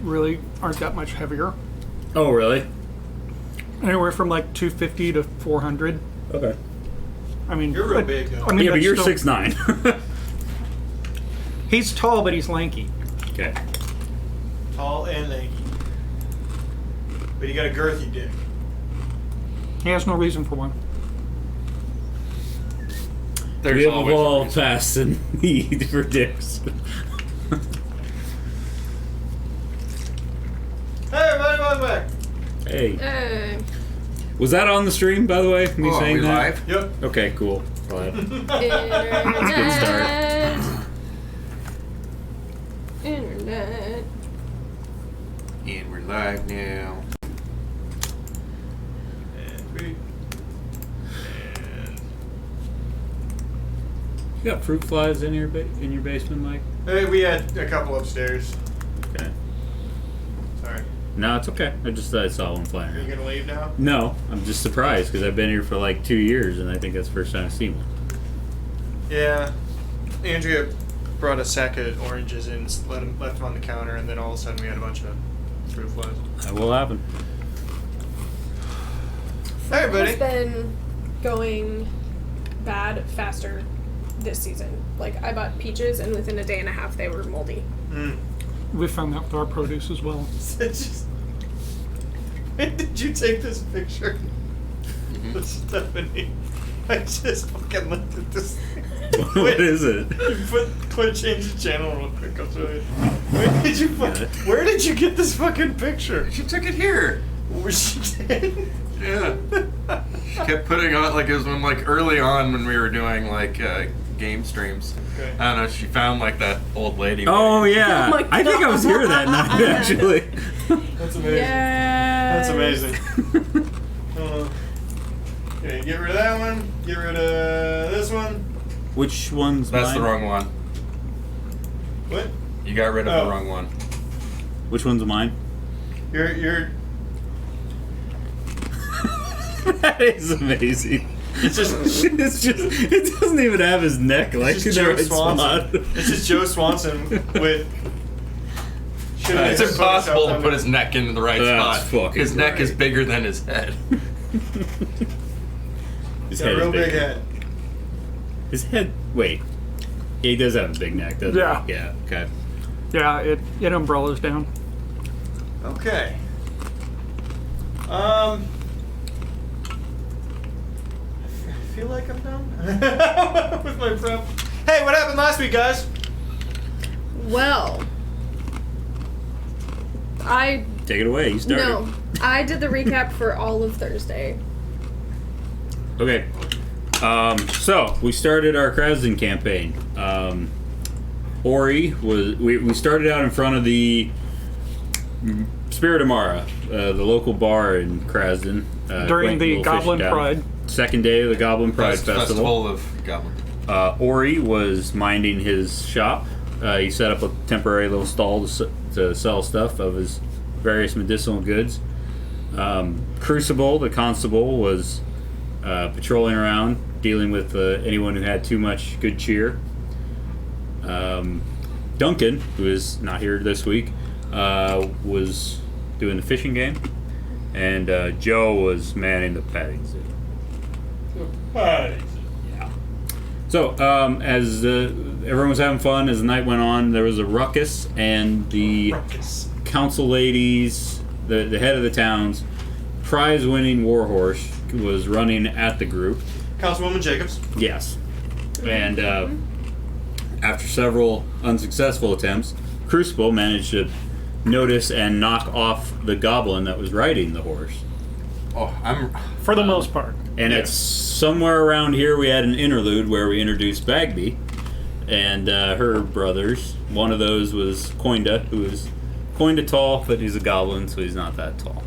really aren't that much heavier. Oh, really? Anywhere from like 250 to 400. Okay. I mean, You're real big, though. I mean, Yeah, but that's you're still- 6'9". He's tall, but he's lanky. Okay. Tall and lanky. But you got a girthy dick. He has no reason for one. We have always a evolved reason. past the need for dicks. Hey, everybody, welcome back. Hey. Was that on the stream, by the way? Me Oh, saying we that? live? Yep. Okay, cool. Live. Internet. And we're live now. And we. And. You got fruit flies in your basement, Mike? Hey, we had a couple upstairs. Okay. Sorry. No, it's okay. I saw one flying Are you around. gonna leave now? No, I'm just surprised because I've been here for like 2 years and I think that's the first time I've seen one. Yeah. Andrea brought a sack of oranges in, left them on the counter, and then all of a sudden we had a bunch of fruit flies. That will happen. Hey, everybody. It's been going bad faster this season. Like, I bought peaches, and within a day and a half, they were moldy. We found that with our produce as well. It's just. When did you take this picture? With Stephanie. I just fucking looked at this thing. What is it? Change the channel real quick. I'll show you. Where did you get this fucking picture? She took it here. She did? Yeah. She kept putting on like it was when like early on when we were doing like game streams. Okay. I don't know. She found like that old lady. Oh, yeah. Oh my I think I was here that night, actually. That's amazing. Yeah. That's amazing. Okay, get rid of that one. Get rid of this one. Which one's That's mine? the wrong one. What? You got rid of Oh. the wrong one. Which one's mine? You're. That is amazing. It's just. It doesn't even have his neck like It's in just the Joe right Swanson. spot. It's just Joe Swanson with. It's impossible to put his neck into the right That's spot. fucking His neck is right. bigger than his head. His Got a head real is big bigger. head. His head. Wait. He does have a big neck, doesn't Yeah. he? Yeah. Okay. Yeah, it umbrellas down. Okay. I feel like I'm done with my prep. Hey, what happened last week, guys? Well, I Take it away. You started. no, I did the recap for all of Thursday. Okay. So we started our Krasden campaign. Ori was. We started out in front of the Spirit of Mara, the local bar in Krasden. During quaint the little Goblin fishing town. Pride. Second day of the Goblin Pride Festival of Goblin. Ori was minding his shop. He set up a temporary little stall to sell stuff of his various medicinal goods. Crucible, the constable, was patrolling around, dealing with anyone who had too much good cheer. Duncan, who is not here this week, was doing the fishing game. And Joe was manning the petting zoo. Yeah. So, as everyone was having fun, as the night went on, there was a ruckus, and the council ladies, the head of the town's prize-winning warhorse was running at the group. Councilwoman Jacobs. Yes. And after several unsuccessful attempts, Crucible managed to notice and knock off the goblin that was riding the horse. Oh, I'm. For the most part. And it's somewhere around here we had an interlude where we introduced Bagby and her brothers. One of those was Coinda, who is Coinda tall, but he's a goblin, so he's not that tall.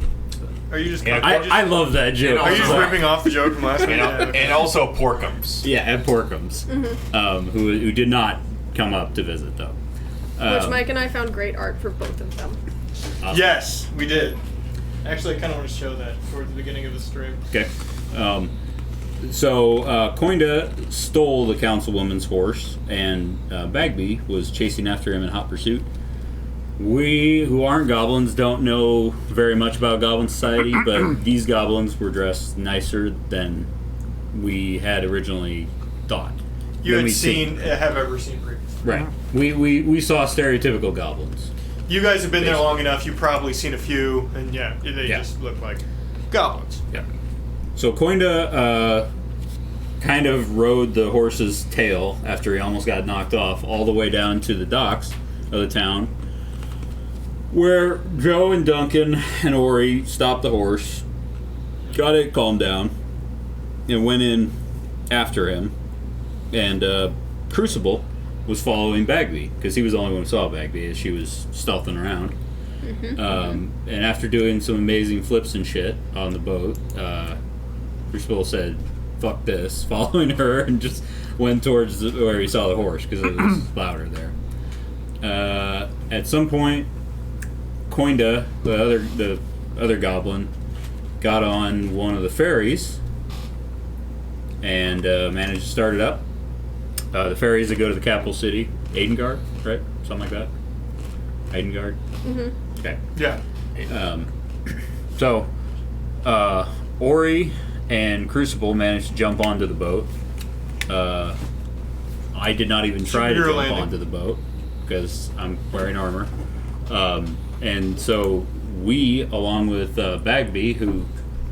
Are you just? I love that joke. Are you just also- ripping off the joke from last week? And also Porkums. Yeah, and Porkums, who did not come up to visit, though. Which Mike and I found great art for both of them. Yes, we did. Actually, I kind of want to show that towards the beginning of the stream. Okay. So Coinda stole the councilwoman's horse, and Bagby was chasing after him in hot pursuit We who aren't goblins don't know very much about Goblin Society, but these goblins were dressed nicer than we had originally thought. You Than had we'd seen, have ever seen previously. Right. We saw stereotypical goblins. You guys have been there long enough. You've probably seen a few, and yeah, they just look like goblins. Yeah. So Coinda kind of rode the horse's tail after he almost got knocked off all the way down to the docks of the town, where Joe and Duncan and Ori stopped the horse, got it calmed down, and went in after him. And Crucible was following Bagby, because he was the only one who saw Bagby as she was stealthing around. And after doing some amazing flips and shit on the boat, Crucible said, "Fuck this," following her, and just went towards where he saw the horse, because it was louder there. At some point, Coinda, the other goblin, got on one of the ferries and managed to start it up. The ferries that go to the capital city, Aidengard, right? Something like that. Aidengard. Okay. Yeah. So, Ori and Crucible managed to jump onto the boat. I did not even try to Superhero jump landing. onto the boat because I'm wearing armor. And so we, along with Bagby, who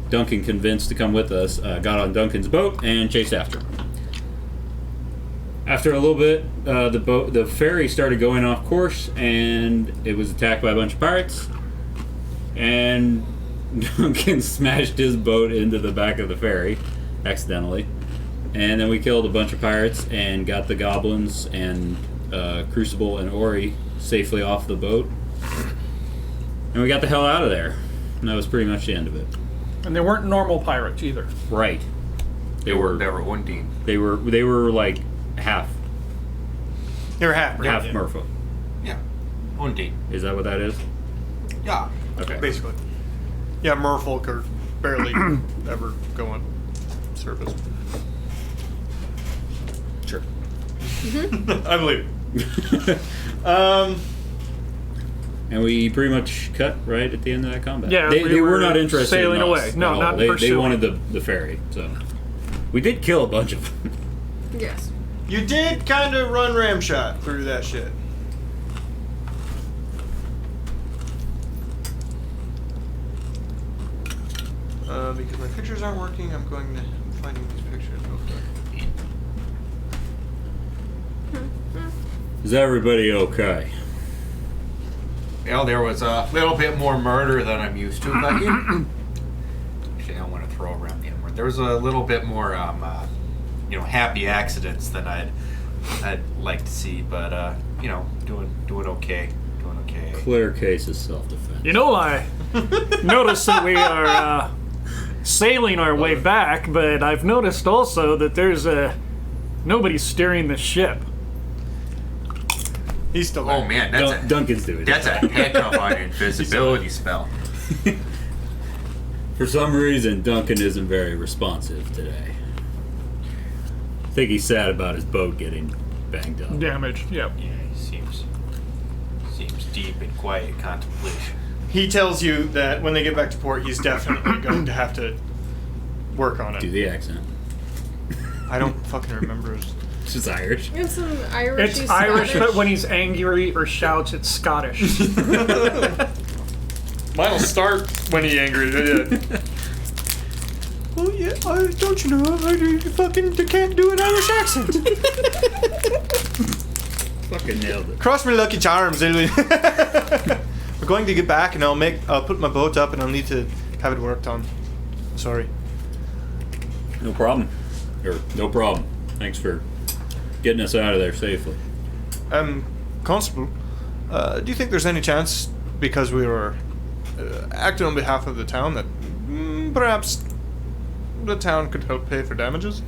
Duncan convinced to come with us, got on Duncan's boat and chased after him. After a little bit, the ferry started going off course, and it was attacked by a bunch of pirates. And Duncan smashed his boat into the back of the ferry, accidentally. And then we killed a bunch of pirates and got the goblins and Crucible and Ori safely off the boat. And we got the hell out of there. And that was pretty much the end of it. And they weren't normal pirates either. Right. They were Undine. they were like half You're half merfolk. Yeah. Undine. Is that what that is? Yeah. Okay. basically. Yeah, merfolk are barely ever go on surface. Sure. I believe it. And we pretty much cut right at the end of that combat. Yeah, they we were were not interested sailing in us away. at No, all. not They pursuing. wanted the ferry. So we did kill a bunch of them. Yes. You did kind of run ramshot through that shit. Because my pictures aren't working, I'm finding these pictures real quick. Is everybody okay? Well, there was a little bit more murder than I'm used to, but actually, I don't want to throw around the N word. There was a little bit more, happy accidents than I'd like to see, but doing okay, doing okay. Clear case of self-defense. You know, I noticed that we are sailing our way back, but I've noticed also that there's nobody steering the ship. He's still there. Oh man, that's Duncan's doing that's it. a heck of an invisibility spell. For some reason, Duncan isn't very responsive today. I think he's sad about his boat getting banged up. Damage. Yep. Yeah, he seems deep in quiet contemplation. He tells you that when they get back to port, he's definitely going to have to work on Do it. the accent. I don't fucking remember his... It's just Irish. It's some Irish. It's Irish, but when he's angry or shouts, it's Scottish. Mine'll start when he's angry. Well, yeah, don't you know, I fucking can't do an Irish accent. Fucking nailed it. Cross my lucky charms. We're going to get back, and I'll put my boat up, and I'll need to have it worked on. Sorry. No problem. No problem. Thanks for getting us out of there safely. Constable, do you think there's any chance, because we were acting on behalf of the town, that perhaps the town could help pay for damages?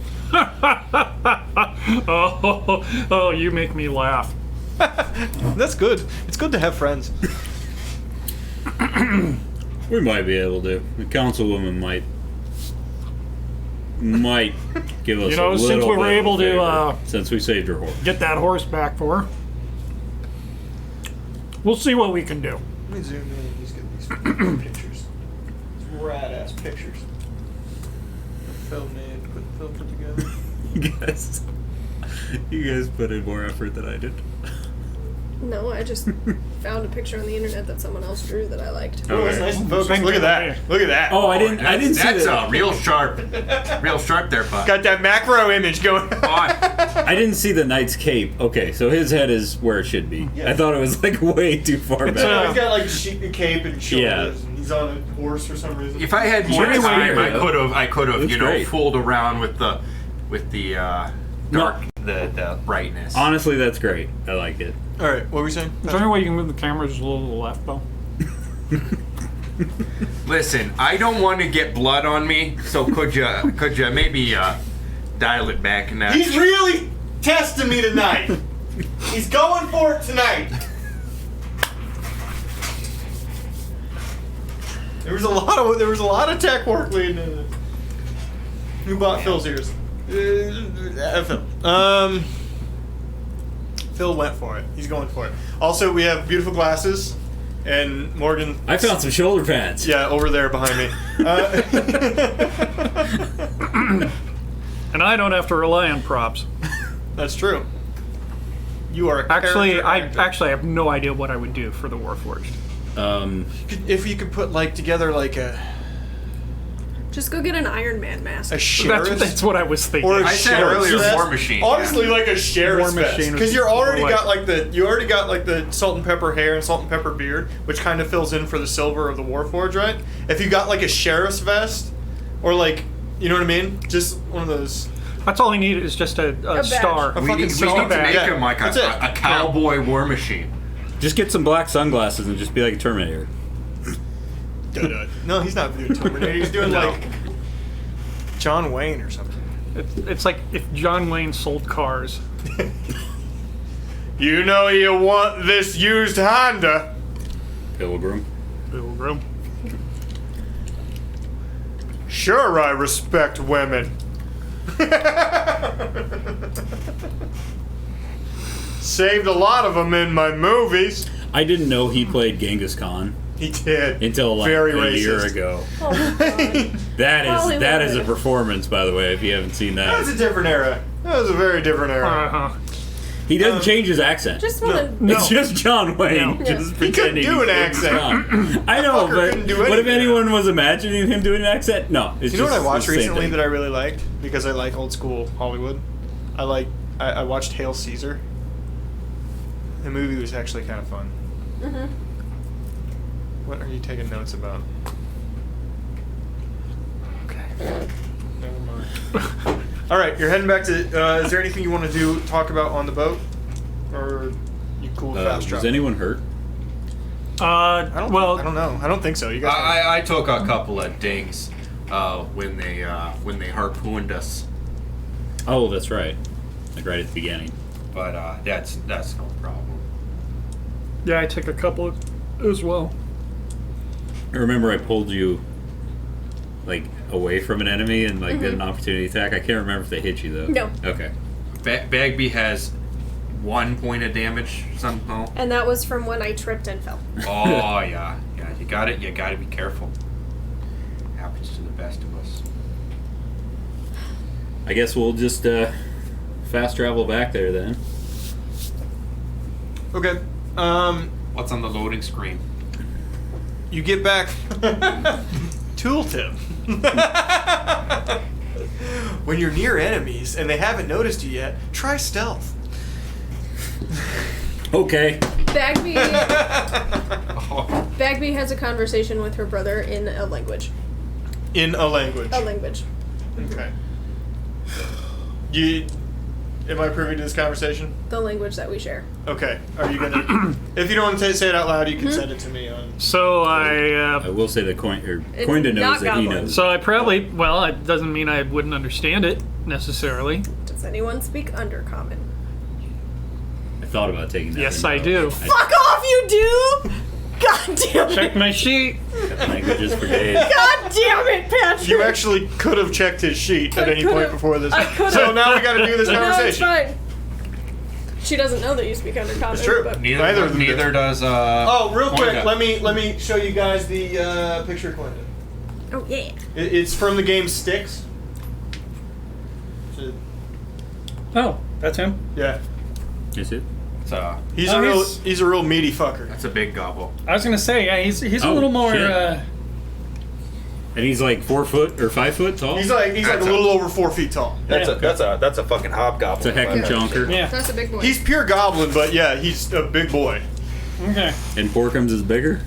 Oh, you make me laugh. That's good. It's good to have friends. We might be able to. The councilwoman might give us You know, a little since we were bit of a able to, favor, since we saved her horse. Get that horse back for her. We'll see what we can do. Let me zoom in and just get these pictures. These rad-ass pictures. Phil made, Phil put together. You guys put in more effort than I did. No, I just found a picture on the internet that someone else drew that I liked. Oh, it's nice and focused. Look at that. Look at that. Oh, I didn't see That's that. real sharp there, bud. Got that macro image going. I didn't see the knight's cape. Okay, so his head is where it should be. Yeah. I thought it was like way too far back. He's got like cape and shoulders, and he's on a horse for some reason. If I had more Pretty time, weird, I could have, Looks great. fooled around with the dark, the brightness. Honestly, that's great. I like it. All right, what were we saying? Is there any way you can move the camera just a little to the left, Bo? Listen, I don't want to get blood on me, so could you maybe dial it back a notch? He's really testing me tonight. He's going for it tonight. There was a lot of tech work leading into this. Who bought Phil's ears? Phil. Phil went for it. He's going for it. Also, we have beautiful glasses, and Morgan. I found some shoulder pads. Yeah, over there behind me. And I don't have to rely on props. That's true. You are a Actually, character I actor. have no idea what I would do for the Warforged. If you could put like together like a Just go get an Iron Man mask. sheriff That's what I was thinking. or a I said sheriff's earlier, vest. War Machine. Honestly, like a sheriff's War vest, Machine because was you already more got like the salt and pepper hair and salt and pepper beard, which kind of fills in for the silver of the Warforged, right? If you got like a sheriff's vest, or like, you know what I mean, just one of those. That's all I need is just a badge. star. A We fucking need to star make badge. him like That's it. a cowboy War Machine. Just get some black sunglasses and just be like a Terminator. No, he's not doing Terminator. He's doing No. like John Wayne or something. It's like if John Wayne sold cars. You know you want this used Honda. Pilgrim. Pilgrim. Sure, I respect women. Saved a lot of them in my movies. I didn't know he played Genghis Khan He did. until like Very a year racist. ago. Oh my God. That is a Hollywood. performance, by the way, if you haven't seen That was a that. different era. That was a very different era. Uh-huh. He doesn't change his accent. Just want to. No. It's just John Wayne. No. Just Yeah. pretending He couldn't do an he's accent. John. I know, fucker but couldn't do what if anything. anyone was imagining him doing an accent? No. It's You know what I just watched the same recently thing. that I really liked? Because I like old school Hollywood. I watched Hail Caesar. The movie was actually kind of fun. Mm-hmm. What are you taking notes about? Okay. Never mind. All right, you're heading back to. Is there anything you want to talk about on the boat, or you cool with fast was travel? anyone hurt? I don't Well, know. I don't think so. You guys. I took a couple of dings when they harpooned us, Oh, that's right. Like right at the beginning. but that's no problem. yeah, I took a couple as well. I remember I pulled you like away from an enemy and like did an opportunity attack. I can't remember if they hit you though. No. Okay. Bagby has 1 point of damage somehow. And that was from when I tripped and fell. Oh yeah, you got it. You got to be careful. Happens to the best of us. I guess we'll just fast travel back there then. Okay. What's on the loading screen? You get back. Tooltip. When you're near enemies and they haven't noticed you yet, try stealth. Okay. Bagby has a conversation with her brother in a language. In a language. A language. Okay. Am I privy to this conversation? The language that we share. Okay. Are you gonna? If you don't want to say it out loud, you can send it to me on. So I will say that Coinda knows not that he goblin. knows. So I probably, well, it doesn't mean I wouldn't understand it necessarily. Does anyone speak Undercommon? I thought about taking that. Yes, one, I though. do. Fuck off, you do! God damn it! Check my sheet. Languages for days. God damn it, Patrick! You actually could have checked his sheet at I any point could've. before this. I could've. So now we got to do this No, it's conversation. fine. She doesn't know that you speak Undercommon. It's true. But Neither of them do. Neither does. Oh, real quick, Moira. let me show you guys the picture of Clinton. Oh yeah. It's from the game Styx. Oh, that's him. Yeah, Is it? It's he's a real meaty fucker. that's a big gobble. I was gonna say, yeah, he's a Oh, little more. shit. And he's like 4 foot or 5 foot tall. He's like a little over 4 feet tall. That's Yeah. that's a fucking hobgoblin. It's a heck of a chonker. Yeah. That's a big boy. He's pure goblin, but yeah, he's a big boy. Okay. And Porkums is bigger.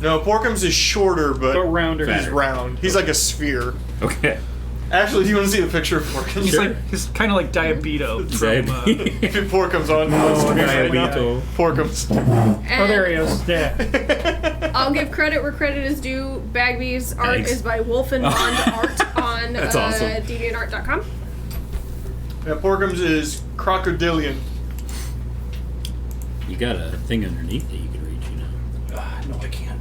No, Porkums is shorter, but But rounder. he's round. He's like a sphere. Okay. Actually, do you want to see the picture of Porkums? He's kind of like Diabito from. Porkums on screen right now. Diabito. Porkums. Oh, there he is. Yeah. I'll give credit where credit is due. Bagby's art Thanks. is by Wolf and Bond Art on That's awesome. deviantart.com. Yeah, Porkums is crocodilian. You got a thing underneath that you can reach, you know. No, I can't.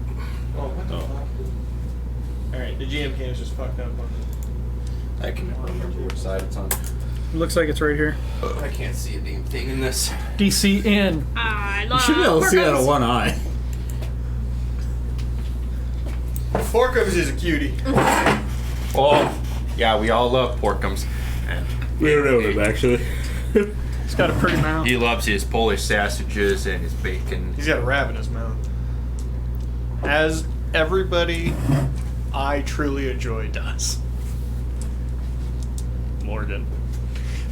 Oh, what the Oh. fuck? Alright, the GM can is just fucked up. I can never remember which side it's on. Looks like it's right here. I can't see a damn thing in this. DCN. I You love should be able to see that Porkums. on one eye. Porkums is a cutie. Oh, yeah, we all love Porkums. And We don't know him, actually. He's got a pretty mouth. he loves his Polish sausages and his bacon. He's got a rat in his mouth. As everybody I truly enjoy does. Morgan.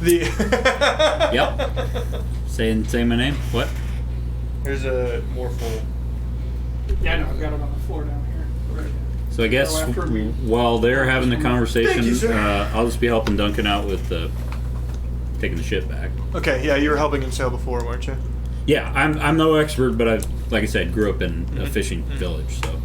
The Yep. Say my name. What? Here's a more full. Yeah, no, I've got it on the floor down here. Right. So I guess Go after me. while they're having the conversation, Thank you, sir. I'll just be helping Duncan out with taking the ship back. Okay, yeah, you were helping him sail before, weren't you? Yeah, I'm no expert, but like I said, grew up in a fishing village, so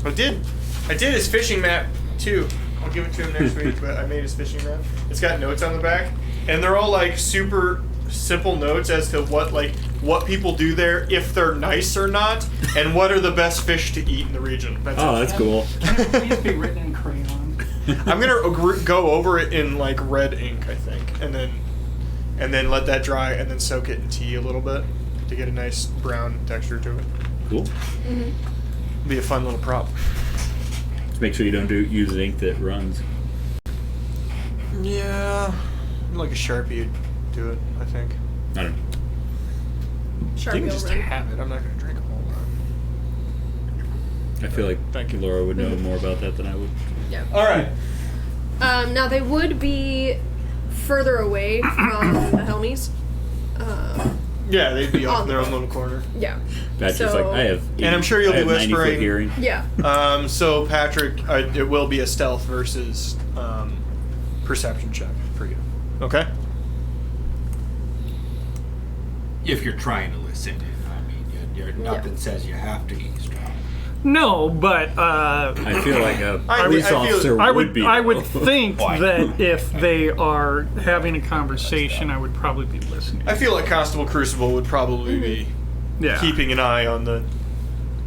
I did his fishing map too. I'll give it to him next week, but I made his fishing map. It's got notes on the back, and they're all like super simple notes as to what people do there, if they're nice or not, and what are the best fish to eat in the region. That's oh, it. that's cool. Please be written in crayon. I'm gonna go over it in like red ink, I think, and then let that dry, and then soak it in tea a little bit to get a nice brown texture to it. Cool. Be a fun little prop. Just make sure you don't use ink that runs. Yeah, like a Sharpie would do it, I think. I don't know. You Sharpie can just over. have it. I'm not gonna drink a whole lot. I feel like Thank you. Laura would know more about that than I would. Yeah. All right. Now they would be further away from the Helmies. Yeah, they'd be off in their own little corner. Yeah. Patrick's So- like, I have. And I'm sure you'll I be have 90 foot whispering. hearing. Yeah. So Patrick, it will be a stealth versus perception check for you. Okay. If you're trying to listen in, I mean, nothing says you have to eavesdrop. No, but I feel like a I police feel- officer I would be. I would though. think Why? that if they are having a conversation, I would probably be listening. I feel like Constable Crucible would probably be Yeah. keeping an eye on the.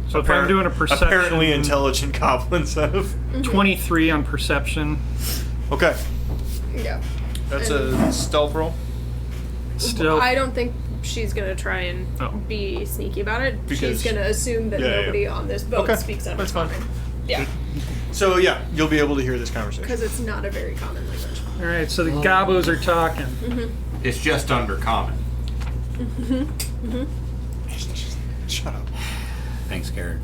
So if I'm doing a perception, apparently intelligent goblins of. 23 on perception. Okay, Yeah. that's a stealth roll. Still, I don't think she's gonna try and Oh. be sneaky about it. Because- She's gonna assume that Yeah, yeah. nobody on this boat Okay, speaks that's fine. Undercommon. Yeah, So yeah, you'll be able to hear this conversation. because it's not a very common language. all right. So the gobos are talking. It's just undercommon. Shut up. Thanks, Karen.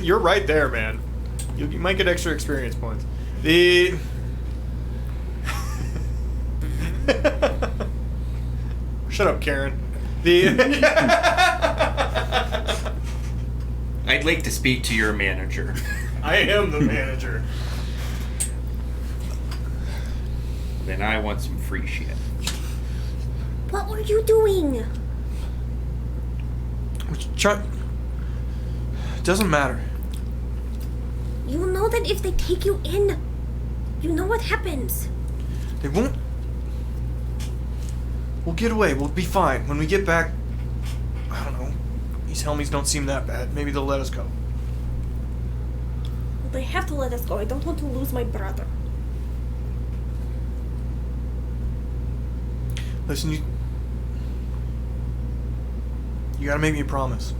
You're right there, man. You might get extra experience points. The shut up, Karen. The I'd like to speak to your manager. I am the manager. Then I want some free shit. What were you doing? Doesn't matter. You know that if they take you in, you know what happens. They won't. We'll get away. We'll be fine. When we get back, I don't know. These Helmies don't seem that bad. Maybe they'll let us go. Well, they have to let us go. I don't want to lose my brother. Listen, you gotta make me a promise.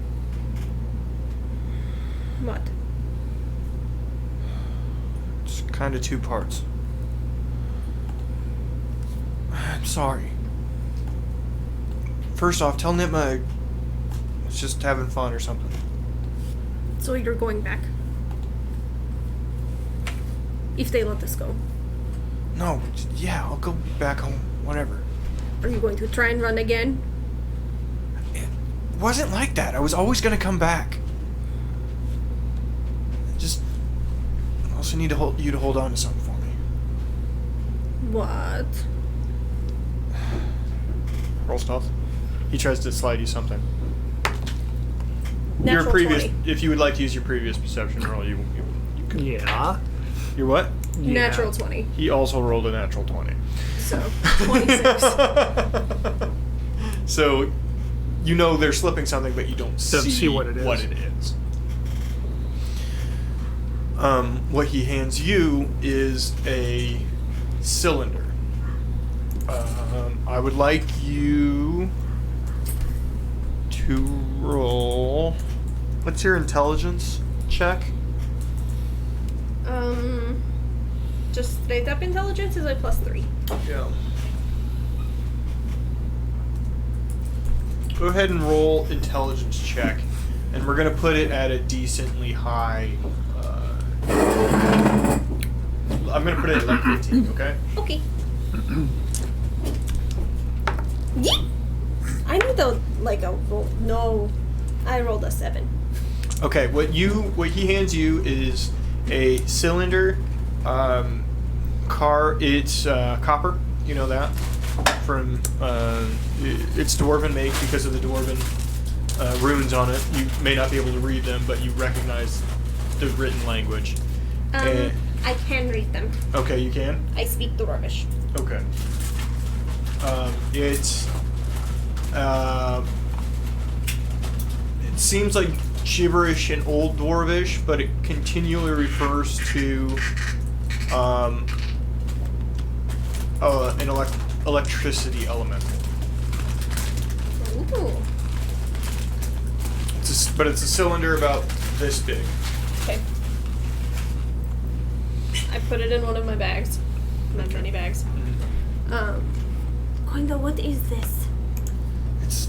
What? It's kind of two parts. I'm sorry. First off, tell Nitma it's just having fun or something. So you're going back? If they let us go. No, yeah, I'll go back home. Whatever. Are you going to try and run again? It wasn't like that. I was always gonna come back. I also need you to hold on to something for me. What? Roll stealth. He tries to slide you something. Natural your previous, 20. if you would like to use your previous perception roll, you could. Yeah. Your what? Yeah. Natural 20. He also rolled a natural 20. So, 26. So, you know they're slipping something, but you don't see what it is. What he hands you is a cylinder. I would like you to roll. What's your intelligence check? Just straight up intelligence is like +3. Yeah. Go ahead and roll intelligence check, and we're gonna put it at a decently high. I'm gonna put it at like 15. Okay. Okay. Yeah. I need a roll. No, I rolled a 7. Okay. What he hands you is a cylinder. It's copper. You know that from it's dwarven make because of the dwarven runes on it. You may not be able to read them, but you recognize the written language. I can read them. Okay, you can. I speak Dwarvish. Okay. It seems like gibberish in Old Dwarvish, but it continually refers to an electricity elemental. Ooh. But it's a cylinder about this big. Okay. I put it in one of my bags. My mini bags. Koinda, what is this? It's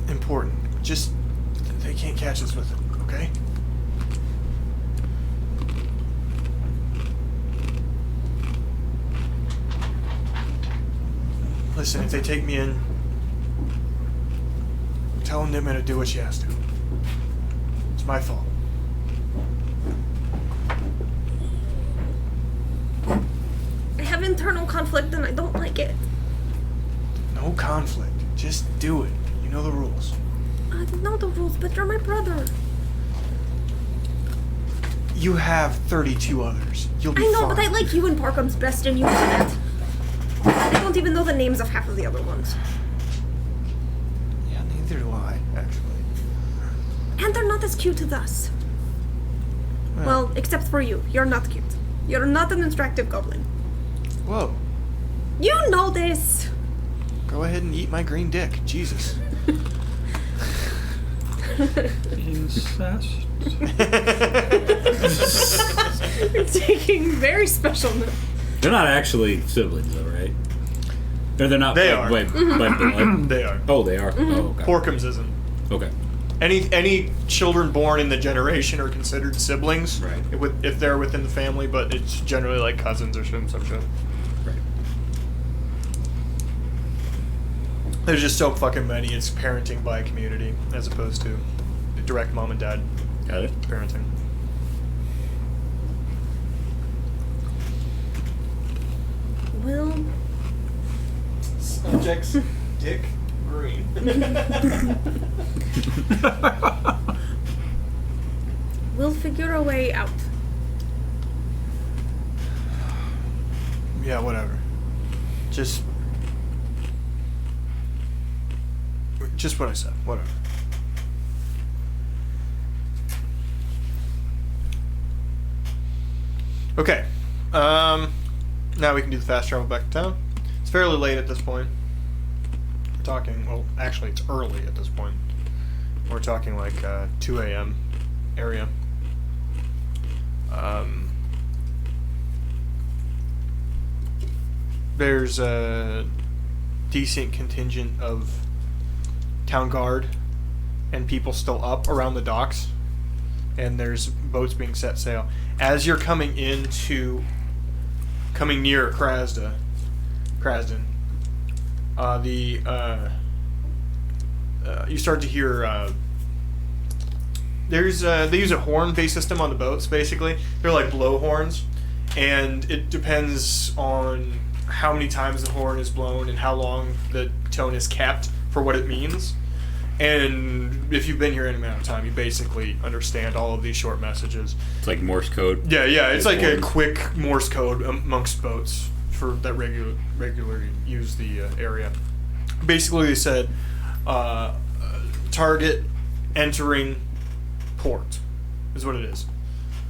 important. Just they can't catch us with it, okay? Listen, if they take me in, tell Nitma to do what she has to. It's my fault. I have internal conflict and I don't like it. No conflict. Just do it. You know the rules. I know the rules, but you're my brother. You have 32 others. You'll be I know, fine. but I like you and Parkham's best, and you know that. I don't even know the names of half of the other ones. Yeah, neither do I, actually. And they're not as cute as us. Well, except for you. You're not cute. You're not an attractive goblin. Whoa. You know this! Go ahead and eat my green dick. Jesus. Incest. Taking very special note. They're not actually siblings, though, right? Or they're not. They by are. blood. They are. Oh, they are. Oh, okay. Porkham's isn't. Okay. Any children born in the generation are considered siblings, Right. If they're within the family, but it's generally like cousins or some shit. Right. There's just so fucking many. It's parenting by community as opposed to direct mom and dad Got it. parenting. Will... Subjects: Dick Green. We'll figure a way out. Yeah, whatever. Just what I said. Whatever. Okay. Now we can do the fast travel back to town. It's fairly late at this point. We're talking, well, actually it's early at this point. We're talking like 2 a.m. area. There's a decent contingent of town guard and people still up around the docks, and there's boats being set sail. As you're coming near Krasden, you start to hear they use a horn-based system on the boats. Basically, they're like blow horns, and it depends on how many times the horn is blown and how long the tone is kept for what it means. And if you've been here any amount of time, you basically understand all of these short messages. It's like Morse code. Yeah, it's like a quick Morse code amongst boats for that regularly use the area. Basically, they said target entering port is what it is.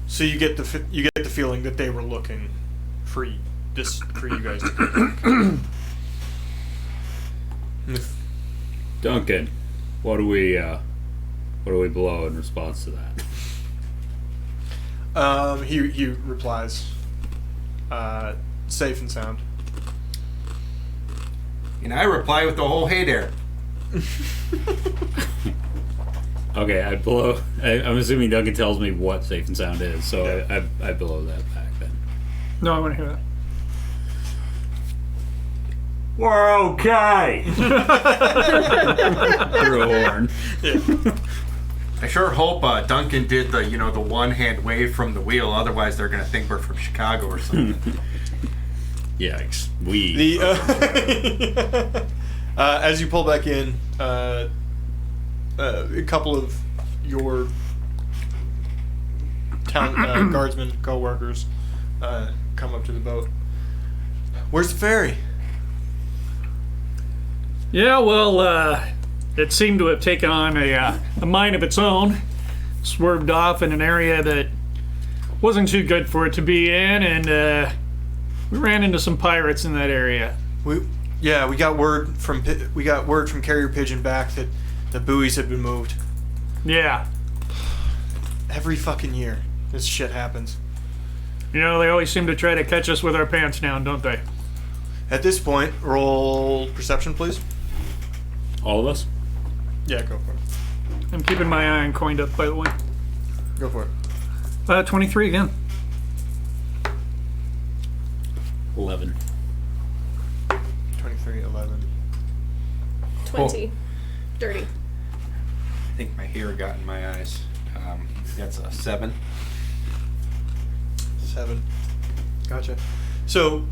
So you get the feeling that they were looking for you guys to come back. Duncan, what do we blow in response to that? He replies, safe and sound. And I reply with the whole hey there. Okay, I blow. I'm assuming Duncan tells me what safe and sound is, so Yeah. I blow that back then. No, I want to hear that. We're okay. Through a horn. I sure hope Duncan did the one hand wave from the wheel. Otherwise, they're gonna think we're from Chicago or something. Yikes. We. As you pull back in, a couple of your town guardsmen, co-workers, come up to the boat. Where's the ferry? Yeah, well, it seemed to have taken on a mind of its own. Swerved off in an area that wasn't too good for it to be in, and we ran into some pirates in that area. We got word from Carrier Pigeon back that the buoys had been moved. Yeah. Every fucking year, this shit happens. You know, they always seem to try to catch us with our pants down, don't they? At this point, roll perception, please. All of us? Yeah, go for it. I'm keeping my eye on coined up, by the way. Go for it. 23 again. 11. 23, 11. 20. Dirty. I think my hair got in my eyes. That's a 7. 7. Gotcha. So,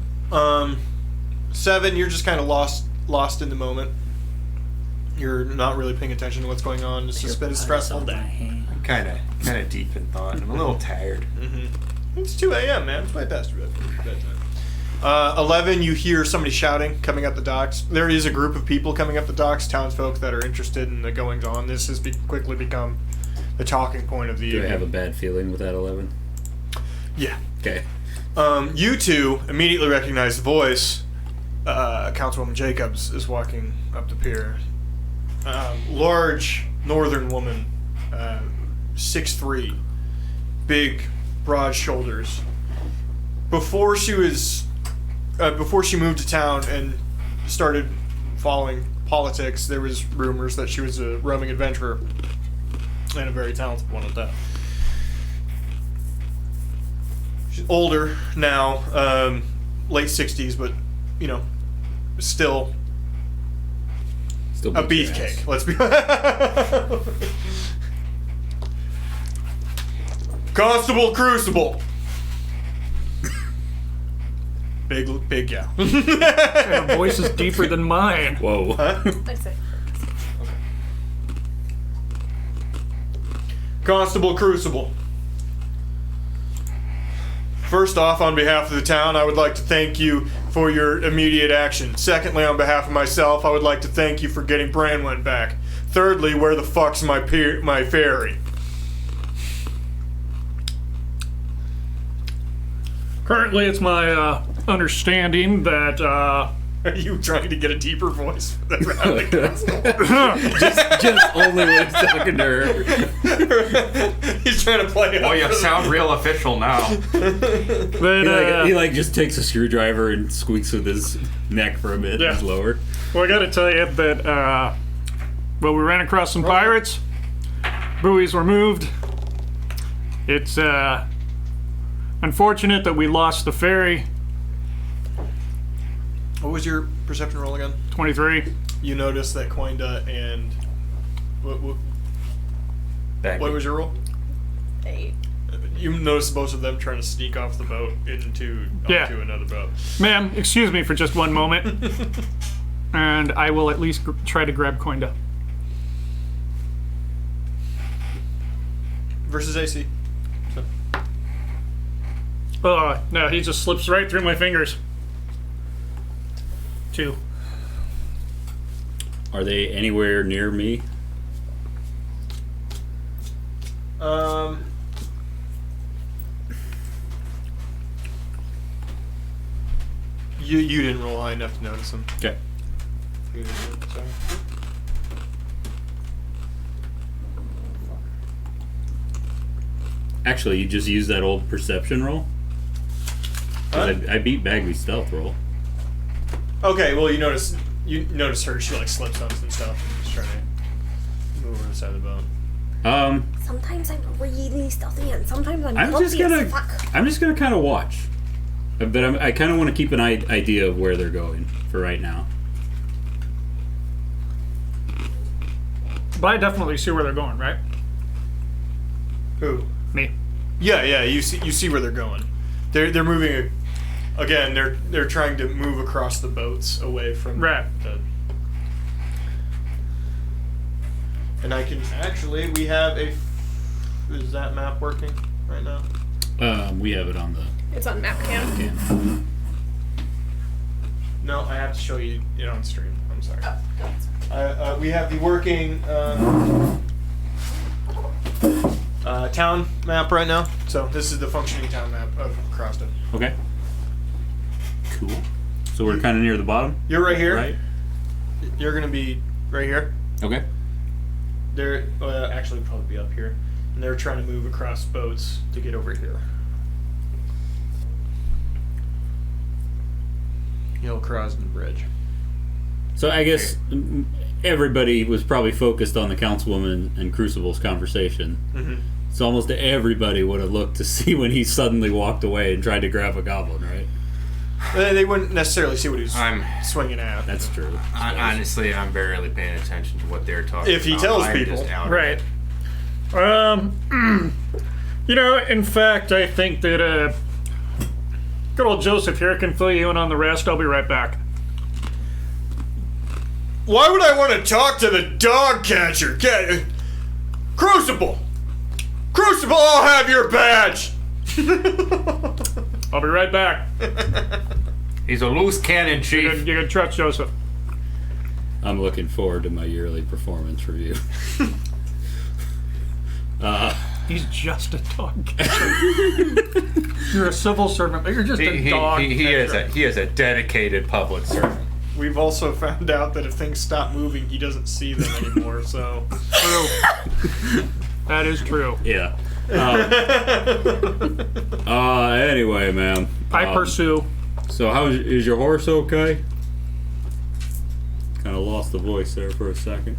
7, you're just kind of lost in the moment. You're not really paying attention to what's going on. It's just been stressful. I'm kind of deep in thought. I'm a little tired. Mm-hmm. It's 2 a.m., man. It's way past your bedtime. 11, you hear somebody shouting coming up the docks. There is a group of people coming up the docks, townsfolk that are interested in the goings-on. This has quickly become the talking point of the Do I evening. have a bad feeling with that 11? Yeah. Okay. You two immediately recognize the voice. Councilwoman Jacobs is walking up the pier. Large northern woman, 6'3", big, broad shoulders. Before she moved to town and started following politics, there was rumors that she was a roaming adventurer and a very talented one at that. She's older now, late 60s, but still a beefcake. Let's be Constable Crucible. Big gal. Her voice is deeper than mine. Whoa. I say. Constable Crucible. First off, on behalf of the town, I would like to thank you for your immediate action. Secondly, on behalf of myself, I would like to thank you for getting Branwen back. Thirdly, where the fuck's my ferry? Currently, it's my understanding that Are you trying to get a deeper voice for the rally council? just only when it's talking to her. He's trying to play it Oh, up you for the- sound real official now. that He gets takes a screwdriver and squeaks with his neck for a bit. Yeah. He's lower. well, I got to tell you that we ran across some pirates. Buoys were moved. It's unfortunate that we lost the ferry. What was your perception roll again? 23. You noticed that Coinda and what was your roll? 8. You noticed both of them trying to sneak off the boat onto Yeah. another boat. Ma'am, excuse me for just one moment, and I will at least try to grab Coinda. Versus AC. Oh, no, he just slips right through my fingers. 2. Are they anywhere near me? You didn't roll high enough to notice them. Okay. Sorry. Actually, you just use that old perception roll. 'Cause I beat Bagby's stealth roll. Okay, well you notice her. She like slips on some stuff and just trying to move over the side of the boat. Sometimes I'm really stealthy and sometimes I'm I'm just clumsy gonna as fuck. I'm just gonna kind of watch, but I kind of want to keep an idea of where they're going for right now. But I definitely see where they're going, right? Who? Me. Yeah. You see where they're going. They're moving. Again, they're trying to move across the boats away from Right. the. And I can actually we have a. Is that map working right now? We have it on the It's on map cam. can. No, I have to show you it on stream. I'm sorry. We have the working town map right now. So this is the functioning town map of Krasden. Okay. Cool. So we're kind of near the bottom, You're right here. right? You're gonna be right here. Okay. They're actually probably be up here, and they're trying to move across boats to get over here. The old Krasden Bridge. So I guess everybody was probably focused on the councilwoman and Crucible's conversation. Mm-hmm. So almost everybody would have looked to see when he suddenly walked away and tried to grab a goblin, right? They wouldn't necessarily see what he's I'm swinging at. That's true. honestly, I'm barely paying attention to what they're talking If he about. tells I'm people. just out of Right. it. You know, in fact, I think that good old Joseph here can fill you in on the rest. I'll be right back. Why would I want to talk to the dog catcher? Crucible! Crucible, I'll have your badge! I'll be right back. He's a loose cannon, Chief. You can trust Joseph. I'm looking forward to my yearly performance review. He's just a dog catcher. You're a civil servant, but you're just a dog catcher. He is a dedicated public servant. We've also found out that if things stop moving, he doesn't see them anymore, so. True. That is true. Yeah. Anyway, man. I pursue. So is your horse okay? Kind of lost the voice there for a second.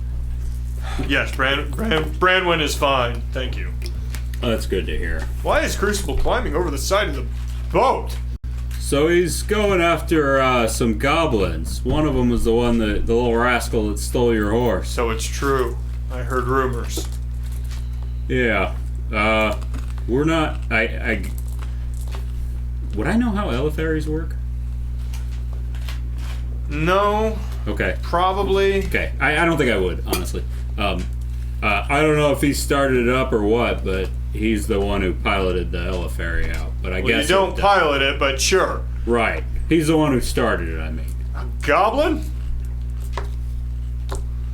Yes, Branwyn is fine, thank you. Oh, that's good to hear. Why is Crucible climbing over the side of the boat? So he's going after some goblins. One of them was the little rascal that stole your horse. So it's true. I heard rumors. Yeah. We're not. Would I know how elefaries work? No, Okay. probably. Okay. I don't think I would, honestly. I don't know if he started it up or what, but he's the one who piloted the elefairy out. But I Well, guess you don't it- pilot it, but sure. Right. He's the one who started it. I mean, A goblin?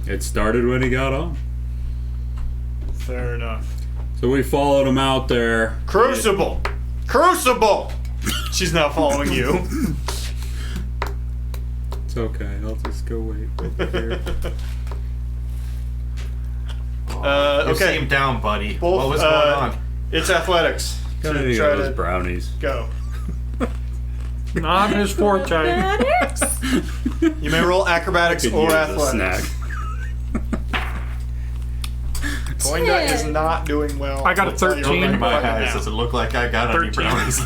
it started when he got on. Fair enough. So we followed him out there. Crucible! Crucible! She's not following you. It's okay. I'll just go wait over here. You Okay. seem down, buddy. Both, What was going on? It's athletics. Gotta To do try those to brownies. go. Not his forte. Acrobatics? You may roll acrobatics Could or use a athletics. snack. Boinga is 10. not doing well. I got a I'll tell you 13. right In my now. eyes, does it look like I got any 13. brownies?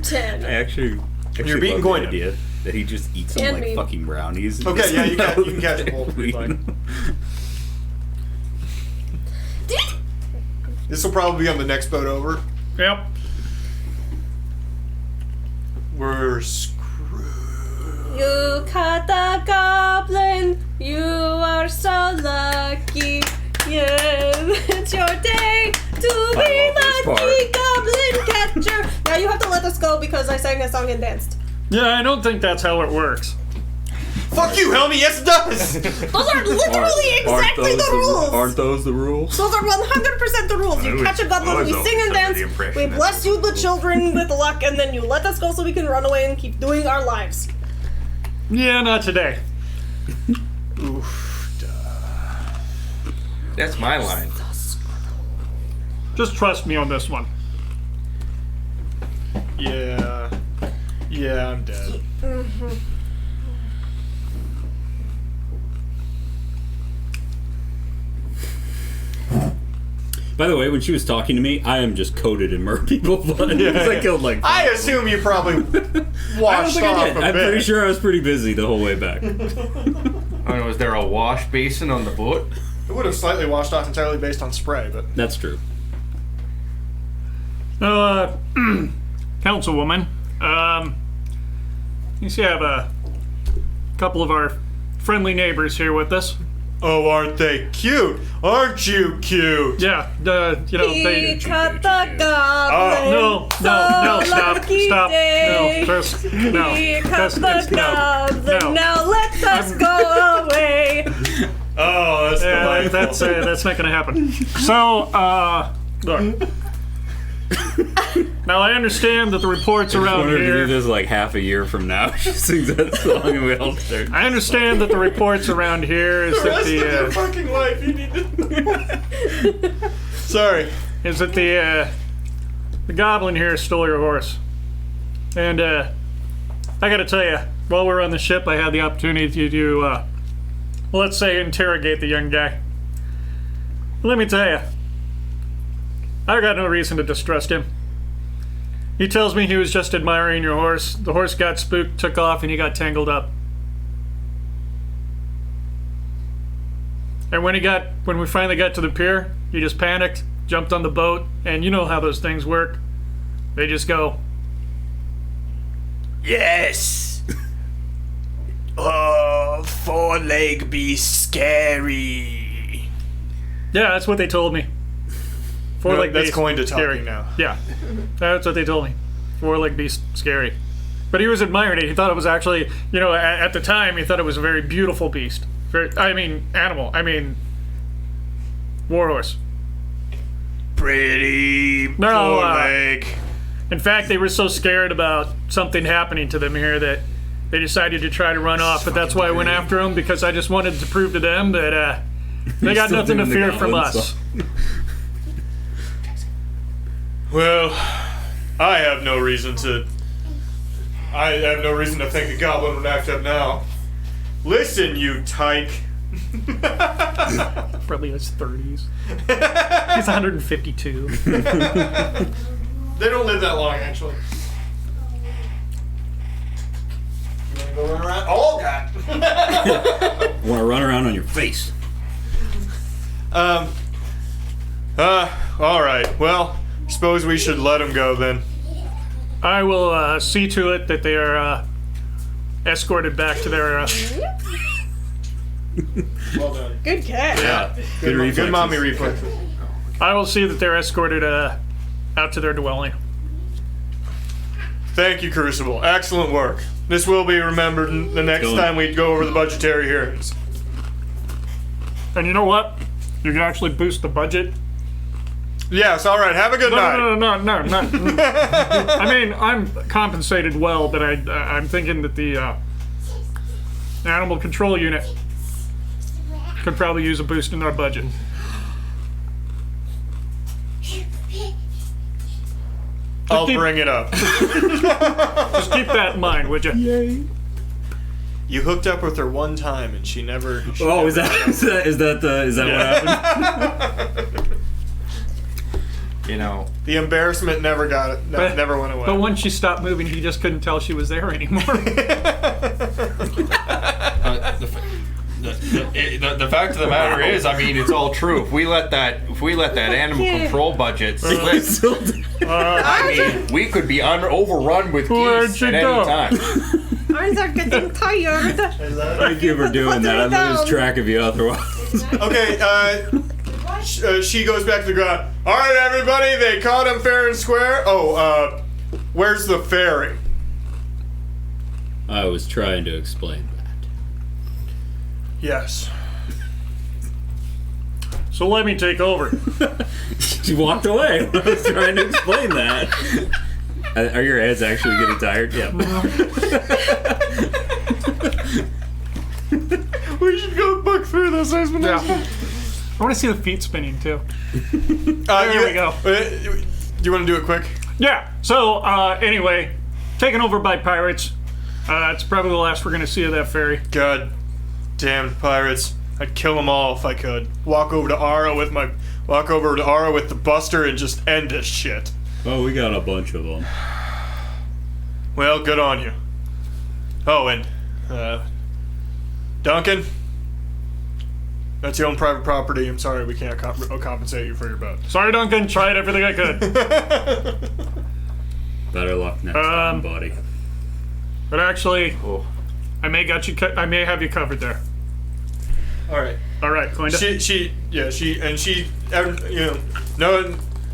10. I actually You're beating love Goyna. the idea that he just eats them And like me. fucking brownies. and Okay, just yeah, you can knows catch that both if you'd like. This will probably be on the next boat over. Yep. We're screwed. You caught the goblin. You are so lucky. Yes, it's your day to be love this lucky goblin catcher. Now you have to let us go because I sang a song and danced. Yeah, I don't think that's how it works. Fuck you, Helmy! Yes, it does! Those are literally exactly the rules. Aren't those the rules? Those are 100% the rules. You catch a goblin, we sing and dance, we bless you, the children, with luck, and then you let us go so we can run away and keep doing our lives. Yeah, not today. That's my line. Just trust me on this one. Yeah. Yeah, I'm dead. By the way, when she was talking to me, I am just coated in mer people blood. I killed like. I assume you probably I don't washed think off I did. a I'm bit. pretty sure I was pretty busy the whole way back. I don't know, is there a wash basin on the boat? It would have slightly washed off entirely based on spray, but That's true. Councilwoman, you see I have a couple of our friendly neighbors here with us. oh, aren't they cute? Aren't you cute? Yeah, you know, He they... caught the goblin. No, stop, lucky stop. day. No, just, no. He caught That's- the goblin. no. Now let us go away. Oh, that's Yeah, delightful. that's not gonna happen. So, look. Now I understand that the reports I just around wanted to do here. this like half a year from now. She sings that song and we all start. I understand that the reports around here is the that rest of your fucking life, you need to. Sorry. the goblin here stole your horse, and I gotta tell you, while we were on the ship, I had the opportunity to, let's say, interrogate the young guy. Let me tell you, I got no reason to distrust him. He tells me he was just admiring your horse. The horse got spooked, took off, and he got tangled up. And when we finally got to the pier, he just panicked, jumped on the boat, and you know how those things work. They just go. Yes. Oh, four-leg be scary. Yeah, that's what they told me. Four-leg that's beast, going to scary. talking now. Yeah, that's what they told me. Four-leg beast, scary. But he was admiring it. He thought it was actually, you know, at the time, he thought it was a very beautiful beast. Animal. Warhorse. Pretty No, four-leg. In fact, they were so scared about something happening to them here that they decided to try to run off. But that's why I went after them, because I just wanted to prove to them that they got Still nothing to doing the fear from goblin us. song. Well, I have no reason to think a goblin would act up now. Listen, you tyke. Probably in his 30s. He's 152. They don't live that long, actually. You wanna go run around? Oh, God. Want to run around on your face? All right. Well, suppose we should let him go then. I will see to it that they are escorted back to their. Well done. Good catch. Yeah. Good reflexes. mommy reflexes. I will see that they're escorted out to their dwelling. Thank you, Crucible. Excellent work. This will be remembered the next Cool. time we go over the budgetary hearings. And you know what? You can actually boost the budget Yes, all right. Have a good night. No. I mean, I'm compensated well, but I'm thinking that the animal control unit could probably use a boost in our budget. I'll bring it up. Just keep that in mind, would you? Yay. You hooked up with her one time, and she never. Is that what happened? You know, The embarrassment never got it. Never went away. But once she stopped moving, he just couldn't tell she was there anymore. the fact of the matter is, I mean, it's all true. If we let that animal control budget slip, I mean, we could be overrun with geese at any time. Eyes are getting tired. Thank you for doing that. I lose track of you otherwise. Okay, she goes back to the ground. All right, everybody, they caught him fair and square. Oh, where's the ferry? I was trying to explain that. Yes. So let me take over. She walked away. I was trying to explain that. Are your heads actually getting tired? Yeah. We should go book through this explanation. I want to see the feet spinning too. There we go. Do you want to do it quick? Yeah. So anyway, taken over by pirates. It's probably the last we're gonna see of that ferry. God damn pirates. I'd kill them all if I could. Walk over to Ara with the Buster and just end this shit. Oh, we got a bunch of them. Well, good on you. Oh, and Duncan, that's your own private property. I'm sorry we can't compensate you for your boat. Sorry, Duncan. Tried everything I could. Better luck next time, buddy. But actually, I may have you covered there. All right. All right, Coinda.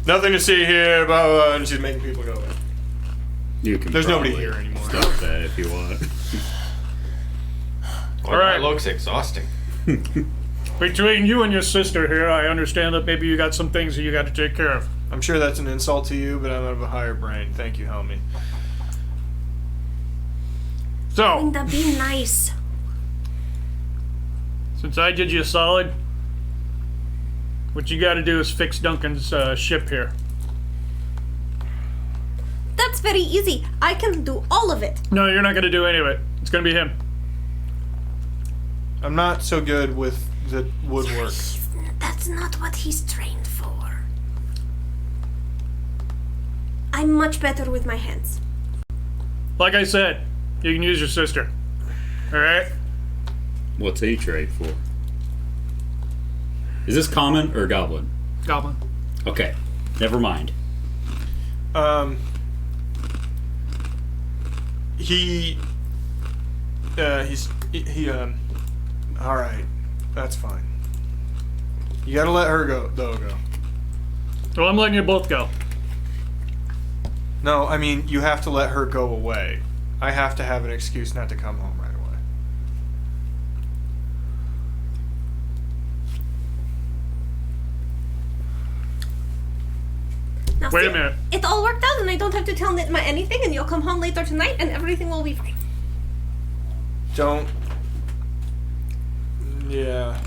Nothing to see here, blah, blah, blah, and she's making people go away. You can. There's nobody probably here anymore. Stop that if you want. Well, All right. that looks exhausting. Between you and your sister here, I understand that maybe you got some things that you got to take care of. I'm sure that's an insult to you, but I'm of a higher brain. Thank you, Helmy. So, Linda, be nice. since I did you a solid, what you got to do is fix Duncan's ship here. That's very easy. I can do all of it. No, you're not going to do any of it. It's going to be him. I'm not so good with the woodwork. That's not what he's trained for. I'm much better with my hands. Like I said, you can use your sister. All right? What's he trade for? Is this common or goblin? Goblin. Okay, never mind. All right, that's fine. You gotta let her go. Well, I'm letting you both go. No, I mean, you have to let her go away. I have to have an excuse not to come home right away. Now, Wait see, a minute. It all worked out, and I don't have to tell Nitma anything, and you'll come home later tonight, and everything will be fine. Don't. Yeah.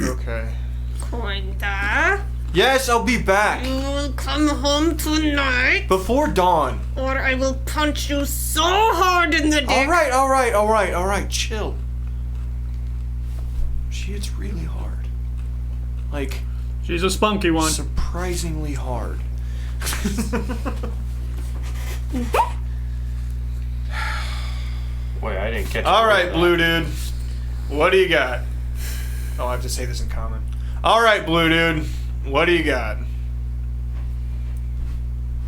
Okay. Coinda, Yes, I'll be back. you will come home tonight, Before dawn. or I will punch you so hard in the dick. All right. Chill. She hits really hard. Like, She's a spunky one. surprisingly hard. Boy, I didn't catch it. All right, blue dude. What do you got? Oh, I have to say this in common. All right, blue dude. What do you got?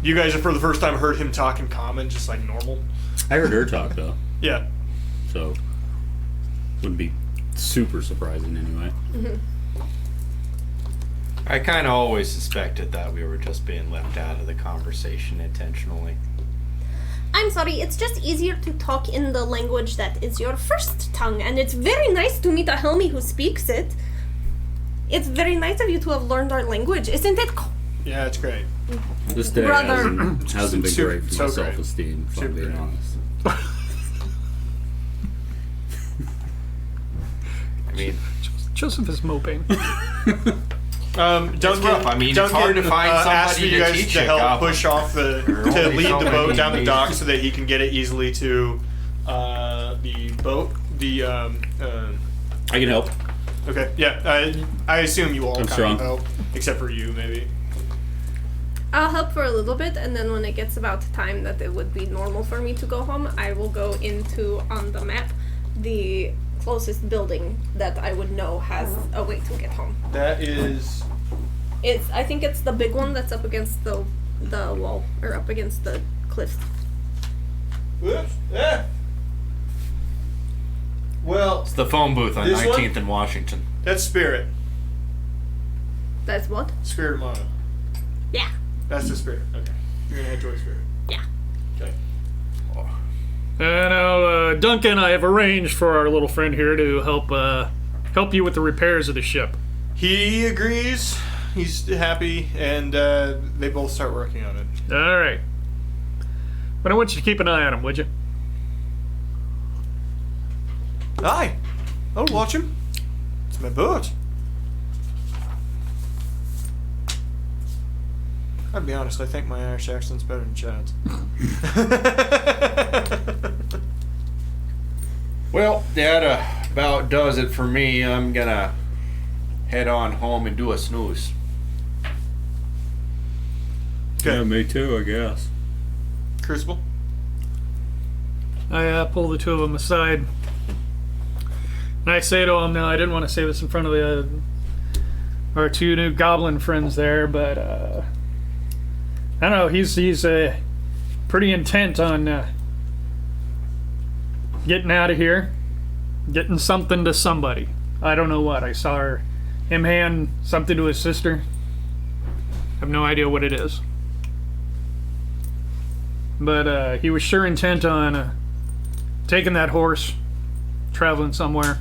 You guys have for the first time heard him talk in common, just like normal. I heard her talk though, Yeah. so wouldn't be super surprising anyway. I kind of always suspected that we were just being left out of the conversation intentionally. I'm sorry, it's just easier to talk in the language that is your first tongue, and it's very nice to meet a Helmy who speaks it. It's very nice of you to have learned our language, isn't it? Yeah, it's great. This day Brother. hasn't been great for So my great. self-esteem, if I'm Super being great. honest. I mean, Joseph is moping. Duncan, rough. I mean, it's Duncan, hard to find asked for somebody you to guys teach to a help goblin. push off There to are only lead so the boat many down the dock nations. so that he can get it easily to the boat. I can help. Okay, yeah. I assume you all I'm kind strong. of help, except for you, maybe. I'll help for a little bit, and then when it gets about time that it would be normal for me to go home, I will go into, on the map, the closest building that I would know has a way to get home. That is. I think it's the big one that's up against the wall, or up against the cliff. Whoops. Well, it's the phone booth on This one? 19th and Washington. that's Spirit. That's what? Spirit motto. Yeah. That's the Spirit. Okay. You're gonna head towards Spirit. Yeah. Okay. Now, Duncan, I have arranged for our little friend here to help you with the repairs of the ship. He agrees. He's happy, and they both start working on it. All right. But I want you to keep an eye on him, would you? Aye. I'll watch him. It's my boat. I'll be honest, I think my Irish accent's better than Chad's. Well, that about does it for me. I'm gonna head on home and do a snooze. Yeah, me too, I guess. Crucible? I pull the two of them aside. And I say to him, now I didn't want to say this in front of our two new goblin friends there, but I don't know, he's pretty intent on getting out of here, getting something to somebody. I don't know what. I saw him hand something to his sister. I have no idea what it is. But he was sure intent on taking that horse, traveling somewhere.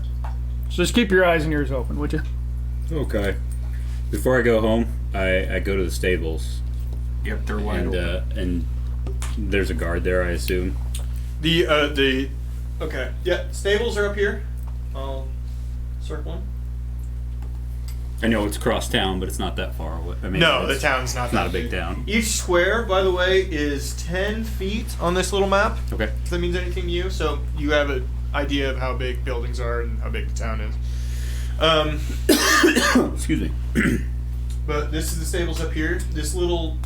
So just keep your eyes and ears open, would you? Okay. Before I go home, I go to the stables. Yep, they're wide And open. and there's a guard there, I assume. Okay. Yeah, stables are up here. I'll circle them. I know it's across town, but it's not that far away. I mean, No, the it's town's not not that a big town. Each square, by the way, is 10 feet on this little map. Okay. If that means anything to you, so you have an idea of how big buildings are and how big the town is. Excuse me. But this is the stables up here. This little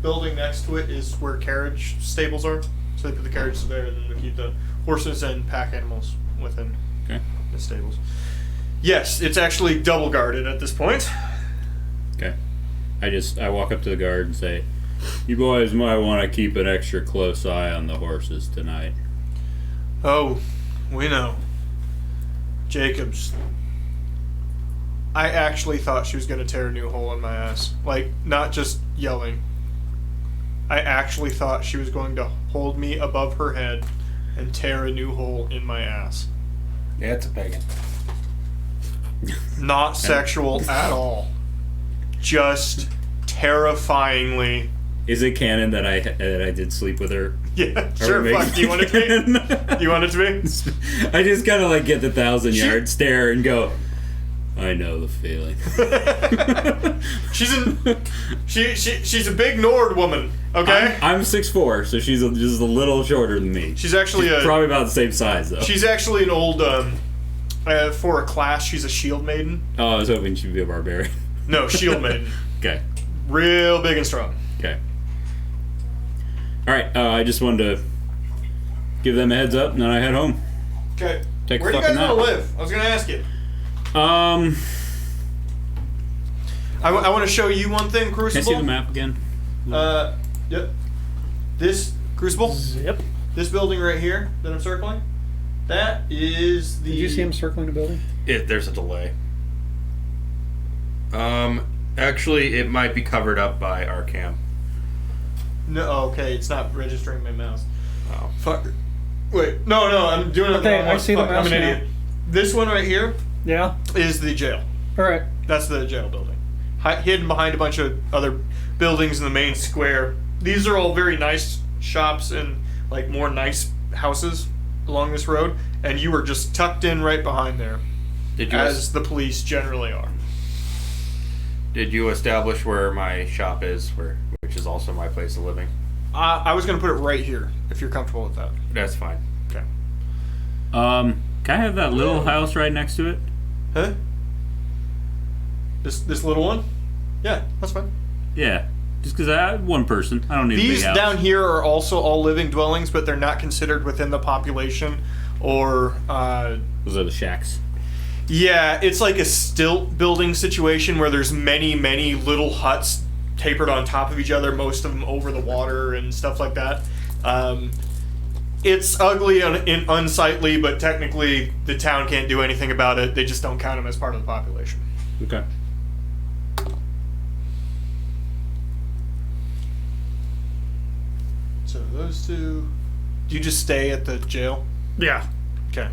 building next to it is where carriage stables are. So they put the carriages there, and then they keep the horses and pack animals within Okay. the stables. Yes, it's actually double guarded at this point. Okay. I walk up to the guard and say, "You boys might want to keep an extra close eye on the horses tonight." Oh, we know. Jacobs. I actually thought she was going to tear a new hole in my ass. Like, not just yelling. I actually thought she was going to hold me above her head and tear a new hole in my ass. Yeah, it's a pagan. Not sexual at all. Just terrifyingly. Is it canon that I did sleep with her? Yeah, Are sure. we Fuck. making Do you want it to be? canon? You want it to be? I just kind of like get the 1,000-yard She- stare and go, I know the feeling. She's a big Nord woman. Okay. I'm 6'4", so she's just a little shorter than me. She's actually probably about the same size though. She's actually an old for a class. She's a shield maiden. Oh, I was hoping she'd be a barbarian. No, shield maiden. Okay. Real big and strong. Okay. All right. I just wanted to give them a heads up, and then I head home. Okay. Take a Where do you guys fucking want to nap. live? I was gonna ask you. Can I want to show you one thing, I Crucible. see the map again? Yep. This Crucible. Yep. This building right here that I'm circling. That is the. Did you see him circling the building? There's a delay. Actually, it might be covered up by our cam. No. Okay, it's not registering my mouse. Oh. Fuck. Wait. No. I'm doing it. Okay, wrong I one. see the Fuck, mouse I'm an now. idiot. This one right here Yeah. is the jail. All right. That's the jail building. hidden behind a bunch of other buildings in the main square. These are all very nice shops and like more nice houses along this road, and you are just tucked in right behind there, as the police generally are. Did you establish where my shop is, which is also my place of living? I was going to put it right here, if you're comfortable with that. That's fine. Okay. Can I have that little house right next to it? Huh? This little one? Yeah, that's fine. Yeah. Just because I have one person. I don't need a These big house. down here are also all living dwellings, but they're not considered within the population or... Those are the shacks. Yeah, it's like a stilt building situation where there's many, many little huts tapered on top of each other, most of them over the water and stuff like that. It's ugly and unsightly, but technically the town can't do anything about it. They just don't count them as part of the population. Okay. So those two... Do you just stay at the jail? Yeah. Okay.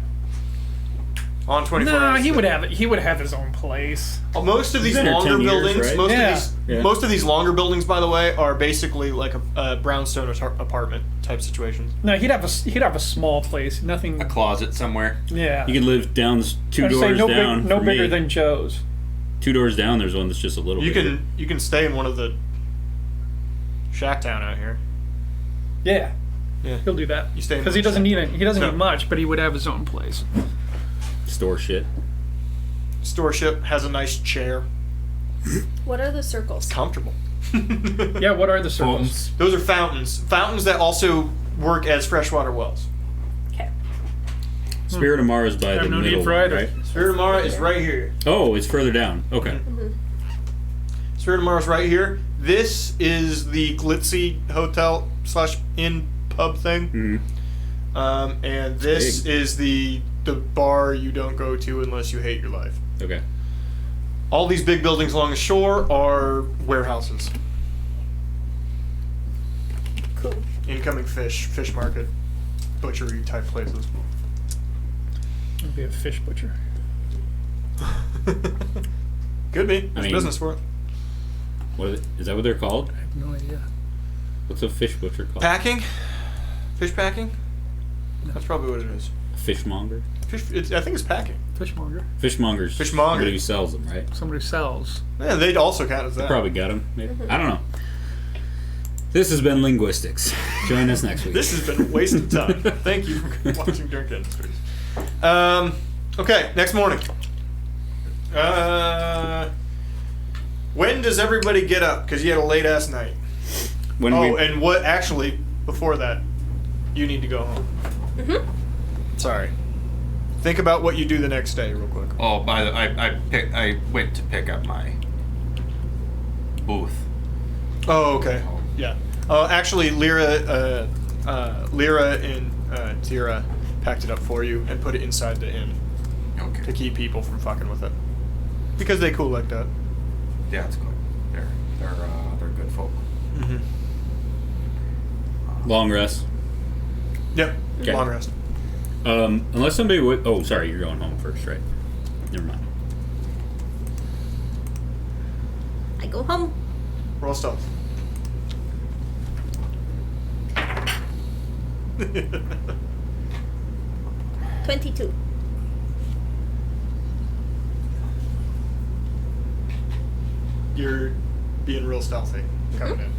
On 24 No, hours. he would have it. He would have his own place. Most of these been here longer 10 years, buildings, right? most of these longer buildings, by the way, are basically like a brownstone apartment type situations. No, he'd have a small place. Nothing. A closet somewhere. Yeah. You could live down two I'd say doors no down. no for bigger me. than Joe's. 2 doors down. There's one that's just a little. You bigger. can stay in one of the shack town out here. Yeah. Yeah. He'll do that. You stay in because one he doesn't shack need it. He doesn't No. need much, but he would have his own place. store shit. Store ship has a nice chair. What are the circles? Comfortable. Yeah. What are the circles? Those are fountains. Fountains that also work as freshwater wells. Okay. Spirit of Mara is by have the no need middle, for either. right? Spirit of Mara is right here. Oh, it's further down. Okay. Spirit of Mara is right here. This is the glitzy hotel / inn pub thing. Mm-hmm. And this is the bar you don't go to unless you hate your life. Okay. All these big buildings along the shore are warehouses. Cool. Incoming fish market, butchery type places. I'd be a fish butcher. Could be. There's mean- business for it. Is that what they're called? I have no idea. What's a fish butcher called? Packing? Fish packing? That's probably what it is. Fishmonger. I think it's packing. Fishmonger. Fishmonger's Fishmonger. somebody who sells them, right? Somebody who sells. Yeah, they'd also count as that. Probably got them. Maybe. I don't know. This has been Linguistics. Join us next week. This has been a waste of time. Thank you for watching Drink Industries. Okay, next morning. When does everybody get up? Because you had a late ass night. When And what? Actually, before that, you need to go home. Sorry. Think about what you do the next day, real quick. Oh, by the I went to pick up my booth. Oh, okay. Yeah. Actually, Lyra and Tira packed it up for you and put it inside the inn to Okay. keep people from fucking with it. Because they cool like that. Yeah, it's good. They're good folk. long rest. Yep. Okay. Long rest. Unless somebody would. Oh, sorry, you're going home first, right? Never mind. I go home. Roll stealth. $22. You're being real stealthy coming in.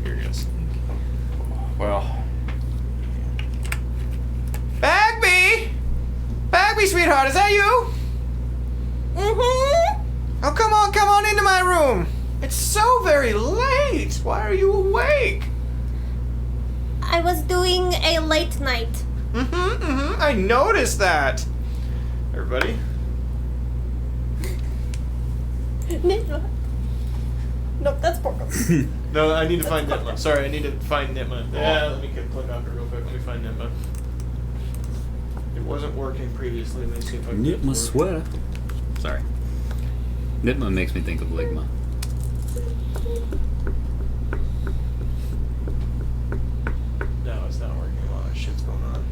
Here he is. Well, Bagby! Bagby, sweetheart, is that you? Mm-hmm. Oh, come on into my room. It's so very late. Why are you awake? I was doing a late night. I noticed that. Everybody? Nope, that's Porco. No, I need to find Nitma. Sorry, I need to find Nitma. Yeah, let me click off it real quick. Let me find Nitma. It wasn't working previously. Let me see if I can Knit get my it to work. sweater. Sorry. Nitma makes me think of Ligma. No, it's not working. A lot of shit's going on.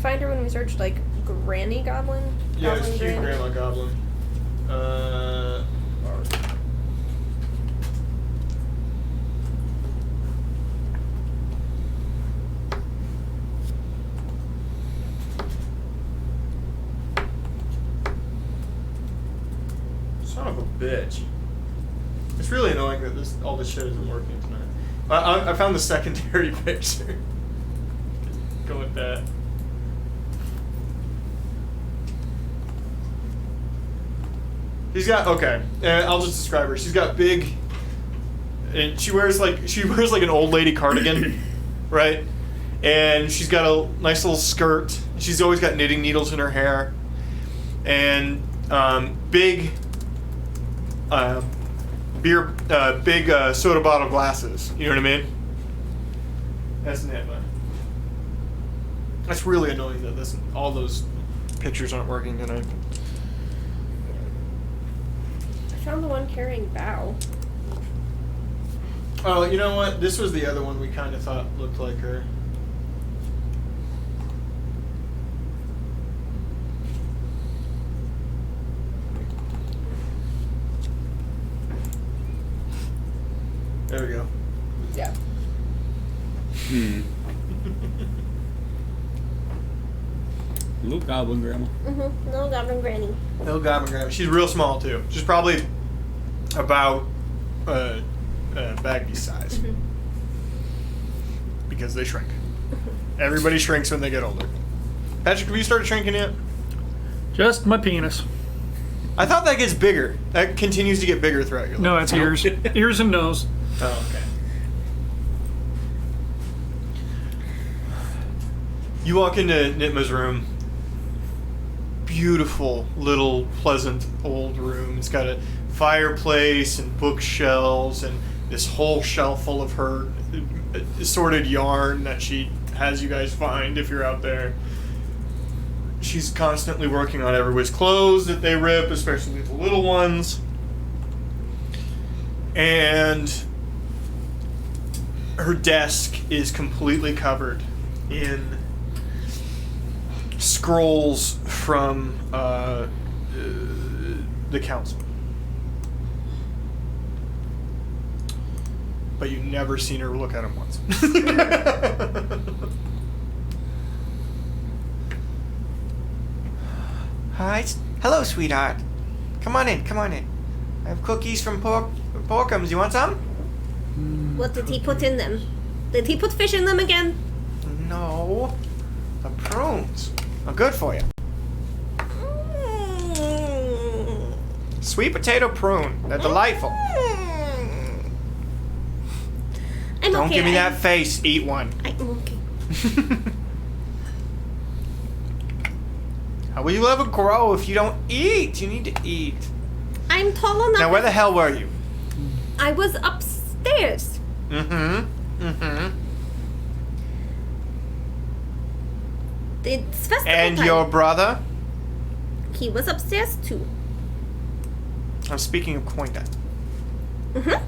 find her when we searched like Granny Goblin? Yeah, it's Goblin cute Granny? Grandma Goblin. Son of a bitch. It's really annoying that all this shit isn't working tonight. I found the secondary picture. Go with that. She's got I'll just describe her. She's got big, and she wears like an old lady cardigan, right? And she's got a nice little skirt. She's always got knitting needles in her hair, and big soda bottle glasses. You know what I mean? That's Nitma. That's really annoying that all those pictures aren't working tonight. I found the one carrying Bow. Oh, you know what? This was the other one we kind of thought looked like her. There we go. Yeah. Little goblin grandma. Mm-hmm. Little Goblin Granny. Little Goblin Grandma. She's real small too. She's probably about Baggy's size. Because they shrink. Everybody shrinks when they get older. Patrick, have you started shrinking yet? Just my penis. I thought that gets bigger. That continues to get bigger throughout your life. No, it's ears. Ears and nose. Oh, okay. You walk into Nitma's room. Beautiful, little, pleasant old room. It's got a fireplace and bookshelves and this whole shelf full of her assorted yarn that she has you guys find if you're out there. She's constantly working on everyone's clothes that they rip, especially the little ones. And her desk is completely covered in scrolls from the council. But you've never seen her look at them once. Hi. Hello, sweetheart. Come on in, come on in. I have cookies from Porkums. You want some? What did he put in them? Did he put fish in them again? No. The prunes are good for you. Sweet potato prune. They're delightful. I'm Don't okay. give me that face. Eat one. I'm okay. How will you ever grow if you don't eat? You need to eat. I'm tall enough. Now, where the hell were you? I was upstairs. It's festival And time. your brother? He was upstairs too. I'm speaking of Coinda. Mm-hmm.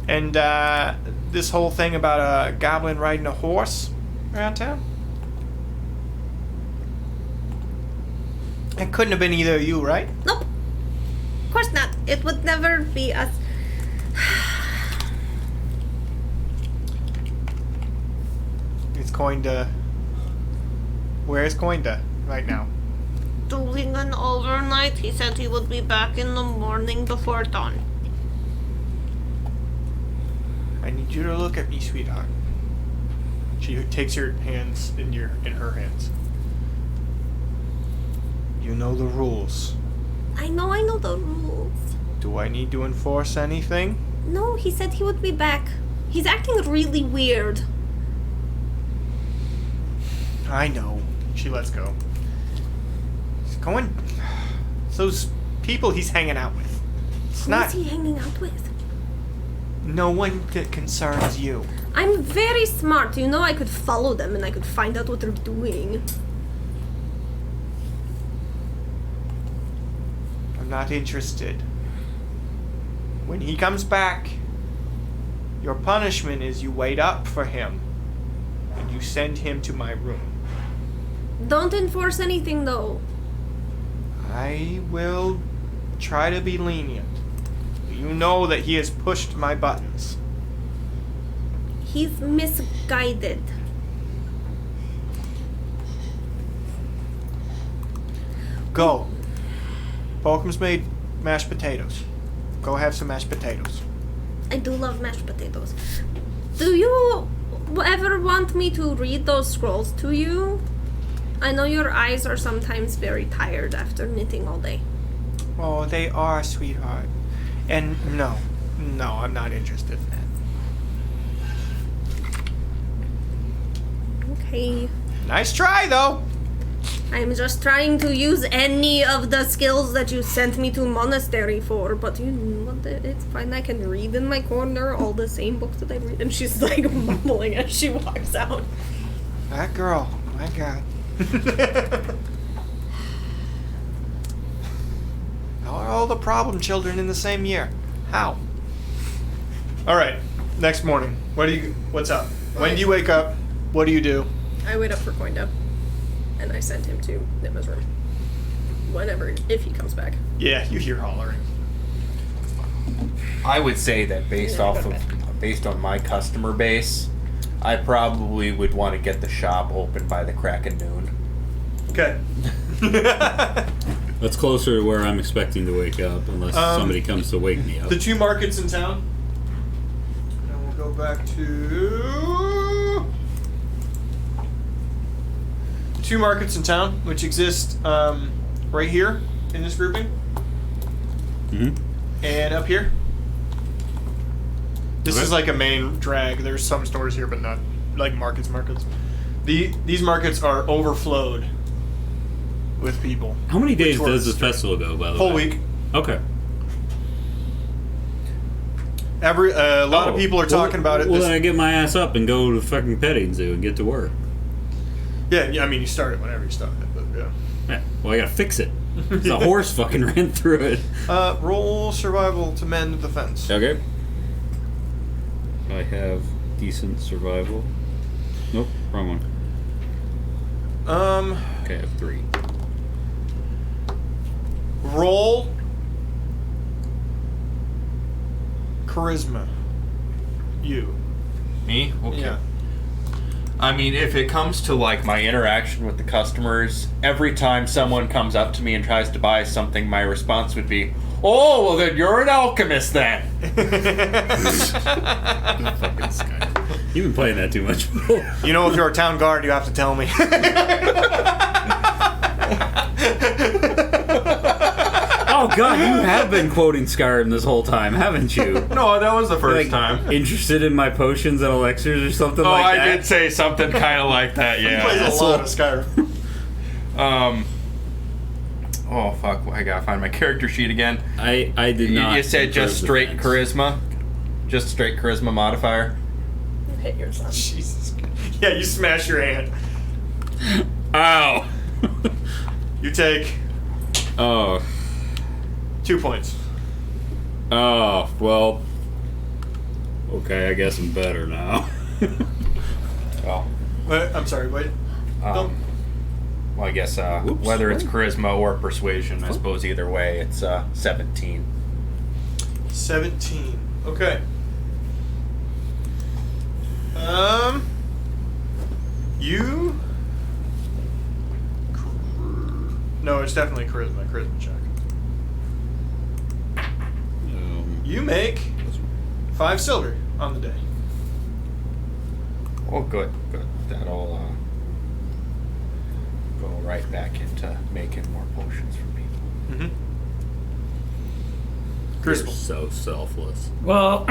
And this whole thing about a goblin riding a horse around town? It couldn't have been either of you, right? Nope. Of course not. It would never be us. It's Coinda. Where's Coinda right now? Doing an overnight. He said he would be back in the morning before dawn. I need you to look at me, sweetheart. She takes your hands in her hands. You know the rules. I know the rules. Do I need to enforce anything? No, he said he would be back. He's acting really weird. I know. She lets go. He's going. It's those people he's hanging out with. It's Who not is he hanging out with? no one that concerns you. I'm very smart. You know I could follow them and I could find out what they're doing. I'm not interested. When he comes back, your punishment is you wait up for him. And you send him to my room. Don't enforce anything, though. I will try to be lenient. You know that he has pushed my buttons. He's misguided. Go. Balcom's made mashed potatoes. Go have some mashed potatoes. I do love mashed potatoes. Do you ever want me to read those scrolls to you? I know your eyes are sometimes very tired after knitting all day. Oh, they are, sweetheart. And no, I'm not interested in that. Okay. Nice try, though. I'm just trying to use any of the skills that you sent me to monastery for, but you know what? It's fine. I can read in my corner all the same books that I read. And she's like mumbling as she walks out. That girl, my God. How are all the problem children in the same year? How? All right. Next morning. What's up? When do you wake up? What do you do? I wait up for Coinda, and I send him to Nitma's room. Whenever, if he comes back. Yeah, you hear hollering. I would say that based on my customer base, I probably would want to get the shop open by the crack of noon. Okay. That's closer to where I'm expecting to wake up, unless somebody comes to wake me up. The 2 markets in town. And we'll go back to the 2 markets in town, which exist right here in this grouping, and up here. This is like a main drag. There's some stores here, but not like markets. These markets are overflowed with people. How many days does tourists this festival go, by the way? Whole week. Okay. A lot of people are talking about it. Well, then I get my ass up and go to fucking petting zoo and get to work. Yeah, I mean, you start it whenever you start it, but yeah. Yeah. Well, I gotta fix it. The horse fucking ran through it. Roll survival to mend the fence. Okay. I have decent survival. Nope, wrong one. Okay, I have 3. Roll charisma. You. Me? Okay. Yeah. I mean, if it comes to like my interaction with the customers, every time someone comes up to me and tries to buy something, my response would be, "Oh, well then you're an alchemist then." Fucking Sky. You've been playing that too much. You know, if you're a town guard, you have to tell me. Oh god, you have been quoting Skyrim this whole time, haven't you? No, that was the first Like, time. interested in my potions and elixirs or something like that? I did say something kind of like that, He plays yeah. a lot of Skyrim. Oh fuck, I gotta find my character sheet again. I did not. You said just improve straight defense. charisma? Just straight charisma modifier? You hit your son. Jesus. Yeah, you smash your hand. Ow! You take Oh. 2 points. Oh, well. Okay, I guess I'm better now. Oh. I'm sorry, wait. Well, I guess Whoops. whether it's charisma or persuasion, I suppose either way, it's 17. 17. Okay. You. No, it's definitely charisma. Charisma check. You make 5 silver on the day. Oh, good. That'll go right back into making more potions for people. Mm-hmm. You're Crucible. so selfless. Well,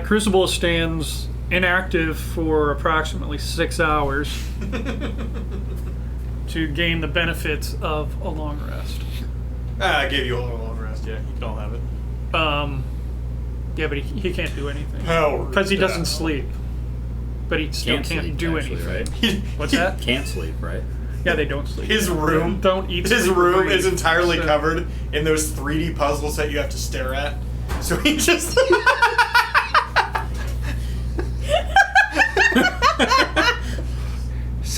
Crucible stands inactive for approximately 6 hours to gain the benefits of a long rest. I gave you a long rest. Yeah, you don't have it. Yeah, but he can't do anything Power because he doesn't down. sleep. But he still can't sleep, do actually, anything. right? What's that? Can't sleep, right? Yeah, they don't sleep. His room. Don't eat. His sleep, or room breathe. is entirely So- covered in those 3D puzzles that you have to stare at. So he just.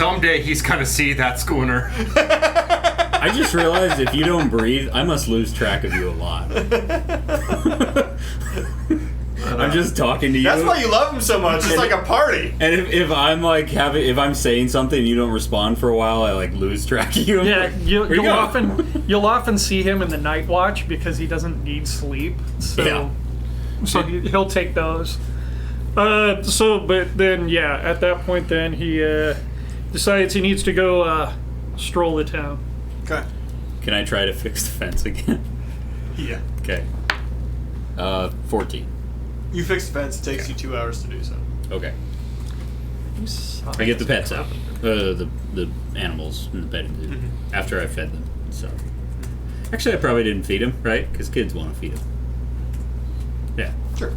Someday he's gonna see that schooner. I just realized if you don't breathe, I must lose track of you a lot. I'm just talking to you. That's why you love him so much. It's like a party. And if I'm like if I'm saying something and you don't respond for a while, I like lose track of you. I'm Yeah, like, you'll "Where you often you'll often see him in the night watch because he doesn't need sleep. So Yeah. he'll take those. But then at that point then he decides he needs to go stroll the town. Okay. Can I try to fix the fence again? Yeah. Okay. 14. You fix the fence. It takes you 2 hours to do so. Okay. I get the pets out. The animals in the petting zoo after I fed them. So actually, I probably didn't feed them, right? Because kids want to feed them. Yeah. Sure.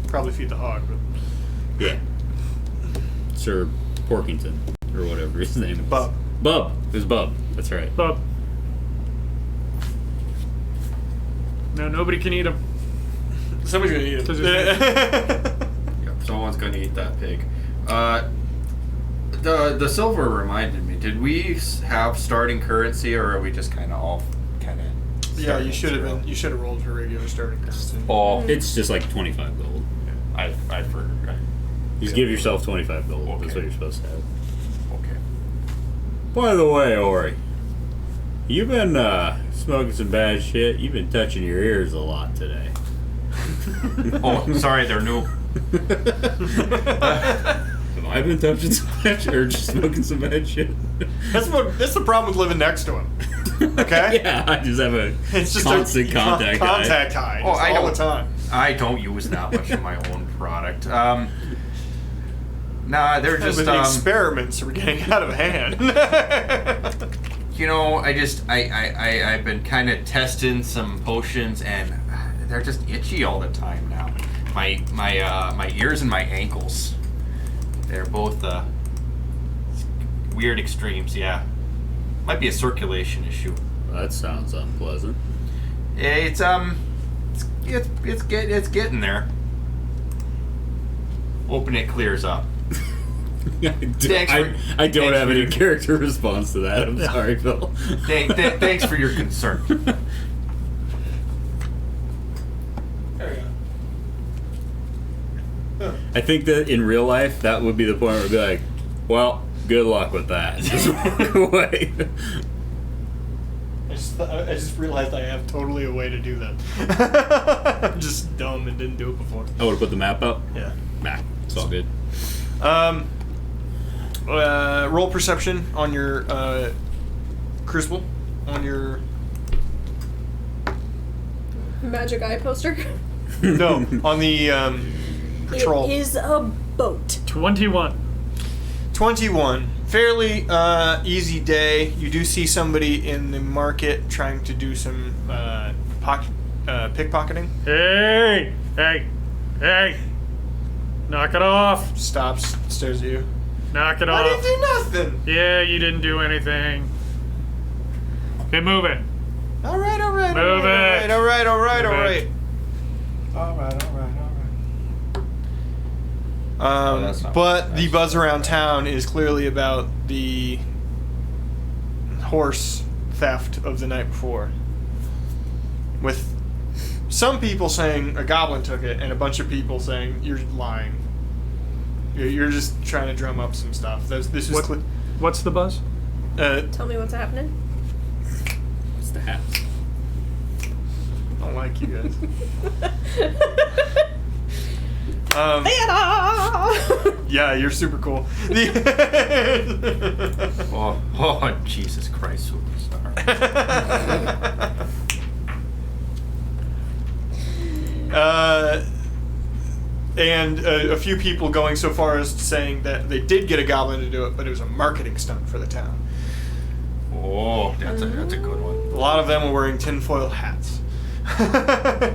Probably feed the hog, but Yeah. Sir Porkington or whatever his name is. Bub. Bub. It was Bub. That's right. But no, nobody can eat him. Somebody's gonna eat it. Yep, someone's gonna eat that pig. The silver reminded me. Did we have starting currency, or are we just kind of all kind of? Yeah, you should have been. You should have rolled for regular starting currency. Oh, It's just like 25 gold. I forgot. You just give yourself 25 gold. That's Okay. what you're supposed to have. Okay. By the way, Ori, you've been smoking some bad shit. You've been touching your ears a lot today. Oh, sorry, they're new. Have I been touching some bad shit or just smoking some bad shit? That's the problem with living next to him. Okay. Yeah, I just have a It's just constant a contact. guy. contact high. Oh, I all don't- the time. I don't use that much of my own product. Nah, they're just But the experiments are getting out of hand. you know, I've been kind of testing some potions, and they're just itchy all the time now. My ears and my ankles, they're both weird extremes. Yeah, might be a circulation issue. That sounds unpleasant. It's getting there. Hoping it clears up. I don't have any character response to that. I'm sorry, Phil. Thanks for your concern. I think that in real life, that would be the point where it'd be like, well, good luck with that. Just walk away. I just realized I have totally a way to do that. I'm just dumb and didn't do it before. I would have put the map up. Yeah. Nah, it's all good. Roll perception on your crucible. On your Magic eye poster. no, on the patrol. It is a boat. 21. 21. Fairly easy day. You do see somebody in the market trying to do some pickpocketing. Hey! Knock it off! Stops, stares at you. Knock it I off. didn't do nothing. Yeah, you didn't do anything. Okay, move it. All right. Move it. All right. Move it. All right. that's not But the buzz around town is clearly about the horse theft of the night before. With some people saying a goblin took it, and a bunch of people saying you're lying. You're just trying to drum up some stuff. This is What's the buzz? Tell me what's happening. What's the hat? I don't like you guys. Yeah, you're super cool. Oh, Jesus Christ, superstar. And a few people going so far as saying that they did get a goblin to do it, but it was a marketing stunt for the town. Oh, that's a good one. A lot of them were wearing tinfoil hats.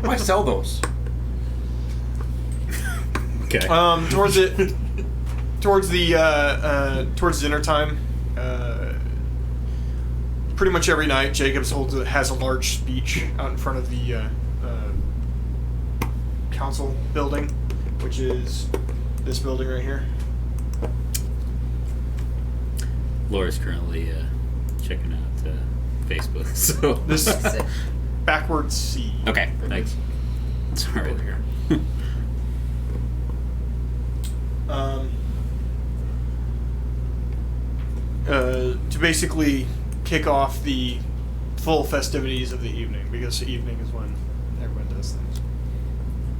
Why sell those? Okay. Towards dinner time, pretty much every night, Jacobs has a large speech out in front of the council building, which is this building right here. Laura's currently checking out Facebook. So This backwards C. okay, thanks. Sorry. To basically kick off the full festivities of the evening, because the evening is when everyone does things.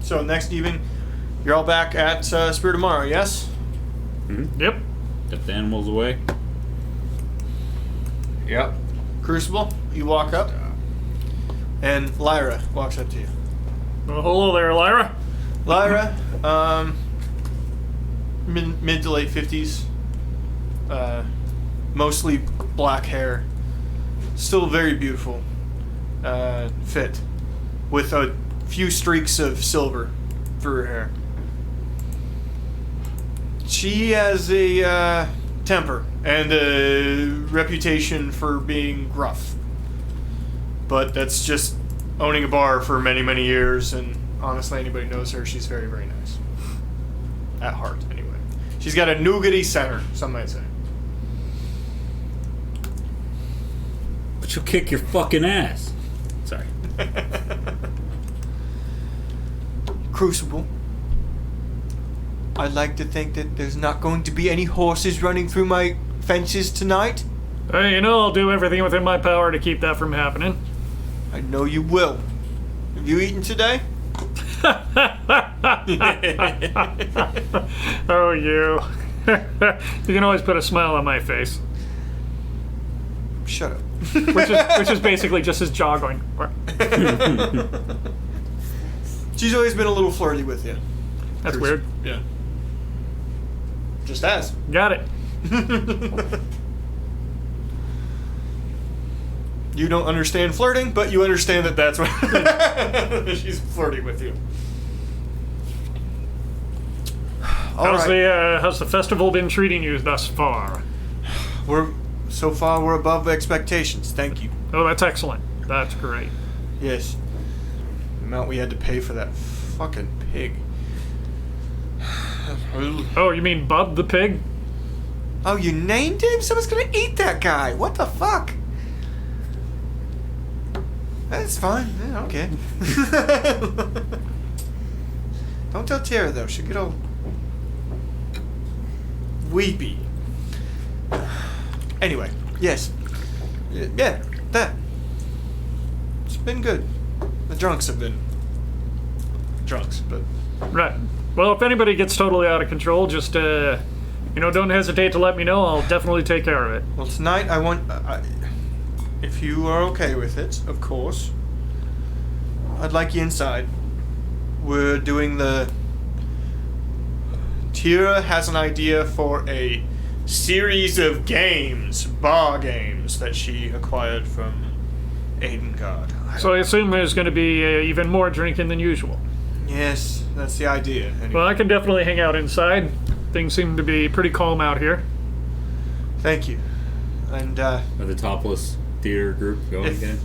So next evening, you're all back at Spirit of Tomorrow, yes? Yep. Get the animals away. Yep. Crucible, you walk up, and Lyra walks up to you. Well, hello there, Lyra. Lyra, mid to late 50s, mostly black hair, still very beautiful, fit, with a few streaks of silver through her hair. She has a temper and a reputation for being gruff, but that's just owning a bar for many, many years, and honestly, anybody knows her, she's very, very nice. At heart, anyway. She's got a nougaty center, some might say. But she'll kick your fucking ass. Sorry. Crucible. I'd like to think that there's not going to be any horses running through my fences tonight. Hey, you know, I'll do everything within my power to keep that from happening. I know you will. Have you eaten today? Oh, you. You can always put a smile on my face. Shut up. Which is basically just his jaw going. She's always been a little flirty with you. That's weird. Yeah. Just as. Got it. You don't understand flirting, but you understand that that's what she's flirting with you. How's the festival been treating you thus far? So far we're above expectations. Thank you. Oh, that's excellent. That's great. Yes. The amount we had to pay for that fucking pig. Oh, you mean Bub the pig? Oh, you named him? Someone's gonna eat that guy. What the fuck? That's fine. Yeah, okay. Don't tell Tara, though. She'll get all weepy. Anyway, yes. Yeah, that. It's been good. The drunks have been drunks, but... Right. Well, if anybody gets totally out of control, just, don't hesitate to let me know. I'll definitely take care of it. Well, tonight I want... if you are okay with it, of course, I'd like you inside. We're doing the... Tira has an idea for a series of games, bar games, that she acquired from Aidengard. So I assume there's going to be even more drinking than usual. Yes, that's the idea. Anyway. Well, I can definitely hang out inside. Things seem to be pretty calm out here. Thank you. And, Are the topless theater group going again?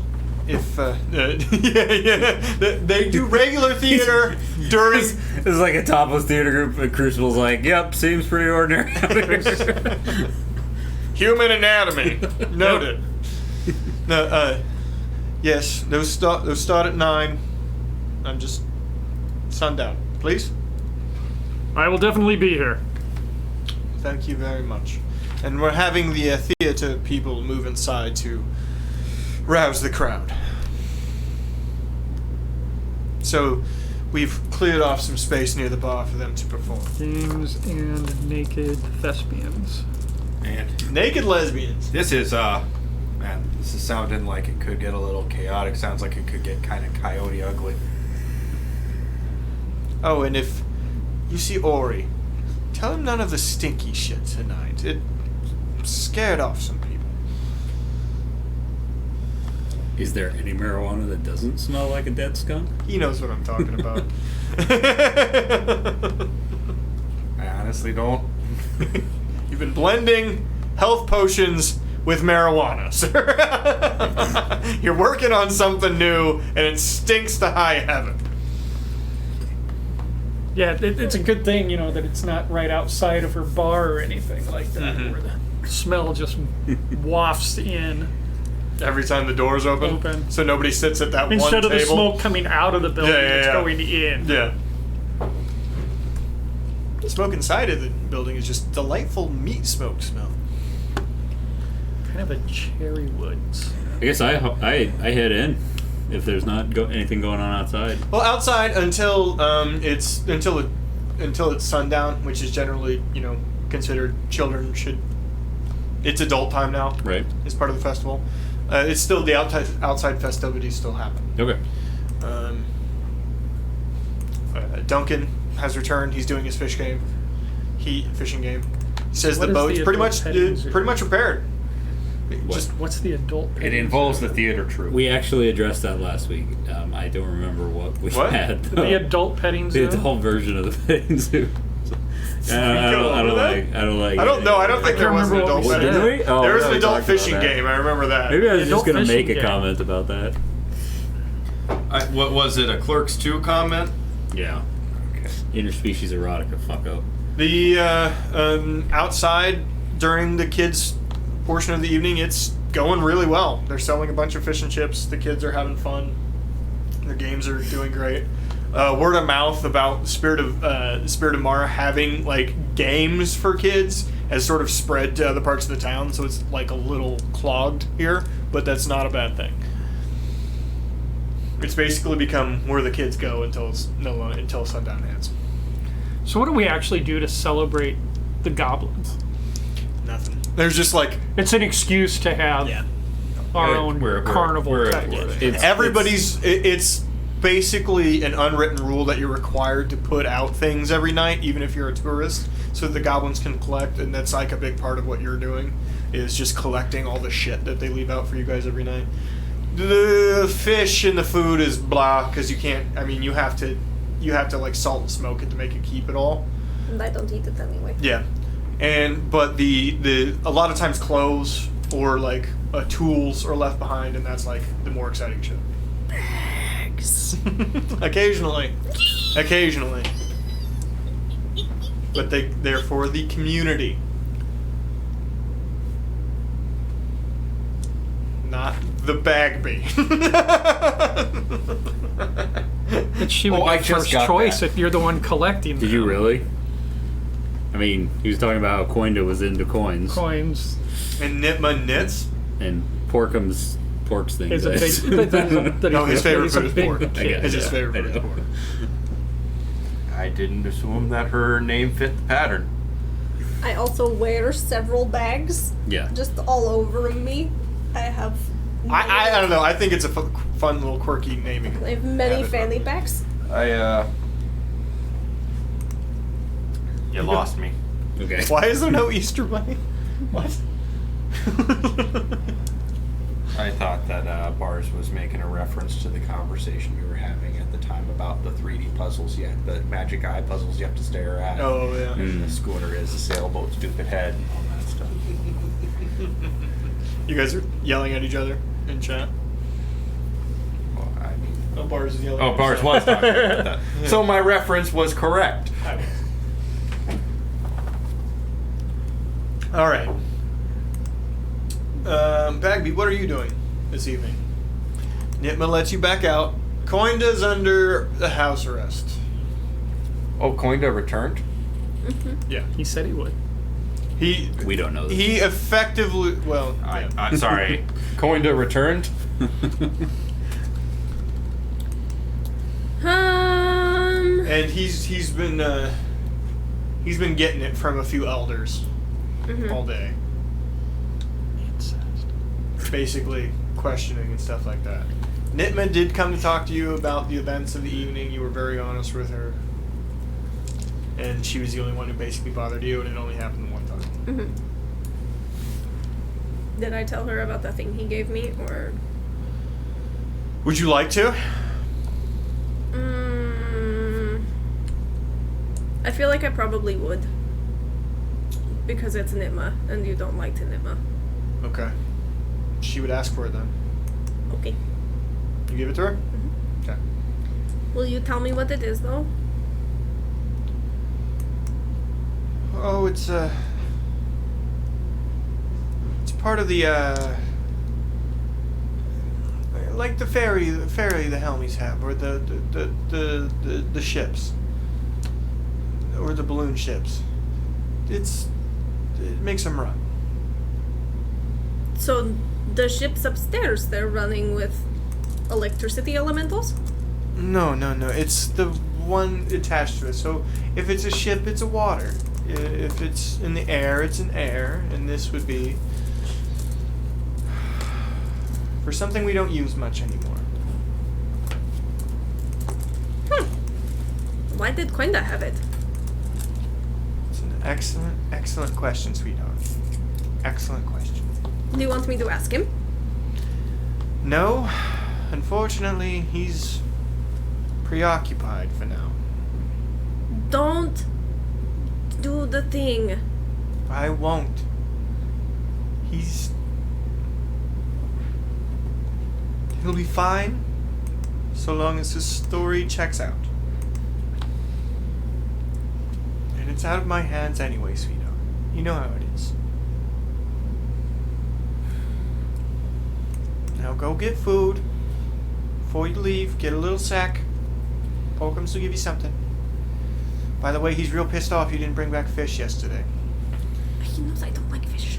They do regular theater during... It's like a topless theater group, and Crucible's like, yep, seems pretty ordinary. Human anatomy. Noted. No, yes, those start at 9. I'm just... sundown, please. I will definitely be here. Thank you very much. And we're having the theater people move inside to rouse the crowd. So we've cleared off some space near the bar for them to perform. Games and naked thespians. And Naked lesbians. this is man, this is sounding like it could get a little chaotic. Sounds like it could get kind of coyote ugly. Oh, and if you see Ori, tell him none of the stinky shit tonight. It scared off some people. Is there any marijuana that doesn't smell like a dead skunk? He knows what I'm talking about. I honestly don't. You've been blending health potions with marijuana, sir. You're working on something new, and it stinks to high heaven. Yeah, it's a good thing, that it's not right outside of her bar or anything like that. Mhm. Where smell just wafts in. Every time the door's open. So nobody sits at that one table. Instead of the smoke coming out of the building, it's going in. Yeah. The smoke inside of the building is just delightful meat smoke smell. Kind of a cherry woods. I guess I head in if there's not anything going on outside. Well, outside until it's sundown, which is generally considered children should. It's adult time now. Right. It's part of the festival. It's still the outside festivities still happen. Okay. Duncan has returned. He's doing his fishing game. He says What the is boat's the pretty adult much repaired. What's the adult? It involves the theater troupe. We actually addressed that last week. I don't remember what we had. The adult petting zoo. The adult version of the petting zoo. I don't know. I don't think there was an adult what we petting said. zoo. Did we? Oh, There was yeah, an we adult talked about fishing that. game. I remember that. Maybe I was Adult just going to fishing make a game. comment about that. What was it? A Clerks 2 comment? Yeah. Okay. Interspecies erotica, fucko. The outside during the kids' portion of the evening, it's going really well. They're selling a bunch of fish and chips. The kids are having fun. The games are doing great. Word of mouth about Spirit of Mara having like games for kids has sort of spread to other parts of the town, so it's like a little clogged here, but that's not a bad thing. It's basically become where the kids go until sundown hits. So what do we actually do to celebrate the goblins? Nothing. There's just like It's an excuse to have our own carnival type. It's basically an unwritten rule that you're required to put out things every night, even if you're a tourist, so that the goblins can collect, and that's like a big part of what you're doing, is just collecting all the shit that they leave out for you guys every night. The fish and the food is blah, because you can't, you have to like salt and smoke it to make it keep it all. And I don't eat it anyway. Yeah. But the a lot of times clothes or like tools are left behind, and that's like the more exciting shit. Bags. Occasionally. But they're for the community. Not the Bagby. But she would I get just first got choice that. if you're the one collecting Did you them. really? I mean, he was talking about how Coinda was into coins. Coins And Nitma knits. And Pork's thing. is a big. No, his favorite he's a food is big pork. kid. It's his Yeah, favorite I food is know. pork. I didn't assume that her name fit the pattern. I also wear several bags Yeah. just all over me. I have. I don't know. I think it's a fun little quirky naming. I have many habit. fanny packs. You lost me. Okay. Why is there no Easter Bunny? What? I thought that Bars was making a reference to the conversation we were having at the time about the 3D puzzles, the magic eye puzzles you have to stare at. Oh yeah. And the schooner is a sailboat, stupid head, and all that stuff. You guys are yelling at each other in chat. Well, I mean, Oh, Bars is yelling. oh, at Bars himself. was talking about that. So my reference was correct. All right. Bagby, what are you doing this evening? Nitma lets you back out. Coinda's under the house arrest. Oh, Coinda returned? Yeah. He said he would. We don't know this. He effectively, well, yeah. I'm sorry. Coinda returned? And he's been getting it from a few elders all day. Basically questioning and stuff like that. Nitma did come to talk to you about the events of the evening. You were very honest with her. And she was the only one who basically bothered you, and it only happened one time. Did I tell her about the thing he gave me, or? Would you like to? I feel like I probably would. Because it's Nitma, and you don't like to Nitma. Okay. She would ask for it then. Okay. You give it to her? Okay. Will you tell me what it is, though? Oh, it's part of the, like the ferry the Helmies have, or the ships, or the balloon ships. It makes them run. So the ships upstairs, they're running with electricity elementals? No. It's the one attached to it. So if it's a ship, it's a water. If it's in the air, it's an air. And this would be for something we don't use much anymore. Why did Quenda have it? It's an excellent question, sweetheart. Excellent question. Do you want me to ask him? No, unfortunately, he's preoccupied for now. Don't do the thing. I won't. He'll be fine so long as his story checks out. And it's out of my hands anyway, sweetheart. You know how it is. Now go get food. Before you leave, get a little sack. Porkums will give you something. By the way, he's real pissed off you didn't bring back fish yesterday. He knows I don't like fish.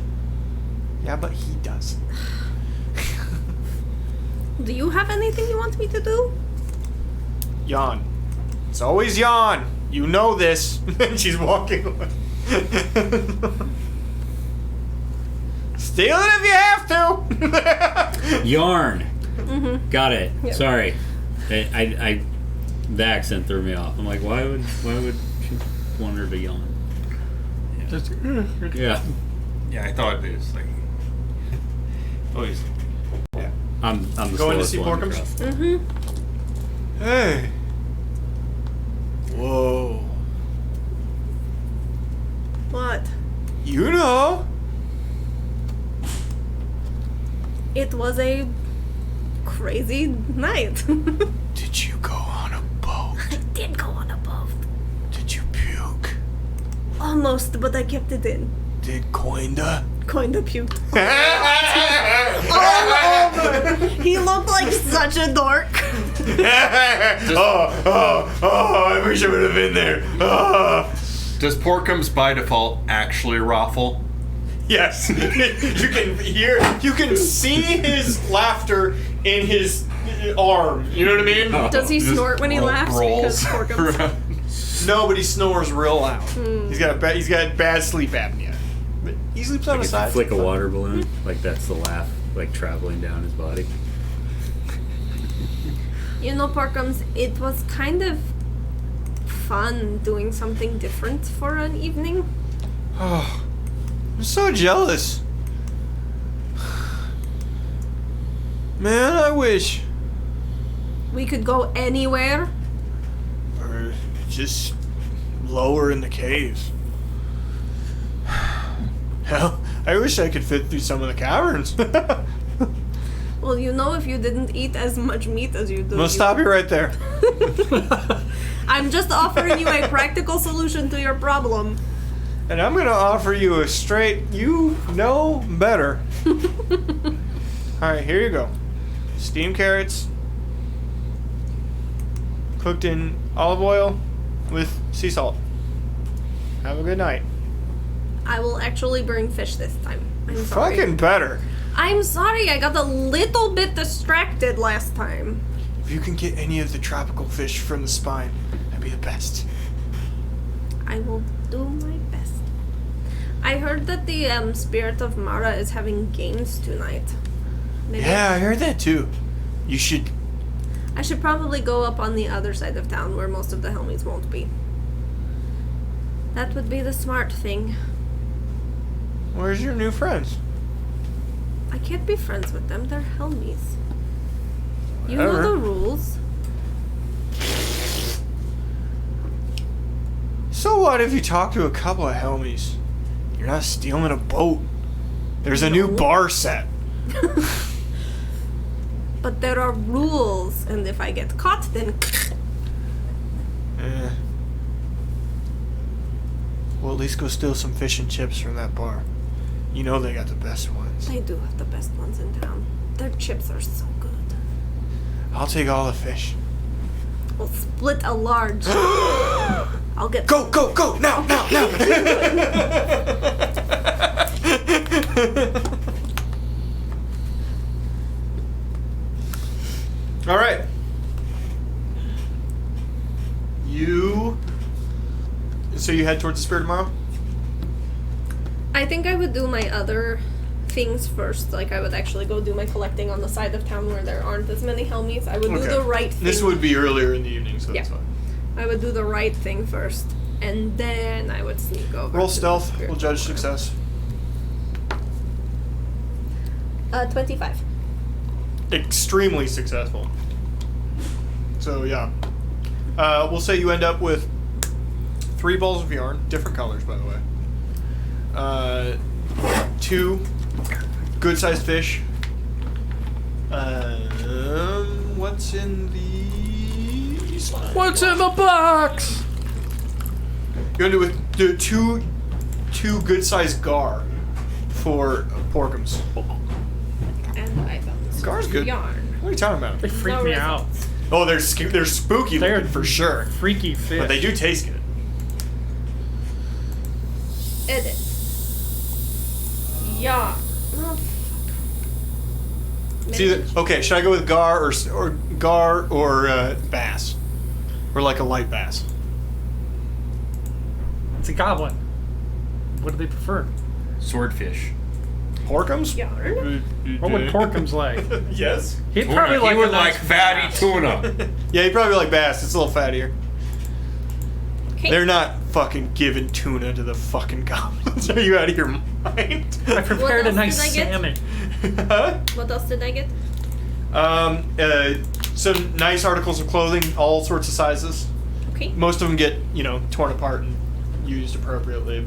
Yeah, but he does. Do you have anything you want me to do? Yawn. It's always yawn. You know this. And she's walking away. Steal it if you have to. Yarn. Mm-hmm. Got it. Yep. Sorry. I the accent threw me off. I'm like, why would she want her to yawn? Yeah. Yeah, I thought it was like. Always. Yeah. I'm the Going to slowest see one Porkums? trust. Mm-hmm. Hey. Whoa. What? You know. It was a crazy night. Did you go on a boat? I did go on a boat. Did you puke? Almost, but I kept it in. Did Coinda? Kinda puked. All over. He looked like such a dork. I wish I would have been there. Does Porkums by default actually raffle? Yes. You can see his laughter in his arm. You know what I mean? Does he snort when he laughs? rolls Because Porkums. No, but he snores real loud. He's got bad sleep apnea. But he sleeps on Like the if you side. flick a water balloon, like that's the laugh, like traveling down his body. You know, Porkums, it was kind of fun doing something different for an evening. Oh, I'm so jealous. Man, I wish. We could go anywhere. Or just lower in the caves. Hell, I wish I could fit through some of the caverns. Well, you know, if you didn't eat as much meat as you do. I'm gonna stop you right there. I'm just offering you a practical solution to your problem. And I'm gonna offer you a straight, you know better. Alright, here you go. Steamed carrots, cooked in olive oil with sea salt. Have a good night. I will actually bring fish this time. I'm sorry. Fucking better. I'm sorry, I got a little bit distracted last time. If you can get any of the tropical fish from the spine, that'd be the best. I will do my best. I heard that the Spirit of Mara is having games tonight. Maybe Yeah, I heard that too. You should. I should probably go up on the other side of town where most of the Helmies won't be. That would be the smart thing. Where's your new friends? I can't be friends with them, they're Helmies. You know Whatever. the rules. So what if you talk to a couple of Helmies? You're not stealing a boat. There's a new No. bar set. But there are rules, and if I get caught, then Eh. Well, at least go steal some fish and chips from that bar. You know they got the best ones. They do have the best ones in town. Their chips are so good. I'll take all the fish. We'll split a large. I'll get. Go, go, go! Now, now, now! All right. So you head towards the Spirit tomorrow? I think I would do my other things first. Like, I would actually go do my collecting on the side of town where there aren't as many helmies. I would do the right thing. This would be earlier in the evening, so that's Yeah. fine. I would do the right thing first, and then I would sneak over. Roll to the stealth. Spirit We'll judge tomorrow. success. 25. Extremely successful. So yeah, we'll say you end up with 3 balls of yarn, different colors by the way. 2 good-sized fish. What's in the? What's in the box? You end up with two good-sized gar for porkums. And I found this Gar's good. yarn. What are you talking about? They freak No me results. Oh, they're spooky They're looking for sure, out. Freaky fish. but they do taste good. Edit. Yarn. Oh, fuck. It's either, okay, should I go with gar or bass, or like a light bass? It's a goblin. What do they prefer? Swordfish. Porkums? Yarn. What would Porkums like? Yes. He'd probably like he would a like nice fatty bass. tuna. Yeah, you probably like bass. It's a little fattier. Okay. They're not fucking giving tuna to the fucking goblins. Are you out of your mind? I prepared a else nice did I get? salmon. Huh? What else did I get? Some nice articles of clothing, all sorts of sizes. Okay. Most of them get, torn apart and used appropriately,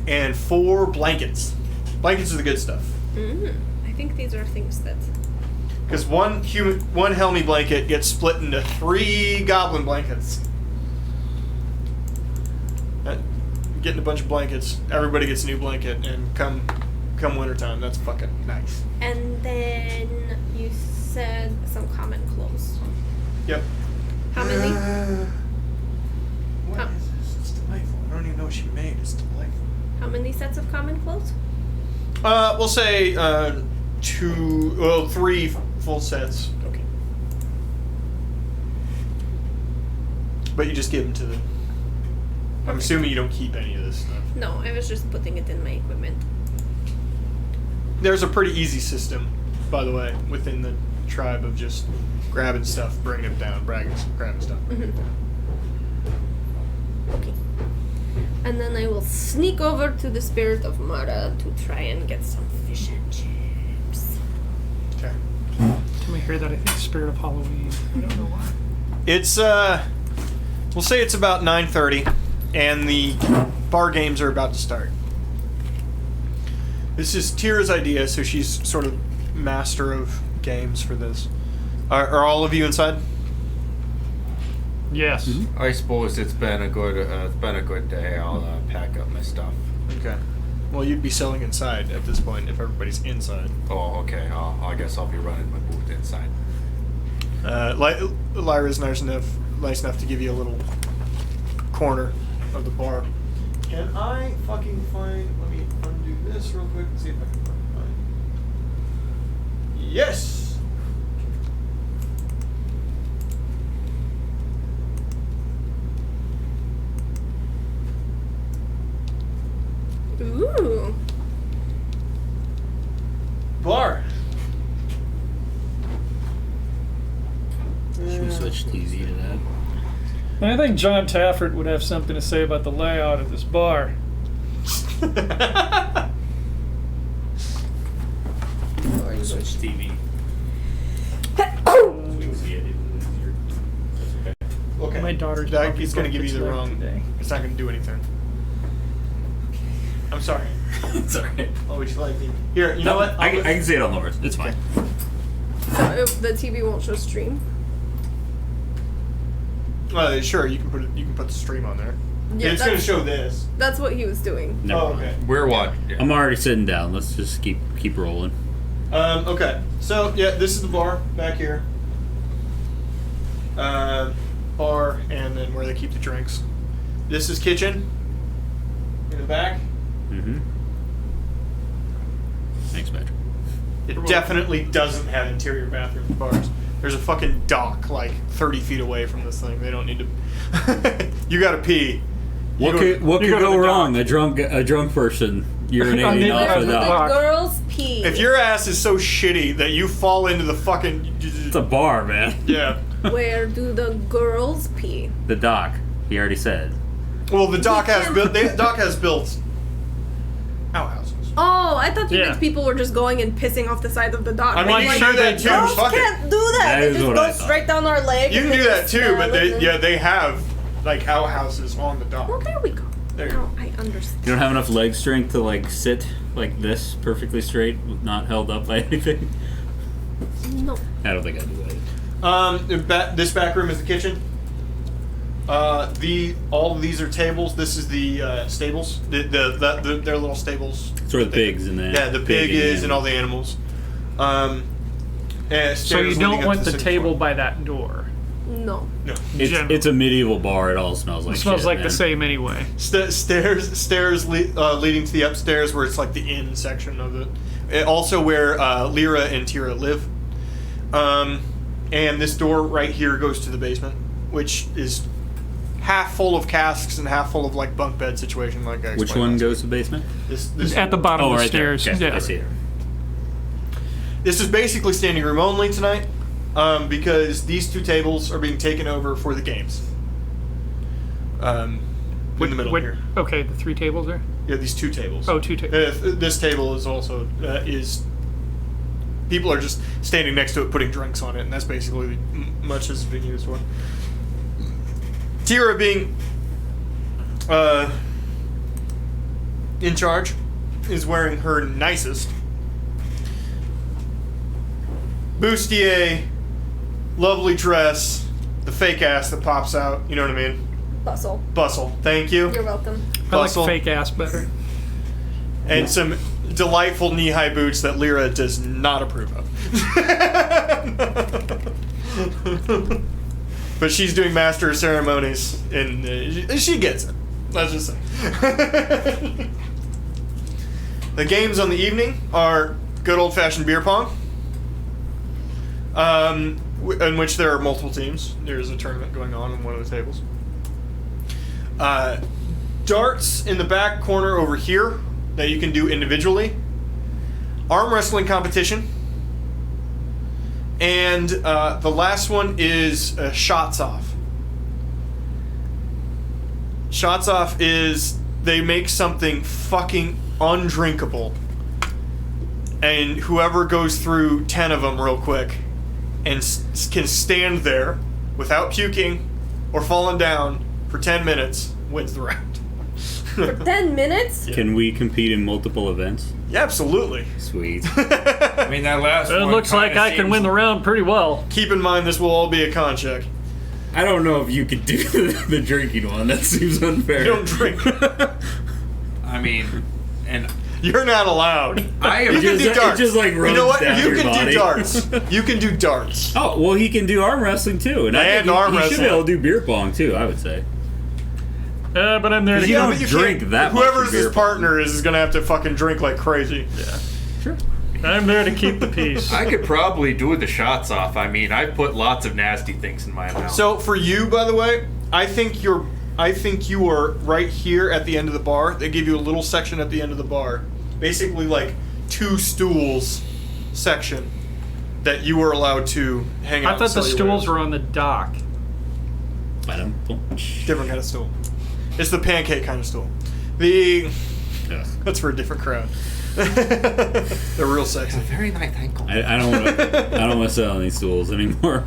and 4 blankets. Blankets are the good stuff. I think these are things that. Because one Helmy blanket gets split into 3 goblin blankets. Getting a bunch of blankets, everybody gets a new blanket, and come wintertime, that's fucking nice. And then you said some common clothes. Yep. How many? What How- is this? It's delightful. I don't even know what she made. It's delightful. How many sets of common clothes? We'll say 3 full sets. Okay. But you just give them to them. I'm assuming you don't keep any of this stuff. No, I was just putting it in my equipment. There's a pretty easy system, by the way, within the tribe of just grabbing stuff, bringing it down, grabbing stuff. Okay. And then I will sneak over to the Spirit of Mara to try and get some fish and chips. Okay. Can we hear that? I think Spirit of Halloween. I don't know why. It's we'll say it's about 9:30, and the bar games are about to start. This is Tira's idea, so she's sort of master of games for this. Are all of you inside? Yes. I suppose it's been a good day. I'll pack up my stuff. Okay. Well, you'd be selling inside at this point if everybody's inside. Oh, okay. I guess I'll be running my booth inside. Lyra's nice enough to give you a little corner of the bar. Can I fucking find? Let me undo this real quick and see if I can find. Yes. Ooh. Bar. Should we switch TZ to that? I think John Taffert would have something to say about the layout of this bar. Switch TV. Okay. My daughter's That, puppy it's going to broke give you its the leg wrong. today. It's not going to do anything. I'm sorry. It's alright. Oh, would you like me? Here, you know what? I can say it on the words. It's fine. So if the TV won't show stream. Sure, you can put the stream on there. Yeah, it's going to show this. That's what he was doing. Never Oh, mind. okay. We're watching. Yeah. I'm already sitting down. Let's just keep rolling. Okay. So, yeah, this is the bar back here. Bar, and then where they keep the drinks. This is kitchen. In the back. Mm-hmm. Thanks, Patrick. It definitely doesn't have interior bathrooms bars. There's a fucking dock like 30 feet away from this thing. They don't need to. You gotta pee. What could you go to go the wrong? A drunk person urinating off Where a do the dock. girls pee? If your ass is so shitty that you fall into the fucking. It's a bar, man. Yeah. Where do the girls pee? The dock. He already said. Well, the dock has built. The dock has built outhouses. Oh, I thought you Yeah. meant people were just going and pissing off the side of the dock. I mean, I'm you can sure do that they too. Girls Fuck it. can't do that. That They is just what go I thought. straight down our leg. You and can do they that just too, smell but it and- they have like outhouses on the dock. Well, there we go. There you Now go. I understand. You don't have enough leg strength to like sit like this perfectly straight, not held up by anything. No. I don't think I do that. This back room is the kitchen. All of these are tables. This is the stables. Their little stables. It's where the pigs and Yeah, the pig is and all the animals. And So you stairs don't leading up want to the second table floor. by that door. No. No. It's a medieval bar. It all smells like It smells shit, like man. the same anyway. Stairs leading to the upstairs where it's like the inn section of it. Also where Lyra and Tira live. And this door right here goes to the basement, which is half full of casks and half full of like bunk bed situation. Like I Which explained one last goes to the basement? This At the bottom Oh, of the right there. stairs. Okay, Yeah. I see it. This is basically standing room only tonight, because these two tables are being taken over for the games. In the middle here. Okay, the three tables there? Yeah, these two tables. Oh, two tables. This table is also people are just standing next to it, putting drinks on it, and that's basically much as it's being used for. Tira being in charge is wearing her nicest bustier, lovely dress, the fake ass that pops out. You know what I mean? Bustle. Bustle. Thank you. You're welcome. I like Bustle. fake ass better. And some delightful knee-high boots that Lyra does not approve of. But she's doing master of ceremonies, and she gets it. Let's just say. The games on the evening are good old-fashioned beer pong, in which there are multiple teams. There's a tournament going on one of the tables. Darts in the back corner over here that you can do individually. Arm wrestling competition. And the last one is shots off. Shots off is they make something fucking undrinkable. And whoever goes through 10 of them real quick and can stand there without puking or falling down for 10 minutes wins the round. For 10 minutes? Can we compete in multiple events? Yeah, absolutely. Sweet. I mean, that last It one looks like kinda I can seems- win the round pretty well. Keep in mind this will all be a con check. I don't know if you could do the drinking one. That seems unfair. You don't drink. I mean, and You're not allowed. I You am can just- do it darts. just, like, you know runs what? down You your can body. do darts. You can do darts. Oh, well, he can do arm wrestling too. And I And think arm he should wrestling. be able to do beer pong too, I would say. But I'm there to You don't but you drink can't- that much Whoever's beer his partner is going to have to fucking drink like crazy. Sure. I'm there to keep the peace. I could probably do the shots off. I mean, I've put lots of nasty things in my mouth. So for you, by the way, I think you are right here at the end of the bar. They give you a little section at the end of the bar, basically like 2 stools section that you were allowed to hang out. I thought the and sell your stools wares. were on the dock. Different kind of stool. It's the pancake kind of stool. Ugh. That's for a different crowd. They're real sexy. very nice ankle. I don't want to sit on these stools anymore.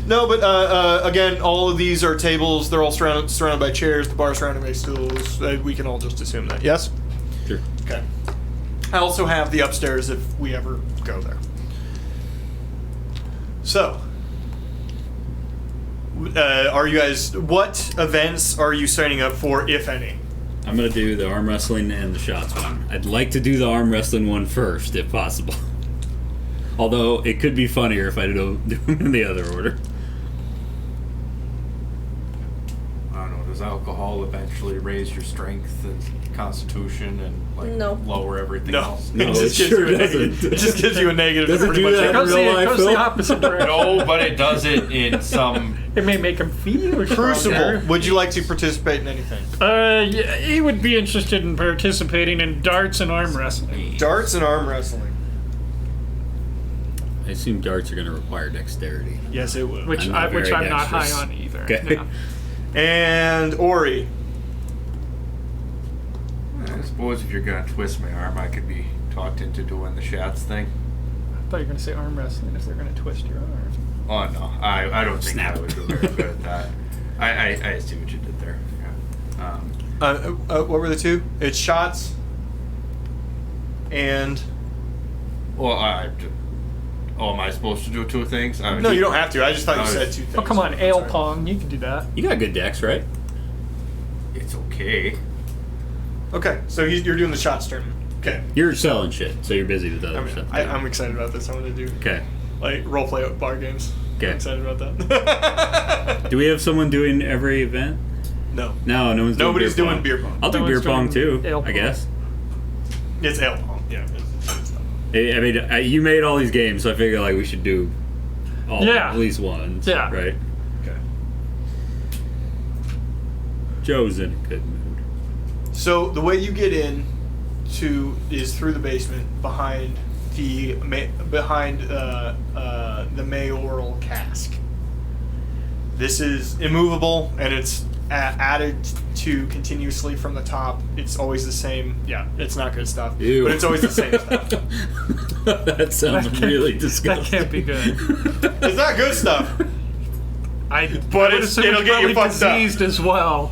No, but again, all of these are tables. They're all surrounded by chairs. The bar surrounded by stools. We can all just assume that. Yes? Sure. Okay. I also have the upstairs if we ever go there. So, Are you guys? What events are you signing up for, if any? I'm gonna do the arm wrestling and the shots one. I'd like to do the arm wrestling one first, if possible. Although it could be funnier if I do them in the other order. I don't know. Does alcohol eventually raise your strength and constitution and like No. lower everything No, else? No, it just it gives sure you a negative. doesn't. It just gives you a negative. Does it pretty do much that? every- Goes real the, life, goes the Phil? opposite direction. No, but it does it in some. It may make him feel Crucible. stronger. Would you like to participate in anything? Yeah, he would be interested in participating in darts and arm wrestling. Darts and arm wrestling. I assume darts are gonna require dexterity. Yes, it would. Which I'm not I'm very not high dexterous. on either. Okay. Yeah. And Ori. I suppose if you're gonna twist my arm, I could be talked into doing the shots thing. I thought you were going to say arm wrestling if they're going to twist your arm. Oh no, I don't think Snap. I would do very good at that. I see what you did there. Yeah. What were the two? It's shots. And Well, am I supposed to do two things? no, you don't have to. I just thought you I was- said two things. Oh, come on, That's ale all right. pong. You can do that. You got good dex, right? It's okay. Okay, so you're doing the shots tournament. Okay, You're selling shit, so you're busy with other stuff. I'm excited about this. I'm gonna do Okay. like role play bar games. Okay. I'm excited about that. Do we have someone doing every event? No, No, no one's doing nobody's beer doing pong. beer pong. I'll do No beer one's pong doing too, ale I pong. guess. It's ale pong. Yeah. It's not. I mean, you made all these games, so I figure like we should do all Yeah. at least one. Yeah. Right. Okay. Joe's in a good mood. So the way you get in is through the basement behind the mayoral cask. This is immovable and it's added to continuously from the top. It's always the same. Yeah, it's not good stuff. Ew. But it's always the same stuff. That sounds That can't- really That disgusting. can't be good. It's not good stuff. I But would assume it'll it's get you probably fucked up. diseased as well.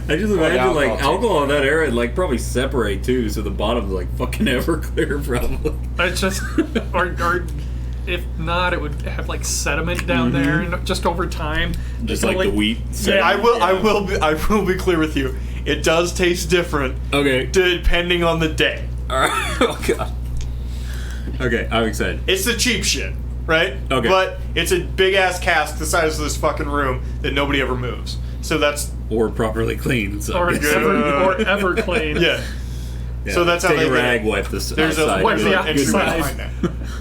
I just imagine alcohol like tastes alcohol in that area would like probably separate too, so the bottom's like fucking Everclear probably. It's just, or if not, it would have like sediment down there, and just over time, Just it'll, like the wheat. Yeah, I will be clear with you. It does taste different Okay. depending on the day. All right. Oh god. Okay, I'm excited. It's the cheap shit, right? Okay. But it's a big ass cask the size of this fucking room that nobody ever moves. So that's Or properly cleaned. So or I guess. ever clean. yeah. Yeah. So that's how Take they a get rag, it. wipe this There's a outside. Wipe the there's an entry outside. behind that.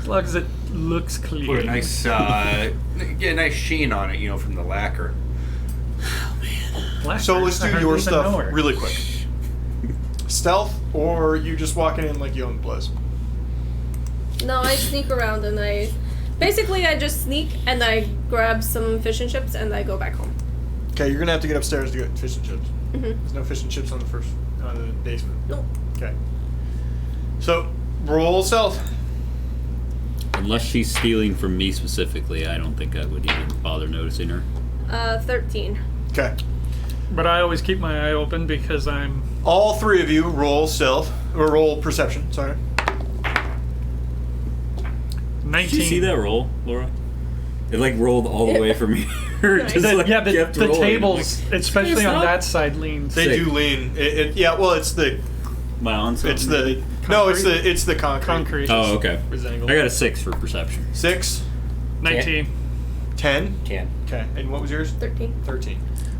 As long as it looks clean. Put a nice, get a nice sheen on it, from the lacquer. Black So bird, let's I do hardly your even stuff know her. really quick. Stealth, or you just walking in like you own the place? No, I sneak around and I just sneak and I grab some fish and chips and I go back home. Okay, you're gonna have to get upstairs to get fish and chips. Mhm. There's no fish and chips on the basement. No. Okay. So roll stealth. Unless she's stealing from me specifically, I don't think I would even bother noticing her. 13. Okay. But I always keep my eye open because I'm. All three of you roll stealth or roll perception. Sorry. 19. Did you see that roll, Laura? It like rolled all the way from here. Nice. Just, like, Yeah, the kept rolling. tables, especially It's on not- that side, leans. They Sick. do lean. Yeah. Well, it's the My ensemble. it's the no. It's the concrete. Concrete. Oh, okay. Resangle. I got a 6 for perception. 6, 19. 10. 10. Okay. And what was yours? 13. 13.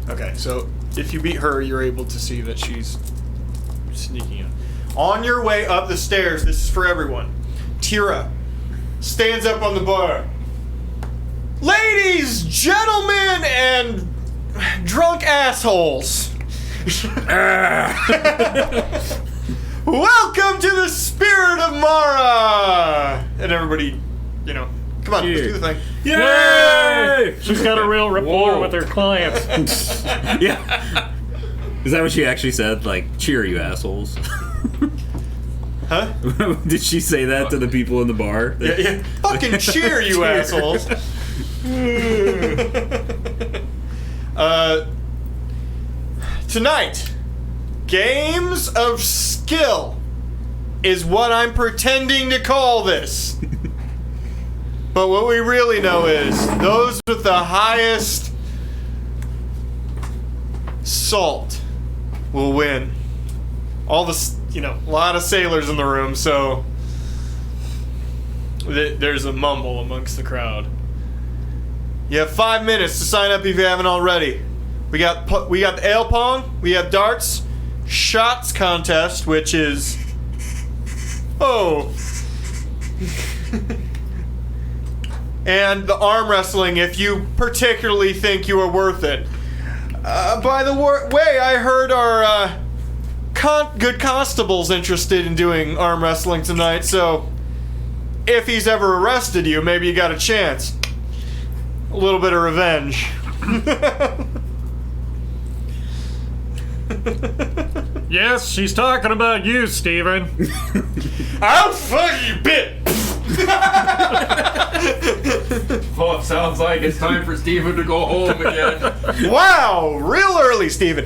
Okay. So if you beat her, you're able to see that she's sneaking in. On your way up the stairs, this is for everyone. Tira stands up on the bar. Ladies, gentlemen, and drunk assholes. Welcome to the Spirit of Mara! And everybody, come on, let's do the thing. Yay! She's got a real rapport Whoa. with her clients. Yeah. Is that what she actually said? Like, cheer, you assholes. Huh? Did she say that to the people in the bar? Yeah. Fucking cheer, you Cheer. assholes. Tonight, games of skill is what I'm pretending to call this. But what we really know is those with the highest Salt will win. All the, a lot of sailors in the room, so there's a mumble amongst the crowd. You have 5 minutes to sign up if you haven't already. We got the ale pong, we have darts, shots contest, which is and the arm wrestling if you particularly think you are worth it. By the way, I heard our good constable's interested in doing arm wrestling tonight, so if he's ever arrested you, maybe you got a chance. A little bit of revenge. Yes, she's talking about you, Steven. I'll fuck you, bitch! Well, it sounds like it's time for Steven to go home again. Wow, real early, Steven.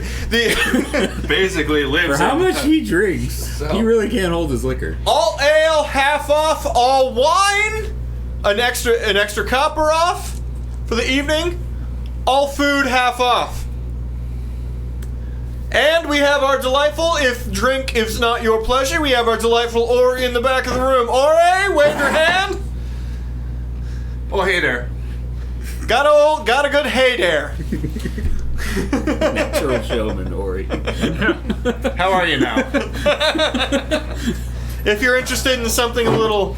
Basically lives For how in- much he drinks, he really can't hold his liquor. All ale, half off. All wine, an extra copper off for the evening. All food, half off. And we have our delightful, if not your pleasure, we have our delightful Ori in the back of the room. Ori, wave your hand. Oh, hey there. Got a good hey there. Natural showman, Ori. How are you now? If you're interested in something a little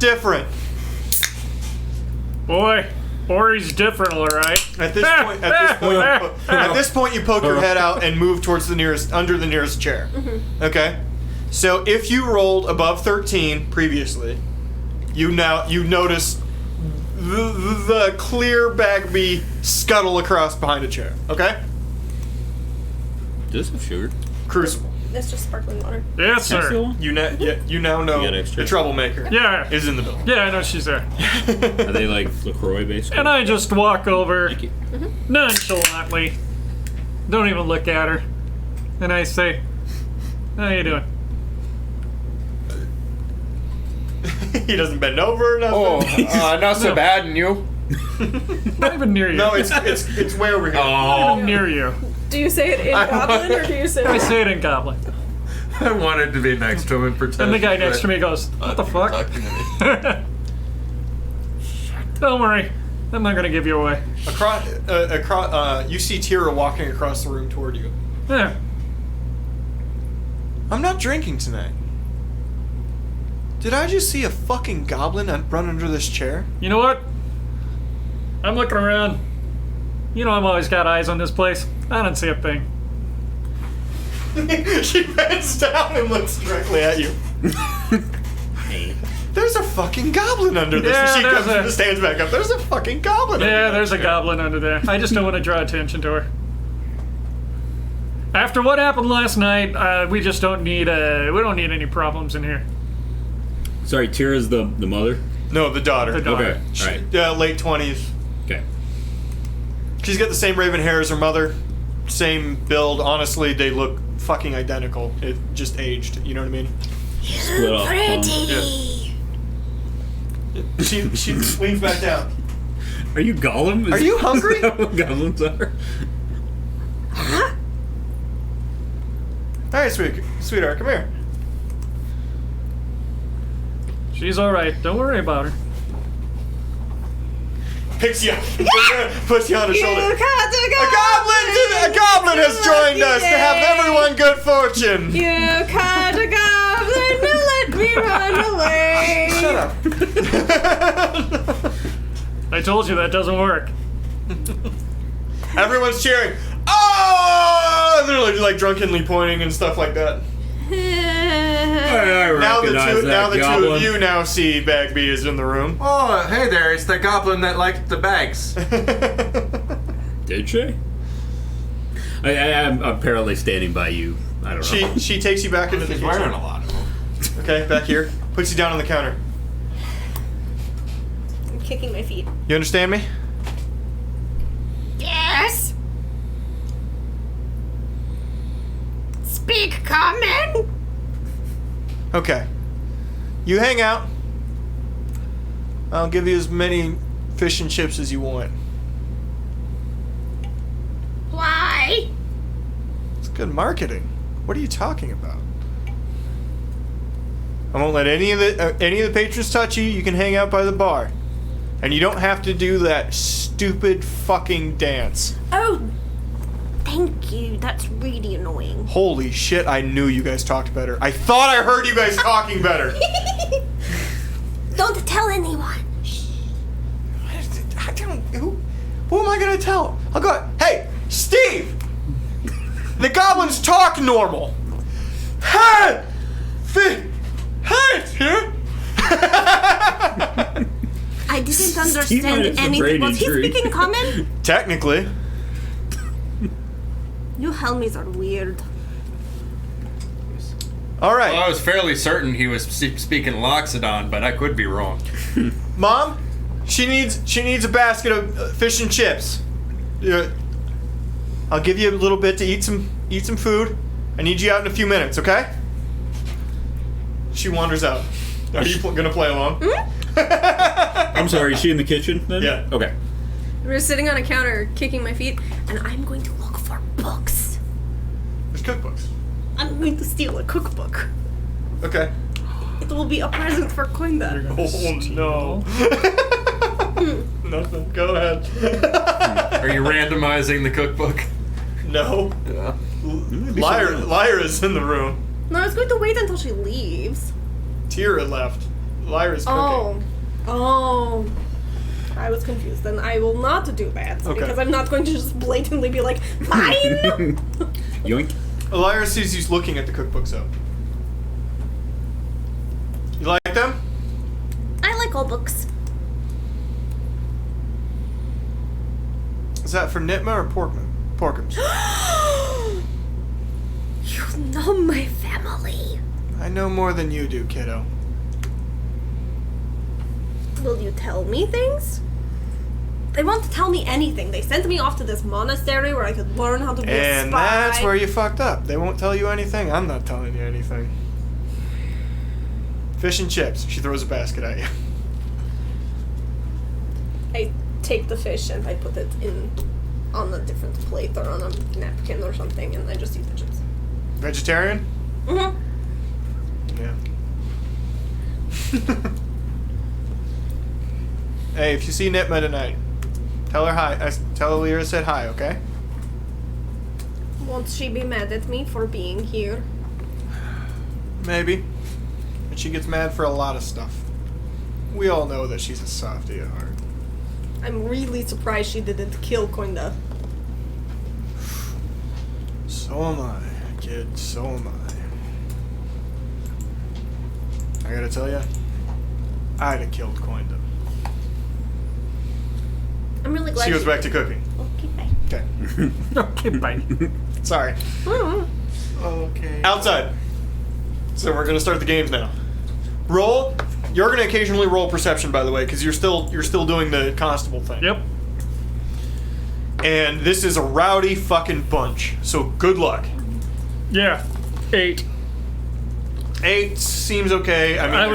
different. Boy, Ori's different, all right. At this point, you poke your head out and move towards under the nearest chair. Okay. So if you rolled above 13 previously, you notice the clear Bagby scuttle across behind a chair. Okay. Does have sugar? Crucible. It's just sparkling water. Yes, Can I steal sir. one? You now know You got extra? the troublemaker Yeah. is in the building. Yeah, I know she's there. Are they like LaCroix basically? And I just walk over Thank you. nonchalantly, don't even look at her, and I say, "How you doing?" He doesn't bend over or nothing. Oh, not so bad, and you? Not even near you. No, it's way over here. Not even near you. Do you say it in Goblin or do you say I it? say it in Goblin. I wanted to be next to him and pretend. And the guy next to me goes, "What the fuck?" Don't worry, I'm not gonna give you away. You see Tira walking across the room toward you. Yeah. I'm not drinking tonight. Did I just see a fucking goblin run under this chair? You know what? I'm looking around. You know I've always got eyes on this place. I don't see a thing. She bends down and looks directly at you. There's a fucking goblin under this. Yeah, She there's comes and stands back up. There's a fucking goblin under Yeah, that there's a chair. goblin under there. I just don't want to draw attention to her. After what happened last night, we just don't need we don't need any problems in here. Sorry, Tira's the mother? No, the daughter. The daughter. Okay, alright. Late 20s. Okay. She's got the same raven hair as her mother. Same build. Honestly, they look fucking identical. It just aged. You know what I mean? Split off. She leans back down. Are you Gollum? Are you hungry? Is that what goblins are? All right, sweetheart, come here. She's all right. Don't worry about her. Picks you up, puts you on her shoulder. You caught the A goblin has joined us to have everyone good fortune. You caught a goblin to let me run away. Shut up. I told you that doesn't work. Everyone's cheering. Oh! They're like drunkenly pointing and stuff like that. I Now the recognize two that goblin. of you now see Bagby is in the room. Oh, hey there, it's the goblin that liked the bags. Did she? I'm apparently standing by you. I don't know. She takes you back into the He's kitchen. wearing a lot of them. Okay, back here. Puts you down on the counter. I'm kicking my feet. You understand me? Yes. Speak common. Okay. You hang out. I'll give you as many fish and chips as you want. Why? Good marketing. What are you talking about? I won't let any of the patrons touch you. You can hang out by the bar. And you don't have to do that stupid fucking dance. Oh, thank you. That's really annoying. Holy shit, I knew you guys talked better. I thought I heard you guys talking better. Don't tell anyone. I don't... Who am I gonna tell? I'll go... Hey, Steve! The goblins talk normal. Hey! Hey! Here? I didn't understand anything. Was he speaking common? Technically. You Helmies are weird. Alright. Well, I was fairly certain he was speaking Loxodon, but I could be wrong. Mom, she needs a basket of fish and chips. I'll give you a little bit to eat some food. I need you out in a few minutes, okay? She wanders out. Are you gonna play along? I'm sorry, is she in the kitchen then? Yeah. Okay. We're sitting on a counter, kicking my feet, and I'm going to look for books. There's cookbooks. I'm going to steal a cookbook. Okay. It will be a present for Coinda. Oh no. Nothing. Go ahead. Are you randomizing the cookbook? No. Yeah. Lyra's in the room. No, I was going to wait until she leaves. Tira left. Lyra's cooking. Oh. I was confused. Then I will not do that. Okay. Because I'm not going to just blatantly be like, mine! Yoink. Lyra sees you looking at the cookbooks up. You like them? I like all books. Is that for Nitma or Porkums? You know my family. I know more than you do, kiddo. Will you tell me things? They won't tell me anything. They sent me off to this monastery where I could learn how to be a spy. And that's where you fucked up. They won't tell you anything. I'm not telling you anything. Fish and chips. She throws a basket at you. I take the fish and I put it on a different plate or on a napkin or something, and I just eat the chips. Vegetarian? Mm-hmm. Yeah. Hey, if you see Nitma tonight, tell her hi. Tell her Lyra said hi, okay? Won't she be mad at me for being here? Maybe. But she gets mad for a lot of stuff. We all know that she's a softie at heart. I'm really surprised she didn't kill Coinda. So am I, kid. So am I gotta tell you, I'd have killed Coinda. I'm really glad She goes back to cooking. Okay, bye. Okay. Okay, bye. Sorry. Okay. Outside. So we're gonna start the games now. Roll. You're gonna occasionally roll perception, by the way, because you're still doing the constable thing. Yep. And this is a rowdy fucking bunch. So good luck. Yeah. 8. 8 seems okay. I mean, I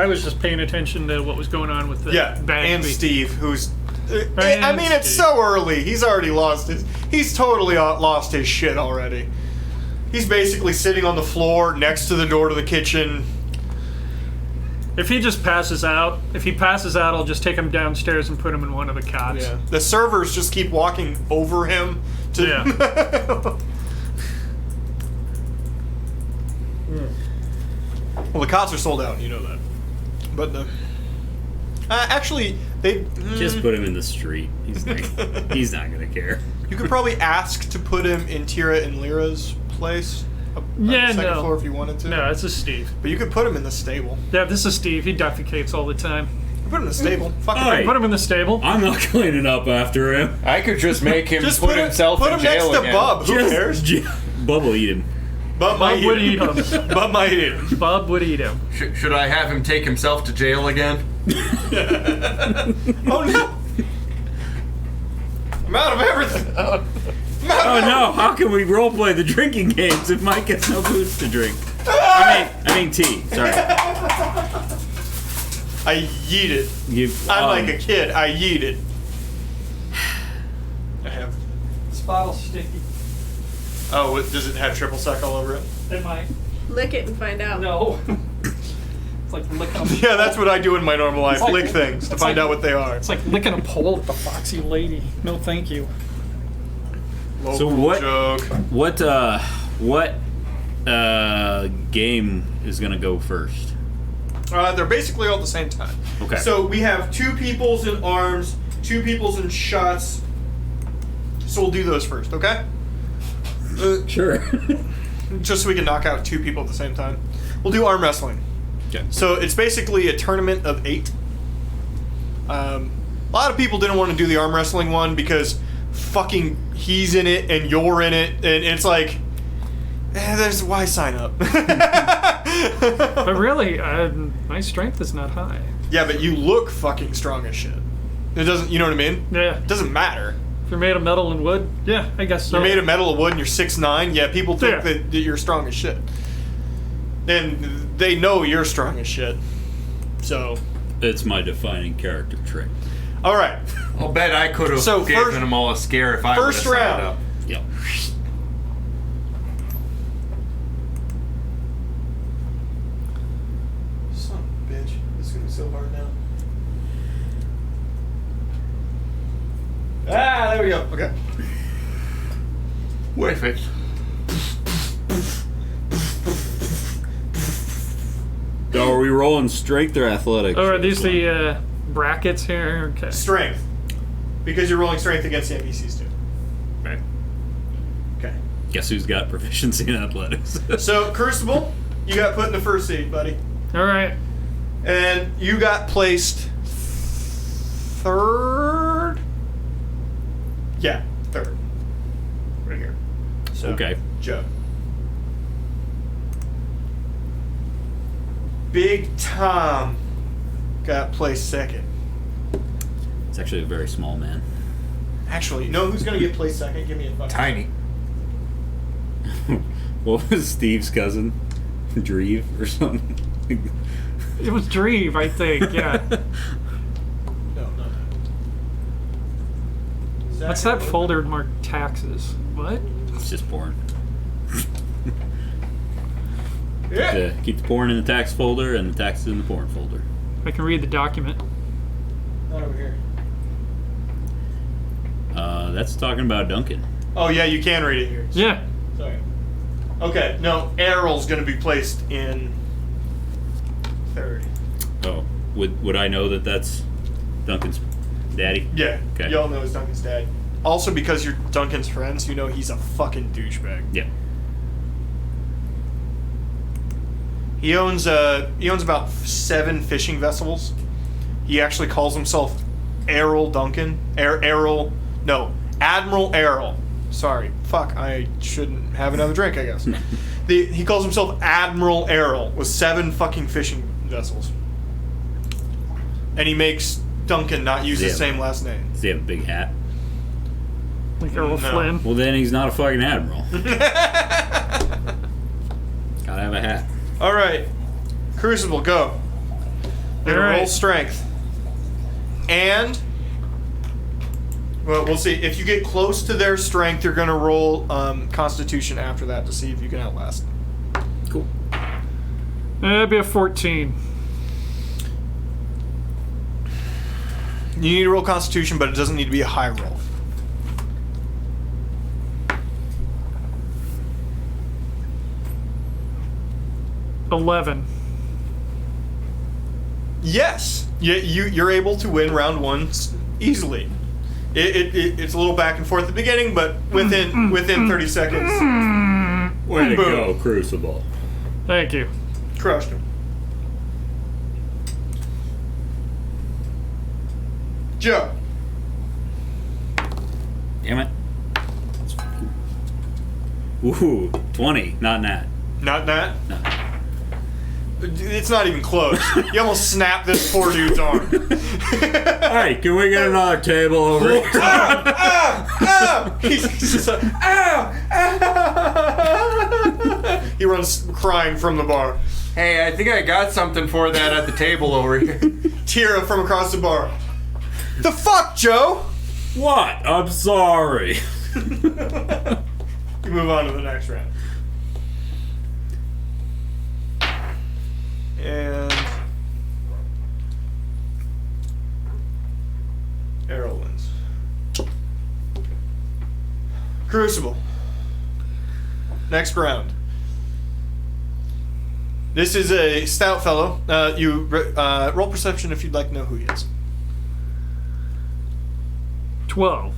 was just paying attention to what was going on with the bag. and Steve, who's. I And mean, it's Steve. so early. He's already lost his. He's totally lost his shit already. He's basically sitting on the floor next to the door to the kitchen. If he passes out, I'll just take him downstairs and put him in one of the cots. Yeah. The servers just keep walking over him to. Yeah. Well, the cots are sold out. You know that. But the. Actually, they. Just put him in the street. He's not gonna care. You could probably ask to put him in Tira and Lyra's place. On Yeah, the second no. floor if you wanted to. No, this is Steve. But you could put him in the stable. Yeah, this is Steve. He defecates all the time. Put him in the stable. Fuck him. Alright. Put him in the stable. I'm not cleaning up after him. I could just make him Just put himself put in him next jail to again. Bub. Who cares? Bub will eat him. Bub might Bob would eat eat him. him. Bub might eat him. Bob would eat him. Should I have him take himself to jail again? Oh no! I'm out of everything. Oh no! How can we roleplay the drinking games if Mike gets no booze to drink? I mean tea. Sorry. I yeet it. I'm like a kid. I yeet it. I have. This bottle's sticky. Oh, does it have triple sec all over it? It might. Lick it and find out. No. It's like licking a Yeah, that's what I do in my normal life. like- Lick things to find out what they are. It's like licking a pole at the foxy lady. No, thank you. So what? Joke. What game is gonna go first? They're basically all at the same time. Okay. So we have 2 peoples in arms, 2 peoples in shots. So we'll do those first, okay? Sure. Just so we can knock out 2 people at the same time. We'll do arm wrestling. Okay. So it's basically a tournament of 8. A lot of people didn't want to do the arm wrestling one because fucking he's in it and you're in it, and it's like, there's why sign up. But really, my strength is not high. Yeah, but you look fucking strong as shit. It doesn't, you know what I mean? Yeah. It doesn't matter. If you're made of metal and wood, yeah, I guess so. You're made of metal and wood and you're 6'9", yeah, people think Yeah. that you're strong as shit. And they know you're strong as shit. So, It's my defining character trait. alright. I'll bet I could have So given first- them all a scare if I would have first signed round. up. Yep. Son of a bitch. This is going to be so hard now. Ah, there we go. Okay. Wait, fix. So are we rolling strength or athletics? Oh, are these the brackets here? Okay. Strength. Because you're rolling strength against the NPCs too. Right. Okay. Guess who's got proficiency in athletics? So, Crucible, you got put in the first seed, buddy. All right. And you got placed 3rd? Yeah, 3rd. Right here. So, Okay. Joe. Big Tom got placed 2nd. It's actually a very small man. Actually, you know who's going to get placed 2nd? Give me a fucking... Tiny. What was Steve's cousin? Dreve or something? It was Dreve, I think. Yeah. No. What's that folder marked taxes? What? It's just porn. Yeah. Keep the porn in the tax folder and the taxes in the porn folder. I can read the document. Not over here. That's talking about Duncan. Oh, yeah, you can read it here. Yeah. Sorry. Okay, no, Errol's going to be placed in 3rd. Oh, would I know that that's Duncan's daddy? Yeah, Okay. y'all know it's Duncan's dad. Also, because you're Duncan's friends, you know he's a fucking douchebag. Yeah. He owns about 7 fishing vessels. He actually calls himself Errol Duncan. Admiral Errol. Sorry, fuck, I shouldn't have another drink, I guess. He calls himself Admiral Errol with 7 fucking fishing vessels. And he makes Duncan not use the Yeah. same last name. Does he have a big hat? Like Earl No. Flynn. Well, then he's not a fucking admiral. Gotta have a hat. All right, Crucible, go. They're gonna All right. roll strength, and well, we'll see. If you get close to their strength, you're gonna roll Constitution after that to see if you can outlast them. Cool. That'd be a 14. You need to roll Constitution, but it doesn't need to be a high roll. $11. Yes, you're able to win round 1 easily. It's a little back and forth at the beginning, but within 30 seconds, Way to Boom. go, Crucible. Thank you. crushed him. Joe. Damn it. Ooh, 20. Not nat. Not that. No. It's not even close. You almost snapped this poor dude's arm. Hey, can we get another table over here? He's just like, ow! He runs crying from the bar. Hey, I think I got something for that at the table over here. Tira from across the bar. The fuck, Joe? What? I'm sorry. You're can move on to the next round. And Errol wins. Crucible. Next round. This is a stout fellow. You roll perception if you'd like to know who he is. 12.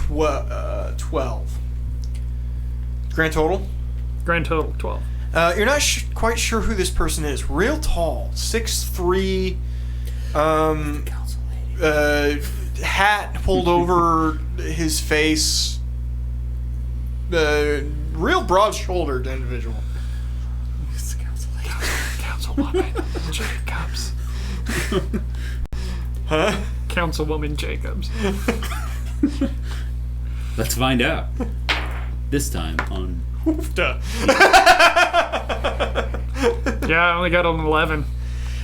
12. Grand total? Grand total 12. You're not quite sure who this person is. Real tall, 6'3", hat pulled over his face. Real broad-shouldered individual. It's the Councilwoman Jacobs. Huh? Councilwoman Jacobs. Let's find out. This time on. Hoofda. Yeah, I only got an 11.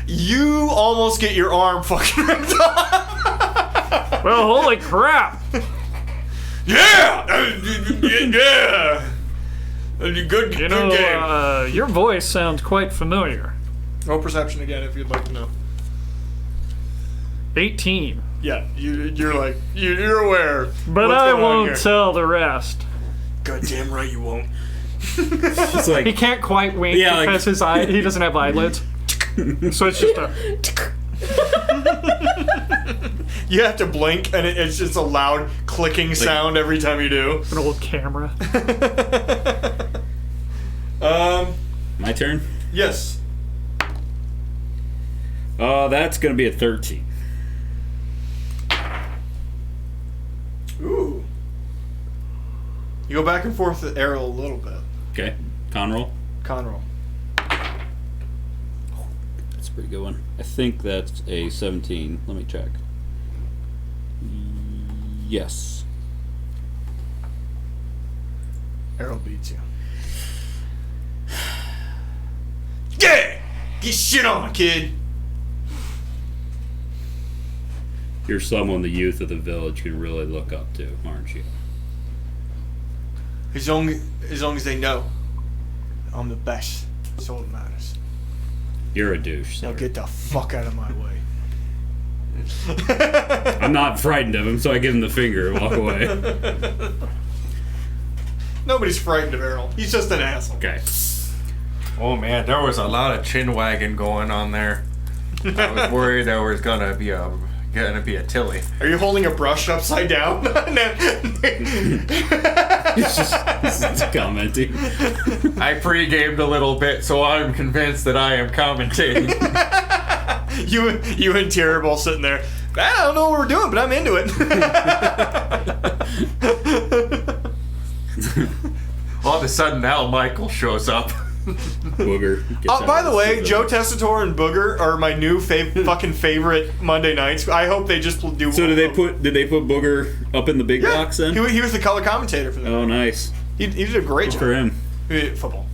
You almost get your arm fucking ripped off. Well, holy crap! Yeah! Yeah! Good, You good know, game. your voice sounds quite familiar. Roll perception again if you'd like to know. 18. Yeah, you're like, you're aware. But what's I going on won't here. tell the rest. Goddamn right you won't. It's like He can't quite wink Yeah, like- because he doesn't have eyelids. So it's just a... You have to blink, and it's just a loud clicking sound every time you do. an old camera. my turn. Yes. Oh, that's gonna be a 13. Ooh. You go back and forth with Errol a little bit. Okay, con roll. Con roll. That's a pretty good one. I think that's a 17. Let me check. Yes. Errol beats you. Yeah! Get shit on, kid! You're someone the youth of the village can really look up to, aren't you? As long as they know I'm the best. That's all that matters. You're a douche. Now Sir. get the fuck out of my way. I'm not frightened of him, so I give him the finger and walk away. Nobody's frightened of Errol. He's just an asshole. Okay. Oh man, there was a lot of chin wagging going on there. I was worried there was gonna be a tilly. Are you holding a brush upside down? He's just commenting. I pre-gamed a little bit, so I'm convinced that I am commentating. You and Terrible sitting there. I don't know what we're doing, but I'm into it. All of a sudden, Al Michael shows up. Booger. Oh, by the way, Joe Tessitore and Booger are my new fucking favorite Monday nights. I hope they just do. So did they put Booger up in the big box then? He was the color commentator for that. Oh, nice. He did a great Good job. for him. Football.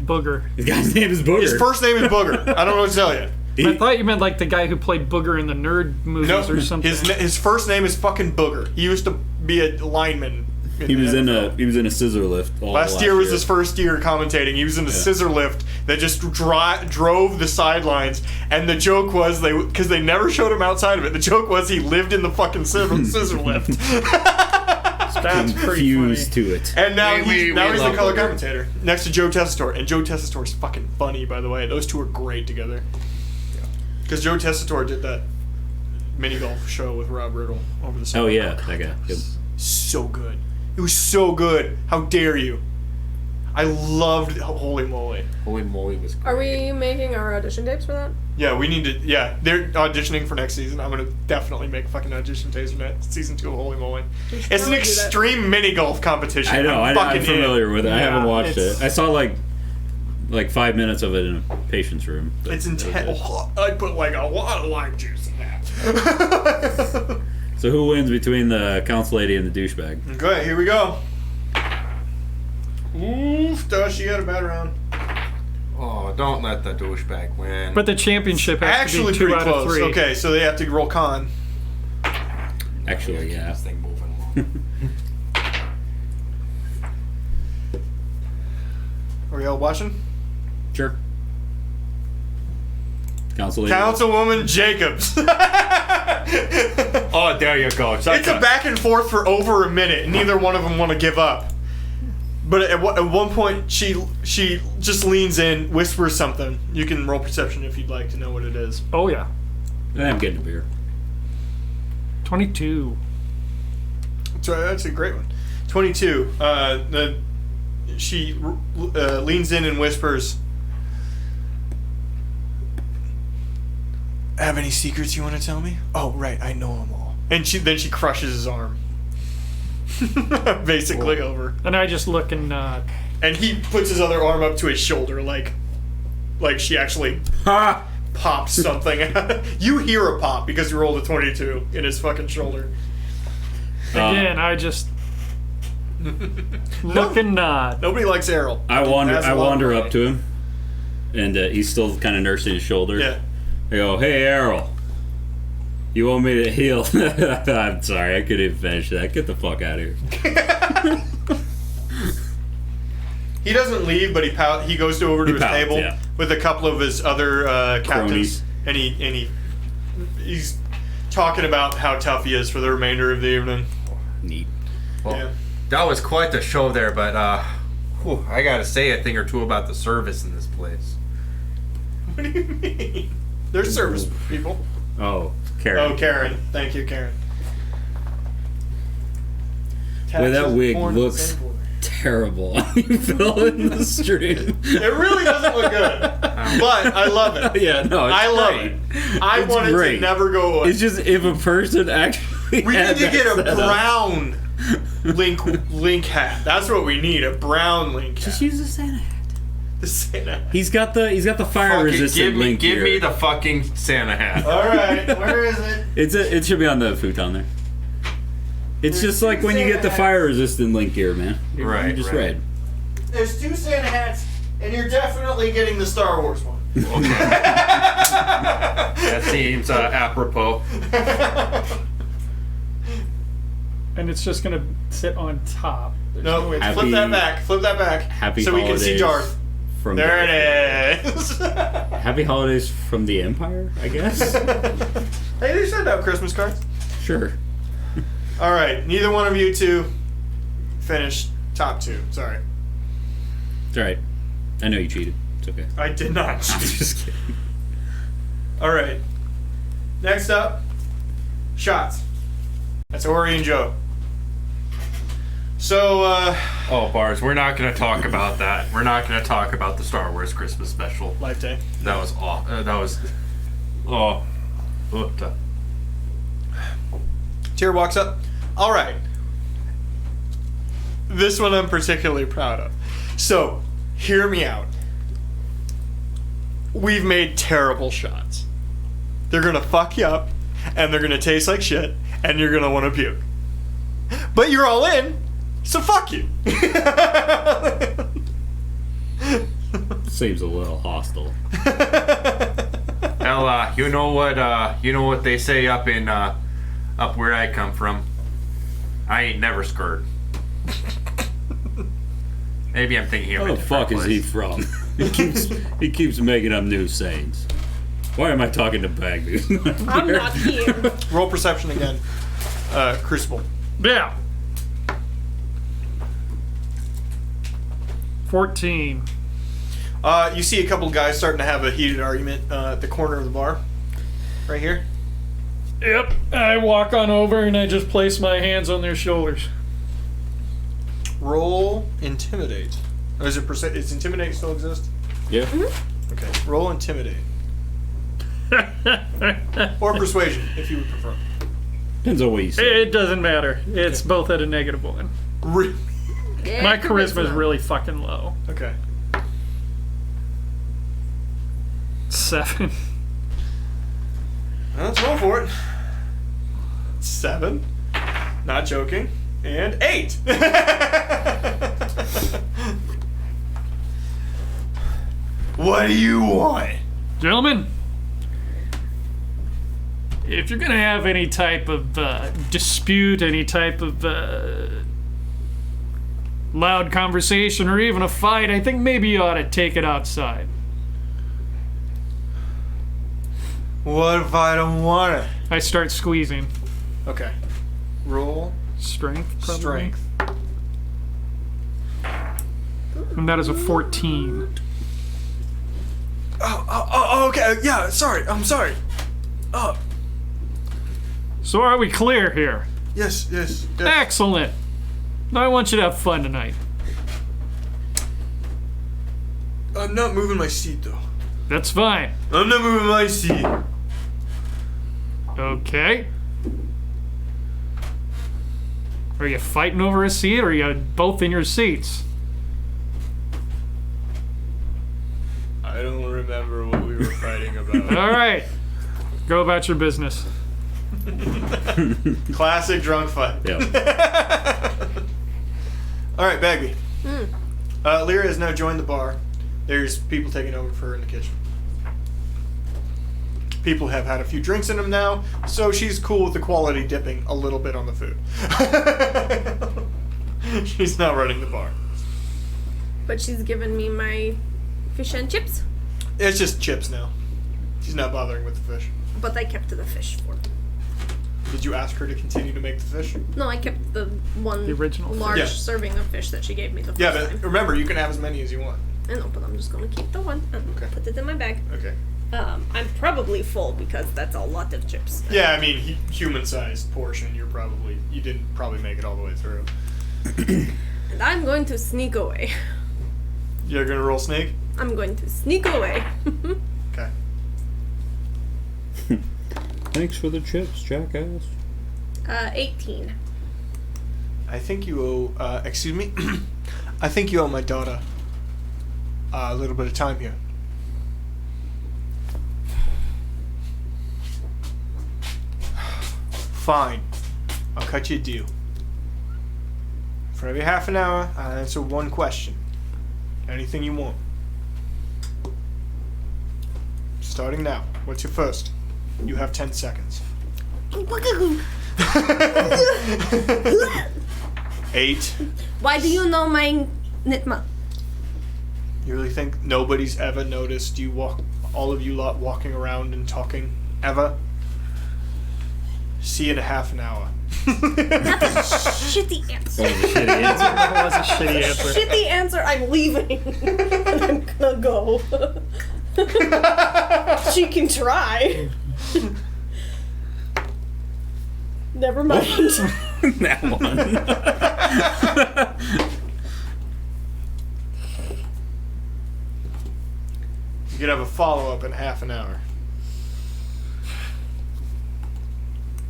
Booger. His guy's name is Booger. His first name is Booger. I don't know what to tell you. I thought you meant like the guy who played Booger in the Nerd movies No, or something. his first name is fucking Booger. He used to be a lineman. He was in a scissor lift. Last year was his first year commentating. He was in a scissor lift that just drove the sidelines, and the joke was because they never showed him outside of it. The joke was he lived in the fucking scissor lift, That's pretty Fused funny. to it. and now he's the love color Booger. commentator next to Joe Tessitore. And Joe Tessitore's fucking funny, by the way. Those two are great together. Because Joe Tessitore did that mini golf show with Rob Riddle over the summer. Oh yeah, that guy. Yep. So good. It was so good. How dare you? I loved Holy Moly. Holy moly, was great. Are we making our audition tapes for that? Yeah, we need to. Yeah, they're auditioning for next season. I'm gonna definitely make a fucking audition tape for next season 2 of Holy Moly. It's an totally do that. extreme mini golf competition. I know. I'm fucking familiar with it. I Yeah, haven't watched it's- it. I saw like 5 minutes of it in a patient's room. but It's that was intense. it. I'd put like a lot of lime juice in that. So who wins between the council lady and the douchebag? Okay, here we go. Oof, she had a bad round. Oh, don't let the douchebag win. But the championship has Actually, to be 2 pretty out of close. 3. Okay, so they have to roll con. Actually, yeah. This thing moving along. Are we all watching? Sure. Councilwoman Jacobs. Oh, there you go. It's a back and forth for over a minute, and neither one of them want to give up. But at one point, she just leans in, whispers something. You can roll perception if you'd like to know what it is. Oh, yeah. I'm getting a beer. 22. So that's a great one. 22. She leans in and whispers, "Have any secrets you want to tell me?" "Oh, right, I know them all." And then she crushes his arm. Basically over. And I just look and nod. And he puts his other arm up to his shoulder like she actually popped something. You hear a pop because you rolled a 22 in his fucking shoulder. Again, I just look and nod. Nobody likes Errol. I wander up to him, and he's still kind of nursing his shoulder. Yeah. I go, "Hey, Errol, you want me to heal?" I'm sorry, I couldn't even finish that. Get the fuck out of here. He doesn't leave, but he goes over to his pouts, table yeah. with a couple of his other captains, Cronies. and he's talking about how tough he is for the remainder of the evening. Neat. Well, Yeah. that was quite the show there, but I gotta say a thing or two about the service in this place. What do you mean? There's service people. Oh, Karen. Oh, Karen. Thank you, Karen. Boy, that Taxes, wig porn, looks same boy. terrible on you, Phil, in the stream. It really doesn't look good, but I love it. Yeah, no, it's I love great. it. I It's want it great. to never go away. It's just if a person actually We had need to that get a set up. brown link hat. That's what we need. A brown link hat. Just use the Santa hat. The Santa hat. He's got the fire Fuck it, resistant link give here. me the fucking Santa hat. All right, where is it? It should be on the futon there. It's just like when you get the fire resistant link gear, man. Right, You just right. read. There's 2 Santa hats, and you're definitely getting the Star Wars one. Okay. That seems apropos. And it's just going to sit on top. There's No, way to- flip that back. Flip that back. Happy so we can see holidays Darth. From There it is. Happy holidays from the Empire, I guess. Hey, they send out Christmas cards. Sure. All right, neither one of you two finished top 2. Sorry, It's alright. I know you cheated. It's okay. I did not. I'm just kidding. All right. Next up, shots. That's Ori and Joe. So, Oh, Bars, we're not going to talk about that. We're not going to talk about the Star Wars Christmas special. Life Day. That was awful. That was... Oh. Oopta. Tyr walks up. All right. This one I'm particularly proud of. So, hear me out. We've made terrible shots. They're gonna fuck you up, and they're gonna taste like shit, and you're gonna want to puke. But you're all in, so fuck you. Seems a little hostile. Hell, you know what they say up where I come from? I ain't never scared. Maybe I'm thinking of Where a the fuck different is he place. from? he keeps making up new sayings. Why am I talking to Bagby? I'm not here. Roll perception again. Crucible. Yeah. 14. You see a couple guys starting to have a heated argument at the corner of the bar. Right here. Yep. I walk on over and I just place my hands on their shoulders. Roll intimidate. Or is it Does intimidate still exist? Yeah. Okay. Roll intimidate. Or persuasion, if you would prefer. Depends on what you say. It doesn't matter. It's both at a -1. Re- Yeah, My charisma is really fucking low. okay. 7. Let's roll for it. 7. Not joking. And 8. What do you want? Gentlemen, if you're going to have any type of dispute, any type of loud conversation or even a fight, I think maybe you ought to take it outside. What if I don't want it? I start squeezing. Okay. Roll Strength, probably. strength. And that is a 14. Oh, okay. Yeah, sorry. I'm sorry. Oh, So are we clear here? yes. Excellent. Now I want you to have fun tonight. I'm not moving my seat, though. That's fine. I'm not moving my seat. Okay. Are you fighting over a seat or are you both in your seats? I don't remember what we were fighting about. All right. Go about your business. Classic drunk fight. Yeah. All right, Bagby. Lyra has now joined the bar. There's people taking over for her in the kitchen. People have had a few drinks in them now, so she's cool with the quality dipping a little bit on the food. She's not running the bar. But she's given me my fish and chips. It's just chips now. She's not bothering with the fish. But I kept the fish for. Did you ask her to continue to make the fish? No, I kept the one The original fish. large Yeah. serving of fish that she gave me the first Yeah, but time. remember, you can have as many as you want. I know, but I'm just gonna keep the one and Okay. put it in my bag. Okay. I'm probably full because that's a lot of chips. Yeah, I mean, human-sized portion. You didn't probably make it all the way through. And I'm going to sneak away. You're gonna roll snake. I'm going to sneak away. Okay. Thanks for the chips, jackass. 18. I think you owe. Excuse me. I think you owe my daughter a little bit of time here. Fine. I'll cut you a deal. For every half an hour, I'll answer one question. Anything you want. Starting now. What's your first? You have 10 seconds. 8. Why do you know my Nitma? You really think nobody's ever noticed you all of you lot walking around and talking? Ever? See you in a half an hour. Shitty answer. Shitty answer. That was a shitty answer. Shitty answer. I'm leaving. And I'm gonna go. She can try. Never mind. That one. You could have a follow-up in half an hour.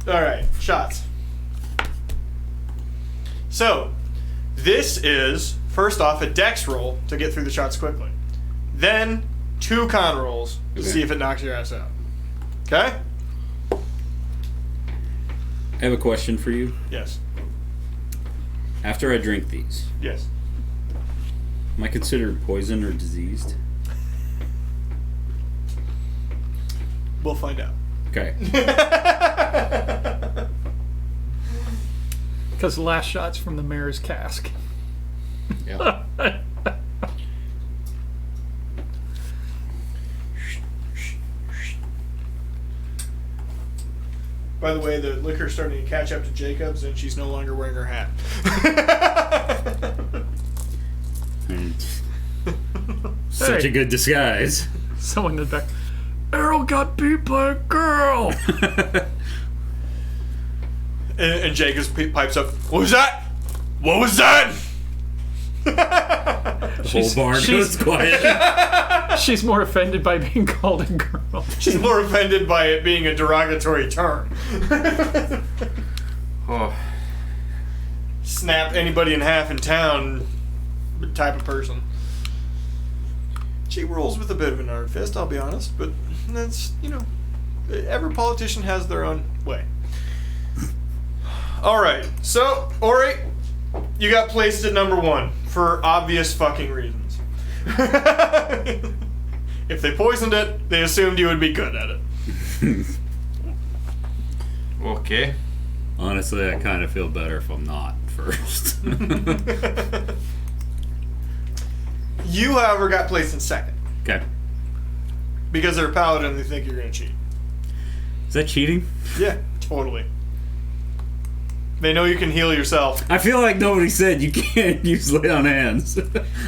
Alright, shots. So, this is, first off, a dex roll to get through the shots quickly. Then, 2 con rolls to Okay. see if it knocks your ass out. Okay? I have a question for you. Yes. After I drink these, Yes. am I considered poisoned or diseased? We'll find out. Okay. Because the last shot's from the mayor's cask. Yeah. By the way, the liquor's starting to catch up to Jacob's and she's no longer wearing her hat. Such a good disguise. Someone in the back. Errol got beat by a girl. And Jacob's pipes up. What was that? What was that? The whole bar goes quiet. She's more offended by being called a girl. She's more offended by it being a derogatory term. Oh, Snap anybody in half in town type of person. She rolls with a bit of an iron fist, I'll be honest, but that's, every politician has their own way. Alright, so, Ori, you got placed at number 1 for obvious fucking reasons. If they poisoned it, they assumed you would be good at it. okay. Honestly, I kind of feel better if I'm not first. You, however, got placed in second. Okay. Because they're a paladin and they think you're going to cheat. Is that cheating? Yeah, totally. They know you can heal yourself. I feel like nobody said you can't use lay on hands.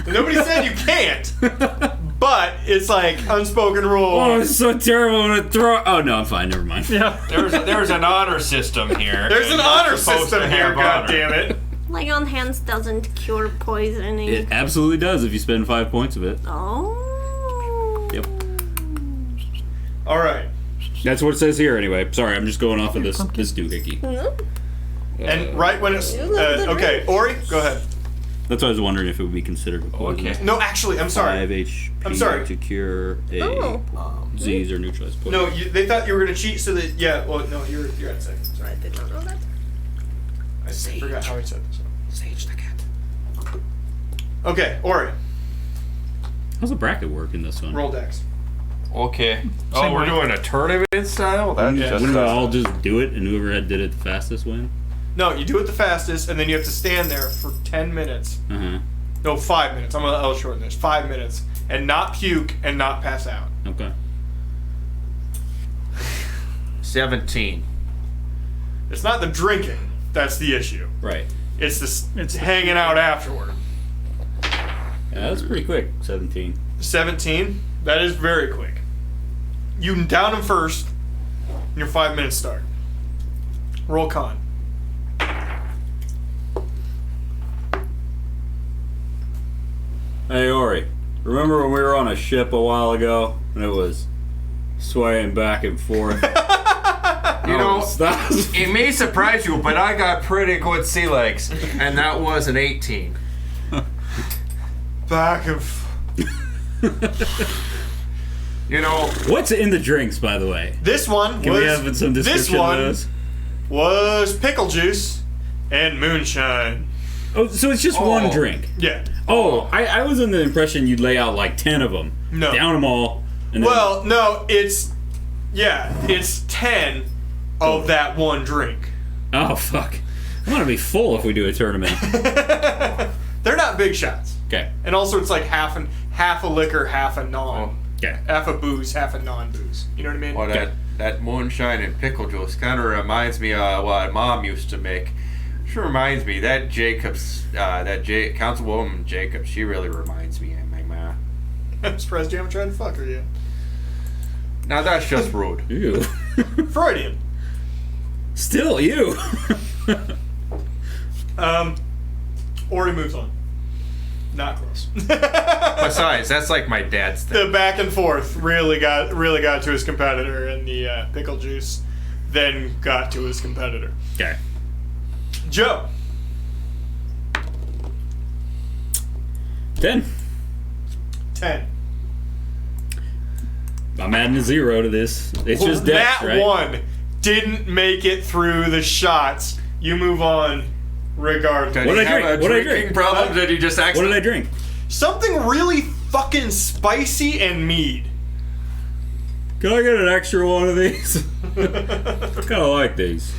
Nobody said you can't. But it's like unspoken rule. Oh, it's so terrible when I throw. Oh no, I'm fine. Never mind. Yeah. There's an honor system here. There's an and honor you're supposed system to here, have honor. goddammit. Lay on hands doesn't cure poisoning. It absolutely does if you spend 5 points of it. Oh. Yep. Alright. That's what it says here anyway. Sorry, I'm just going off of this doohickey. No. And right when it's... You love the okay, drink. Ori, go ahead. That's why I was wondering if it would be considered a poison. Okay. No, actually, I'm sorry. 5 HP I'm sorry. to cure a Oh. disease or neutralize poison. No, they thought you were going to cheat so that... Yeah, well, no, you're at second. Sorry. I did not know that. I forgot how I said this. Sage the cat. Okay, Ori, How's the bracket work in this one? roll dex. Okay. Same We're way. doing a tournament style? That's Yeah. just Wouldn't we all just do it and whoever did it the fastest win? No, you do it the fastest, and then you have to stand there for 10 minutes. Uh-huh. No, 5 minutes. I'll shorten this. 5 minutes. And not puke and not pass out. Okay. 17. It's not the drinking that's the issue. Right. It's it's hanging out afterward. Yeah, that's pretty quick. 17. 17. That is very quick. You down him first, and your 5 minutes start. Roll con. Hey, Ori. Remember when we were on a ship a while ago and it was swaying back and forth? You know, stop. it may surprise you, but I got pretty good sea legs, and that was an 18. Back and You know, What's in the drinks, by the way? This one Can was we have some description this one of those? was pickle juice and moonshine. Oh, so it's just one drink. Yeah. Oh, I was in the impression you'd lay out like 10 of them. No. Down them all. And then, Well, no, it's 10 of that one drink. oh, fuck. I want to be full if we do a tournament. They're not big shots. Okay. And also it's like half a liquor, half a non. Okay. Half a booze, half a non-booze. You know what I mean? well, that moonshine and pickle juice kind of reminds me of what Mom used to make. Sure reminds me that Councilwoman Jacobs. She really reminds me of my ma. I'm surprised you haven't tried to fuck her yet. Now that's just rude. Ew. Freudian. Still, you. Ori moves on. Not gross. Besides, that's like my dad's thing. The back and forth really got to his competitor, and the pickle juice then got to his competitor. Okay. Joe. 10. 10. I'm adding a 0 to this. It's just death, That right? one didn't make it through the shots. You move on regardless. Did What he did I have drink? a What did I drinking drink? problem? Did he just What actually? did I drink? Something really fucking spicy and mead. Can I get an extra one of these? I kind of like these.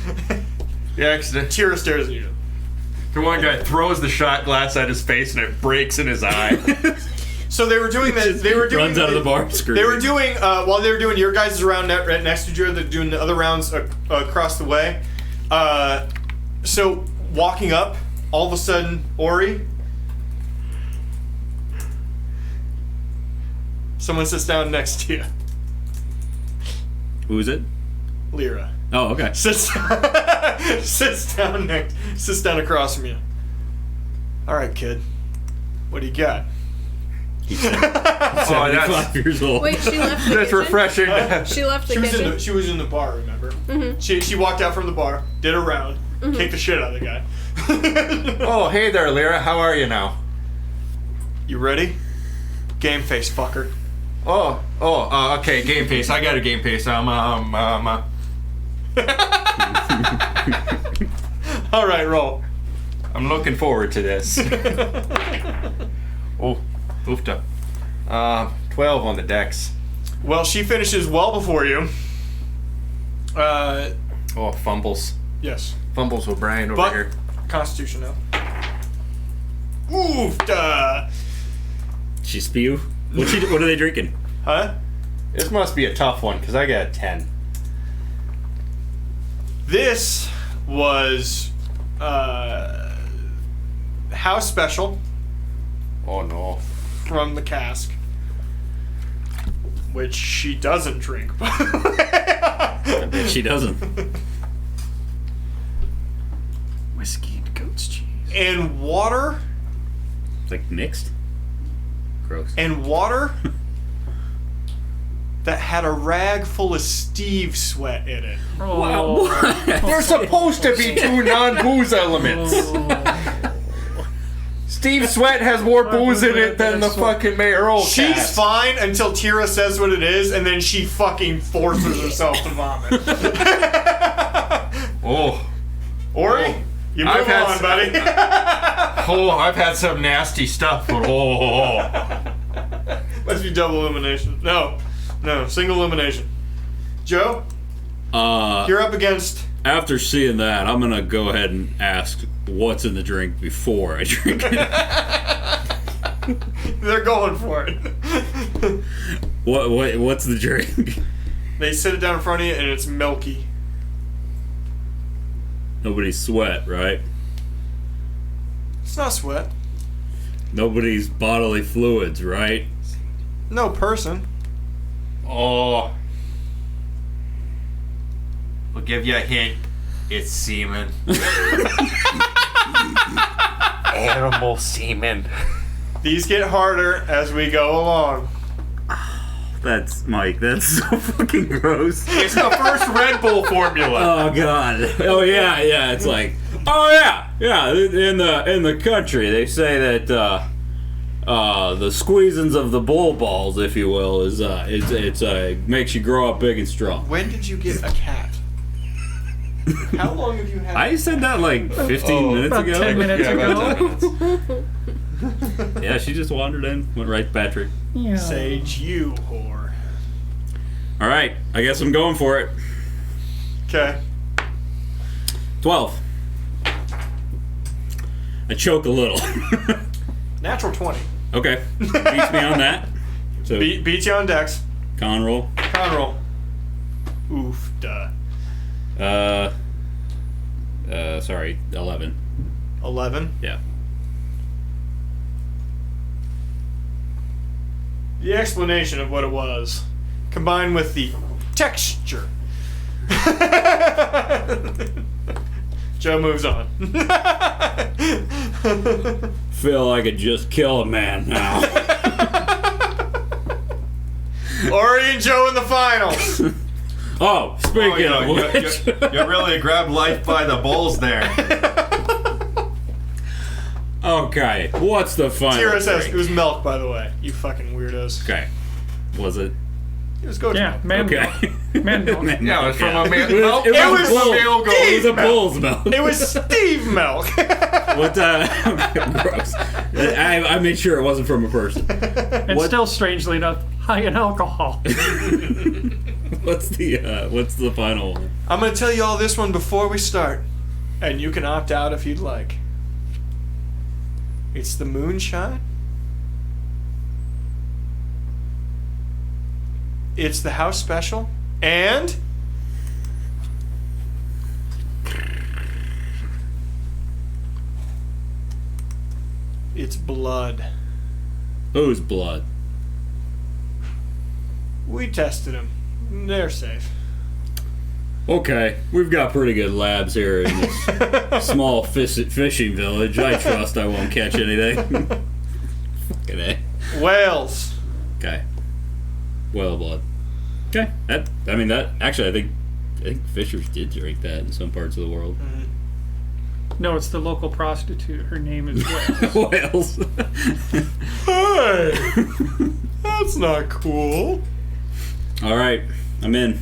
The accident. Tira stares at you. The one guy throws the shot glass at his face and it breaks in his eye. So they were doing that. They were doing. Runs out of the bar screaming. They were doing while they were doing your guys' round right next to each other. They're doing the other rounds across the way. So walking up, all of a sudden, Ori. Someone sits down next to you. Who is it? Lyra Oh, okay. sits down across from you. All right, kid. What do you got? He's Oh, that's 75 years old. Wait, she left the that's kitchen? refreshing. She left the She was kitchen. she was in the bar. Remember? Mm-hmm. She walked out from the bar, did a round, kicked the shit out of the guy. Oh, hey there, Lyra. How are you now? You ready? Game face, fucker. Okay, game face. I got a game face. All right, roll. I'm looking forward to this. Oh, oofta. 12 on the decks. Well, she finishes well before you. Oh, fumbles. Yes. Fumbles with Brian over But here. Constitution now. Oof. She spew? What are they drinking? Huh? This must be a tough one because I got a 10. This was house special Oh no. from the cask, which she doesn't drink. I bet she doesn't. Whiskey and goat's cheese. And water. It's like mixed. Gross. And water that had a rag full of Steve sweat in it. Oh. There's supposed to be 2 non-booze elements. Steve Sweat has more booze in it than the fucking mayoral She's cast. fine until Tira says what it is, and then she fucking forces herself to vomit. Oh. Ori, Oh. you move I've had on, s- buddy. Oh, I've had some nasty stuff, but Must be double elimination. No, single elimination. Joe, you're up against. After seeing that, I'm gonna go ahead and ask what's in the drink before I drink it. They're going for it. What's the drink? They sit it down in front of you, and it's milky. Nobody's sweat, right? It's not sweat. Nobody's bodily fluids, right? No person. oh, We'll give you a hint. It's semen. animal semen. These get harder as we go along. That's Mike. That's so fucking gross. It's the first Red Bull formula. Oh god. Oh yeah. It's like, oh yeah. In the country, they say that the squeezings of the bull balls, if you will, is it's makes you grow up big and strong. When did you get a cat? How long have you had? I said that like 15 minutes About ago. 10 minutes Yeah, about ago. 10 minutes. Yeah, she just wandered in, went right to Patrick. Yeah. Sage, you whore. All right, I guess I'm going for it. Okay. 12. I choke a little. Natural 20. Okay, beats me on that. So Beat you on Dex. con roll. Con roll. Oof, duh. Sorry, 11. 11. Yeah. The explanation of what it was, combined with the texture. Joe moves on. Feel I could just kill a man now. Ori and Joe in the finals. Oh, speaking of you, which. you really grabbed life by the balls there. Okay, what's the final Tira says drink? it was milk, by the way. You fucking weirdos. Okay. Was it? It was goat Yeah, milk. man Okay. milk. Man milk. Yeah, it was from a man. It was, It was bull. male goat. It was a milk. bull's milk. It was Steve milk. What? Gross. I made sure it wasn't from a person. And What? still, strangely enough, high in alcohol. What's the final one? I'm gonna tell you all this one before we start, and you can opt out if you'd like. It's the moonshine. It's the house special, and it's blood. Whose blood? We tested them. They're safe. Okay, we've got pretty good labs here in this small fishing village. I trust I won't catch anything. Fucking A. Whales. Okay. Whale blood. Okay. I think fishers did drink that in some parts of the world. No, it's the local prostitute. Her name is Wales. Whales. Hey, that's not cool. All right, I'm in.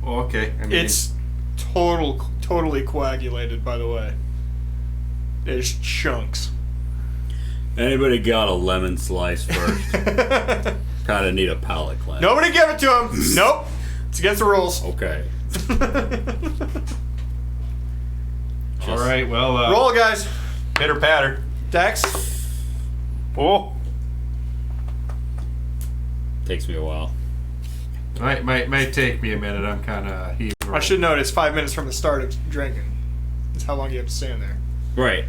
Oh, okay. I mean, It's totally coagulated, by the way. There's chunks. Anybody got a lemon slice first? Kind of need a palate cleanse. Nobody give it to him. Nope. It's against the rules. Okay. all right. Well, Roll, guys. pitter patter. Dex. Oh. Takes me a while. Might take me a minute. I'm kind of heaving. I should note it's 5 minutes from the start of drinking. That's how long you have to stand there. Right.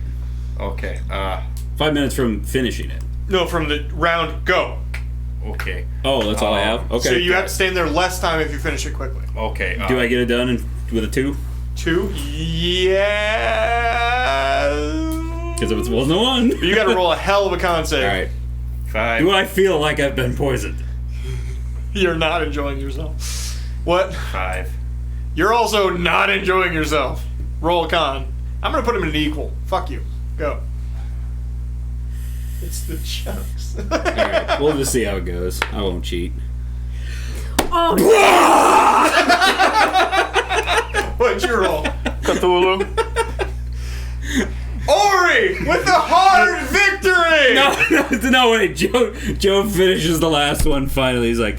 Okay. 5 minutes from finishing it. No, from the round go. Okay. Oh, that's all I have? Okay. So you have to stand there less time if you finish it quickly. Okay. Do I get it done with a 2? 2? Yeah. Because if it wasn't a 1. You gotta roll a hell of a con save. Alright. 5. Do I feel like I've been poisoned? You're not enjoying yourself. What? 5. You're also not enjoying yourself. Roll a con. I'm gonna put him in an equal. Fuck you. Go. It's the chunks. Alright, we'll just see how it goes. I won't cheat. Oh, What'd you roll? Cthulhu. Ori with the hard victory. No, wait. Joe finishes the last one finally. He's like,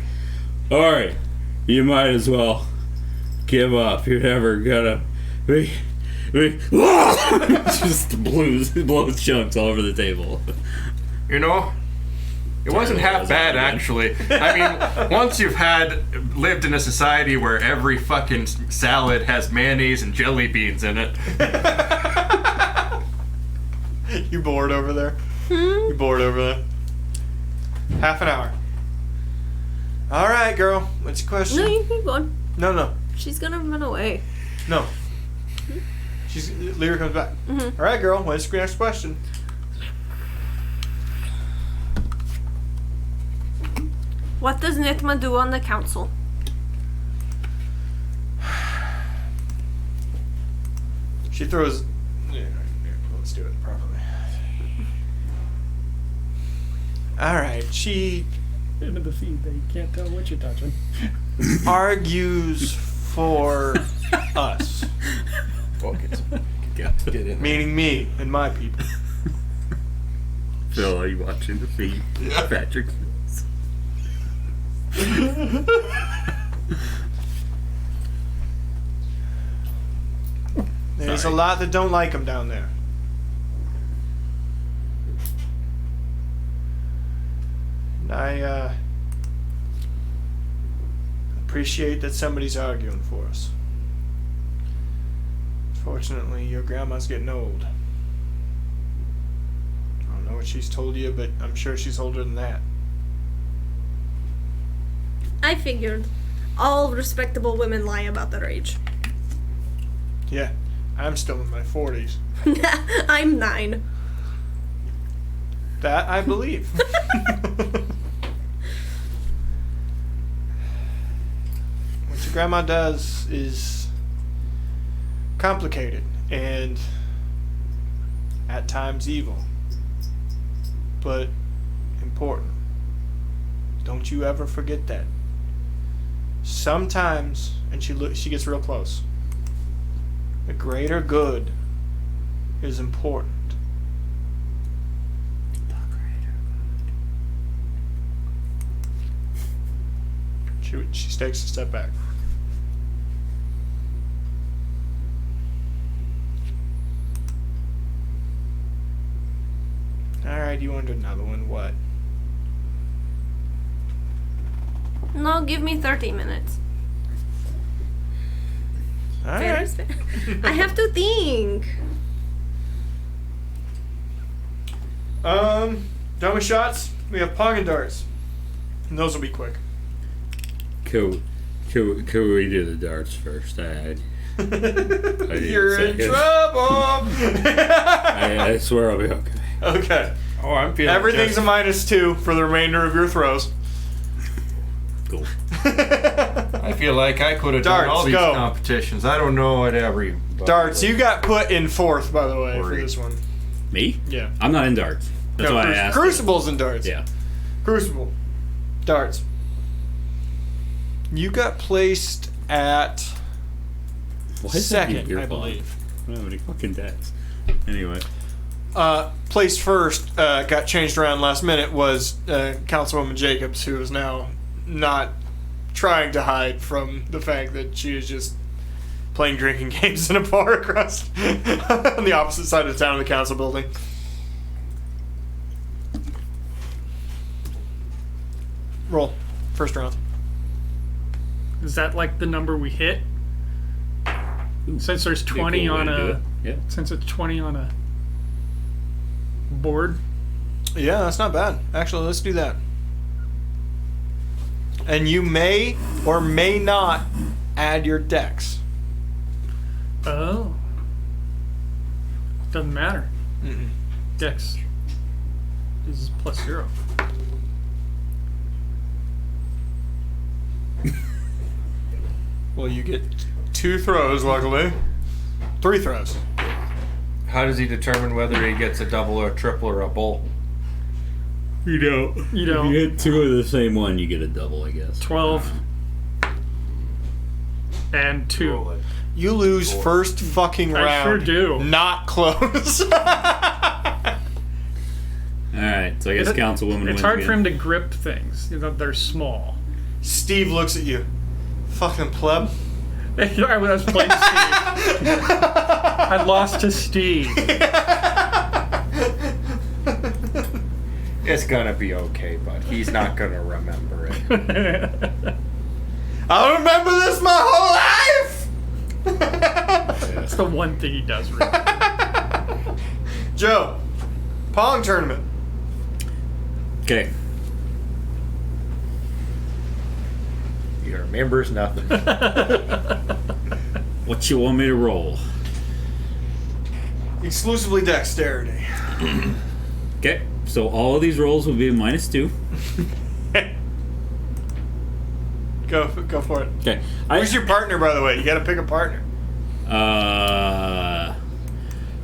alright, you might as well give up. You're never gonna be just blows chunks all over the table. You know, it wasn't half bad, actually. I mean, once you've lived in a society where every fucking salad has mayonnaise and jelly beans in it. You bored over there? You bored over there? Half an hour. All right, girl. What's your question? no, you keep going. No. She's gonna run away. No. Lyra comes back. All right, girl. What's your next question? What does Nitma do on the council? She throws. Yeah, let's do it properly. All right. She Into the feed, they can't tell what you're touching. argues for us, Get in. meaning me and my people. Phil, are you watching the feed? Yeah. Patrick. There's Sorry. a lot that don't like him down there. And I appreciate that somebody's arguing for us. Fortunately, your grandma's getting old. I don't know what she's told you, but I'm sure she's older than that. I figured. All respectable women lie about their age. Yeah, I'm still in my 40s. I'm 9. That I believe. What your grandma does is complicated and at times evil, but important. Don't you ever forget that. Sometimes, and she gets real close. The greater good is important. She takes a step back. Alright, you wanted another one. What? No, give me 30 minutes. Fair Alright. is fair. I have to think. Done with shots. We have pong and darts. And those will be quick. Could we do the darts first? I You're in second. trouble! I swear I'll be okay. Okay. Oh, I'm feeling Everything's a -2 for the remainder of your throws. Cool. I feel like I could have done Darts, all these go. competitions. I don't know what every Darts, you got put in 4th, by the way, for Worried. this one. Me? Yeah. I'm not in darts. That's No, why I asked. Crucibles and darts. Yeah. Crucible. Darts. You got placed at Why is that second, your I fault? believe. I don't have any fucking decks. Anyway. Placed first, got changed around last minute, was Councilwoman Jacobs, who is now not trying to hide from the fact that she is just playing drinking games in a bar across on the opposite side of town of the council building. Roll. First round. Is that like the number we hit? Since there's Be a 20 cool way on to do a... it. Yeah. Since it's 20 on a board. Yeah, that's not bad. Actually, let's do that. And you may or may not add your dex. Oh. Doesn't matter. Mm-mm. Dex is +0. Well, you get 2 throws, luckily. 3 throws. How does he determine whether he gets a double or a triple or a bull? You don't. You don't. If you hit 2 of the same one, you get a double, I guess. 12 and 2. Roll it. You lose first fucking round. I sure do. Not close. Alright, so I guess Councilwoman wins It's hard again. for him to grip things. You know, they're small. Steve looks at you. Fucking pleb. I was playing Steve. I lost to Steve. It's gonna be okay, but he's not gonna remember it. I'll remember this my whole life! That's the one thing he does remember. Joe, Pong tournament. Okay. He remembers nothing. What you want me to roll? Exclusively dexterity. Okay, so all of these rolls will be a -2. Go for it. Okay. Who's your partner, by the way? You gotta pick a partner.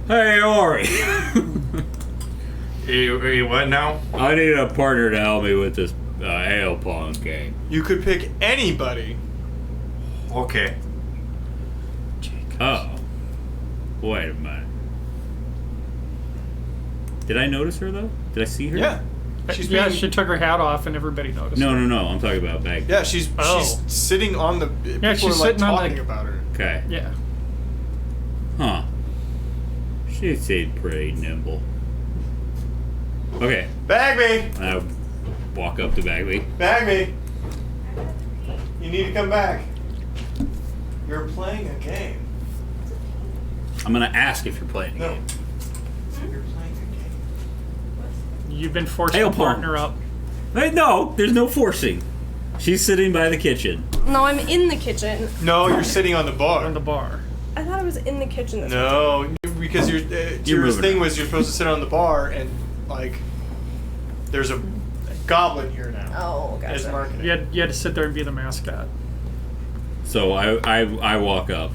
Hey, Ori. Hey, what now? I need a partner to help me with this ale pong game. You could pick anybody. Okay. Oh. Wait a minute. Did I notice her, though? Did I see her? Yeah. She took her hat off and everybody noticed. No, I'm talking about back. Yeah, she's Oh. sitting on the. Yeah, people she's are, like, sitting on, talking like- about her. Okay. Yeah. Huh. She seemed pretty nimble. Okay. Bagby, I walk up to Bagley. Bagby, you need to come back. You're playing a game. I'm gonna ask if you're playing. No. You're playing a game. You've been forced Ale to pong. partner up. Hey, no, there's no forcing. She's sitting by the kitchen. No, I'm in the kitchen. No, you're sitting on the bar. On the bar. I thought I was in the kitchen this No, because your moving thing on. was you're supposed to sit on the bar and like there's a goblin here now. Oh, As gotcha. marketing. You had to sit there and be the mascot. So I walk up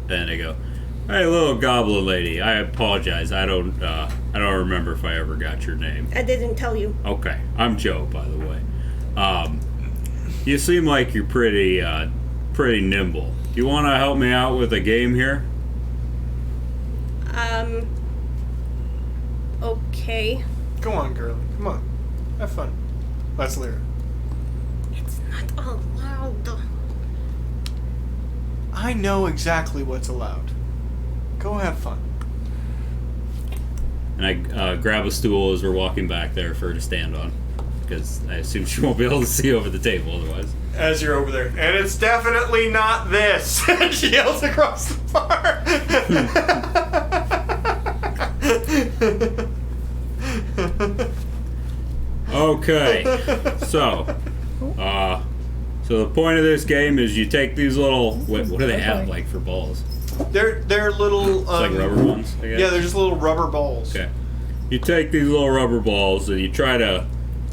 and I go, "Hey, little goblin lady, I apologize. I don't remember if I ever got your name." I didn't tell you. Okay, I'm Joe, by the way. You seem like you're pretty nimble. You want to help me out with a game here? Okay. Go on, girl. Come on. Have fun. That's Lyra. It's not allowed. I know exactly what's allowed. Go have fun. And I grab a stool as we're walking back there for her to stand on, because I assume she won't be able to see over the table otherwise. As you're over there. And it's definitely not this. She yells across the bar. Okay, so the point of this game is you take these little what do they have like for balls? They're little. It's like rubber ones, I guess. Yeah, they're just little rubber balls. Okay, you take these little rubber balls and you try to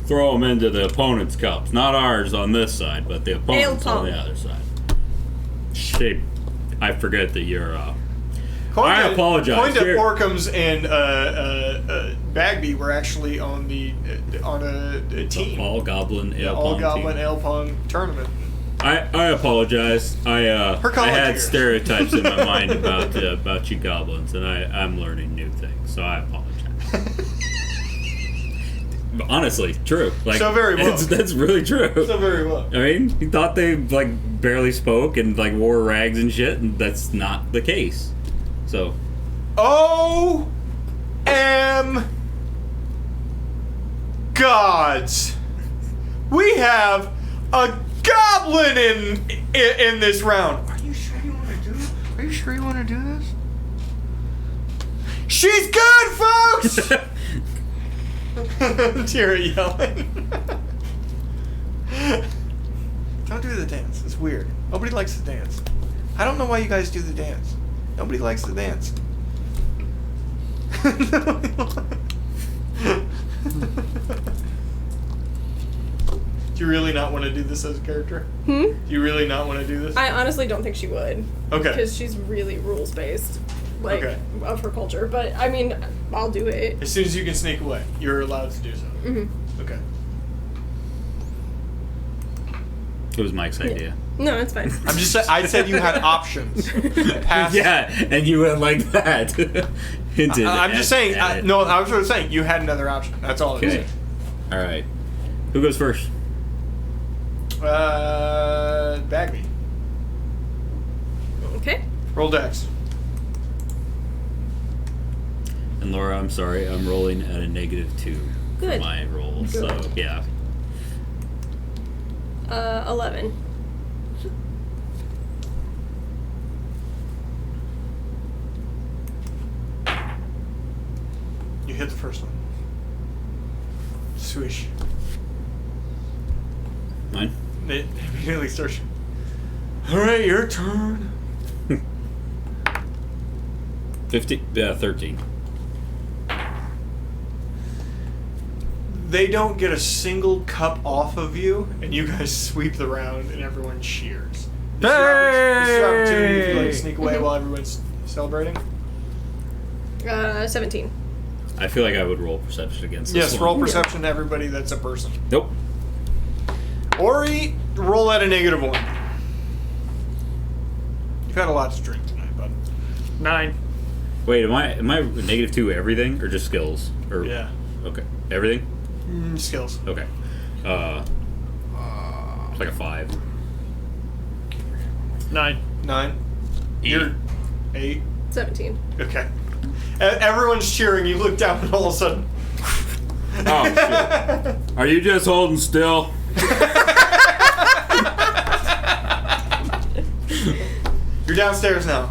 throw them into the opponent's cups. Not ours on this side, but the opponent's on the other side. Shit, I forget that you're. I apologize. Point at Here- Porkums and Bagby were actually on a team. All Goblin Ale All Pong Goblin team. Ale Pong tournament. I apologize. I college had years. stereotypes in my mind about you goblins, and I'm learning new things. So I apologize. But honestly, true. Like So very well. That's really true. So very well. I mean, he thought they like barely spoke and like wore rags and shit, and that's not the case. So O.M. Gods. We have a goblin in this round. Are you sure you want to do this? Are you sure you want to do this? She's good, folks! Tira yelling. Don't do the dance. It's weird. Nobody likes to dance. I don't know why you guys do the dance. Nobody likes to dance. Do you really not want to do this as a character? Do you really not want to do this? I honestly don't think she would. Okay. Because she's really rules based, like Okay. of her culture. But I mean, I'll do it. As soon as you can sneak away, you're allowed to do so. Mm-hmm. Okay. It was Mike's idea. No, it's fine. I'm just saying. I said you had options. Pass. Yeah, and you went like that. Hinted. I'm just saying. at it. No, I was just saying you had another option. That's all. I'm Okay. saying. All right. Who goes first? Bagby. Okay. Roll dex. And Laura, I'm sorry, I'm rolling at a -2 Good. for my roll. Good. So yeah. 11. You hit the first one. Swish. Mine. It immediately starts. All right, your turn. 13. They don't get a single cup off of you, and you guys sweep the round, and everyone cheers. This is your opportunity if you like sneak away while everyone's celebrating. 17. I feel like I would roll perception against this Yes, one. roll perception to everybody that's a person. Nope. Ori, roll at a -1. You've had a lot to drink tonight, bud. 9. Wait, am I -2 everything or just skills? Or Yeah. Okay. Everything? Skills. Okay. It's like a 5. 9. 9. You're 8. 17. Okay. Everyone's cheering. You look down, and all of a sudden, Oh shit. Are you just holding still? you're downstairs now.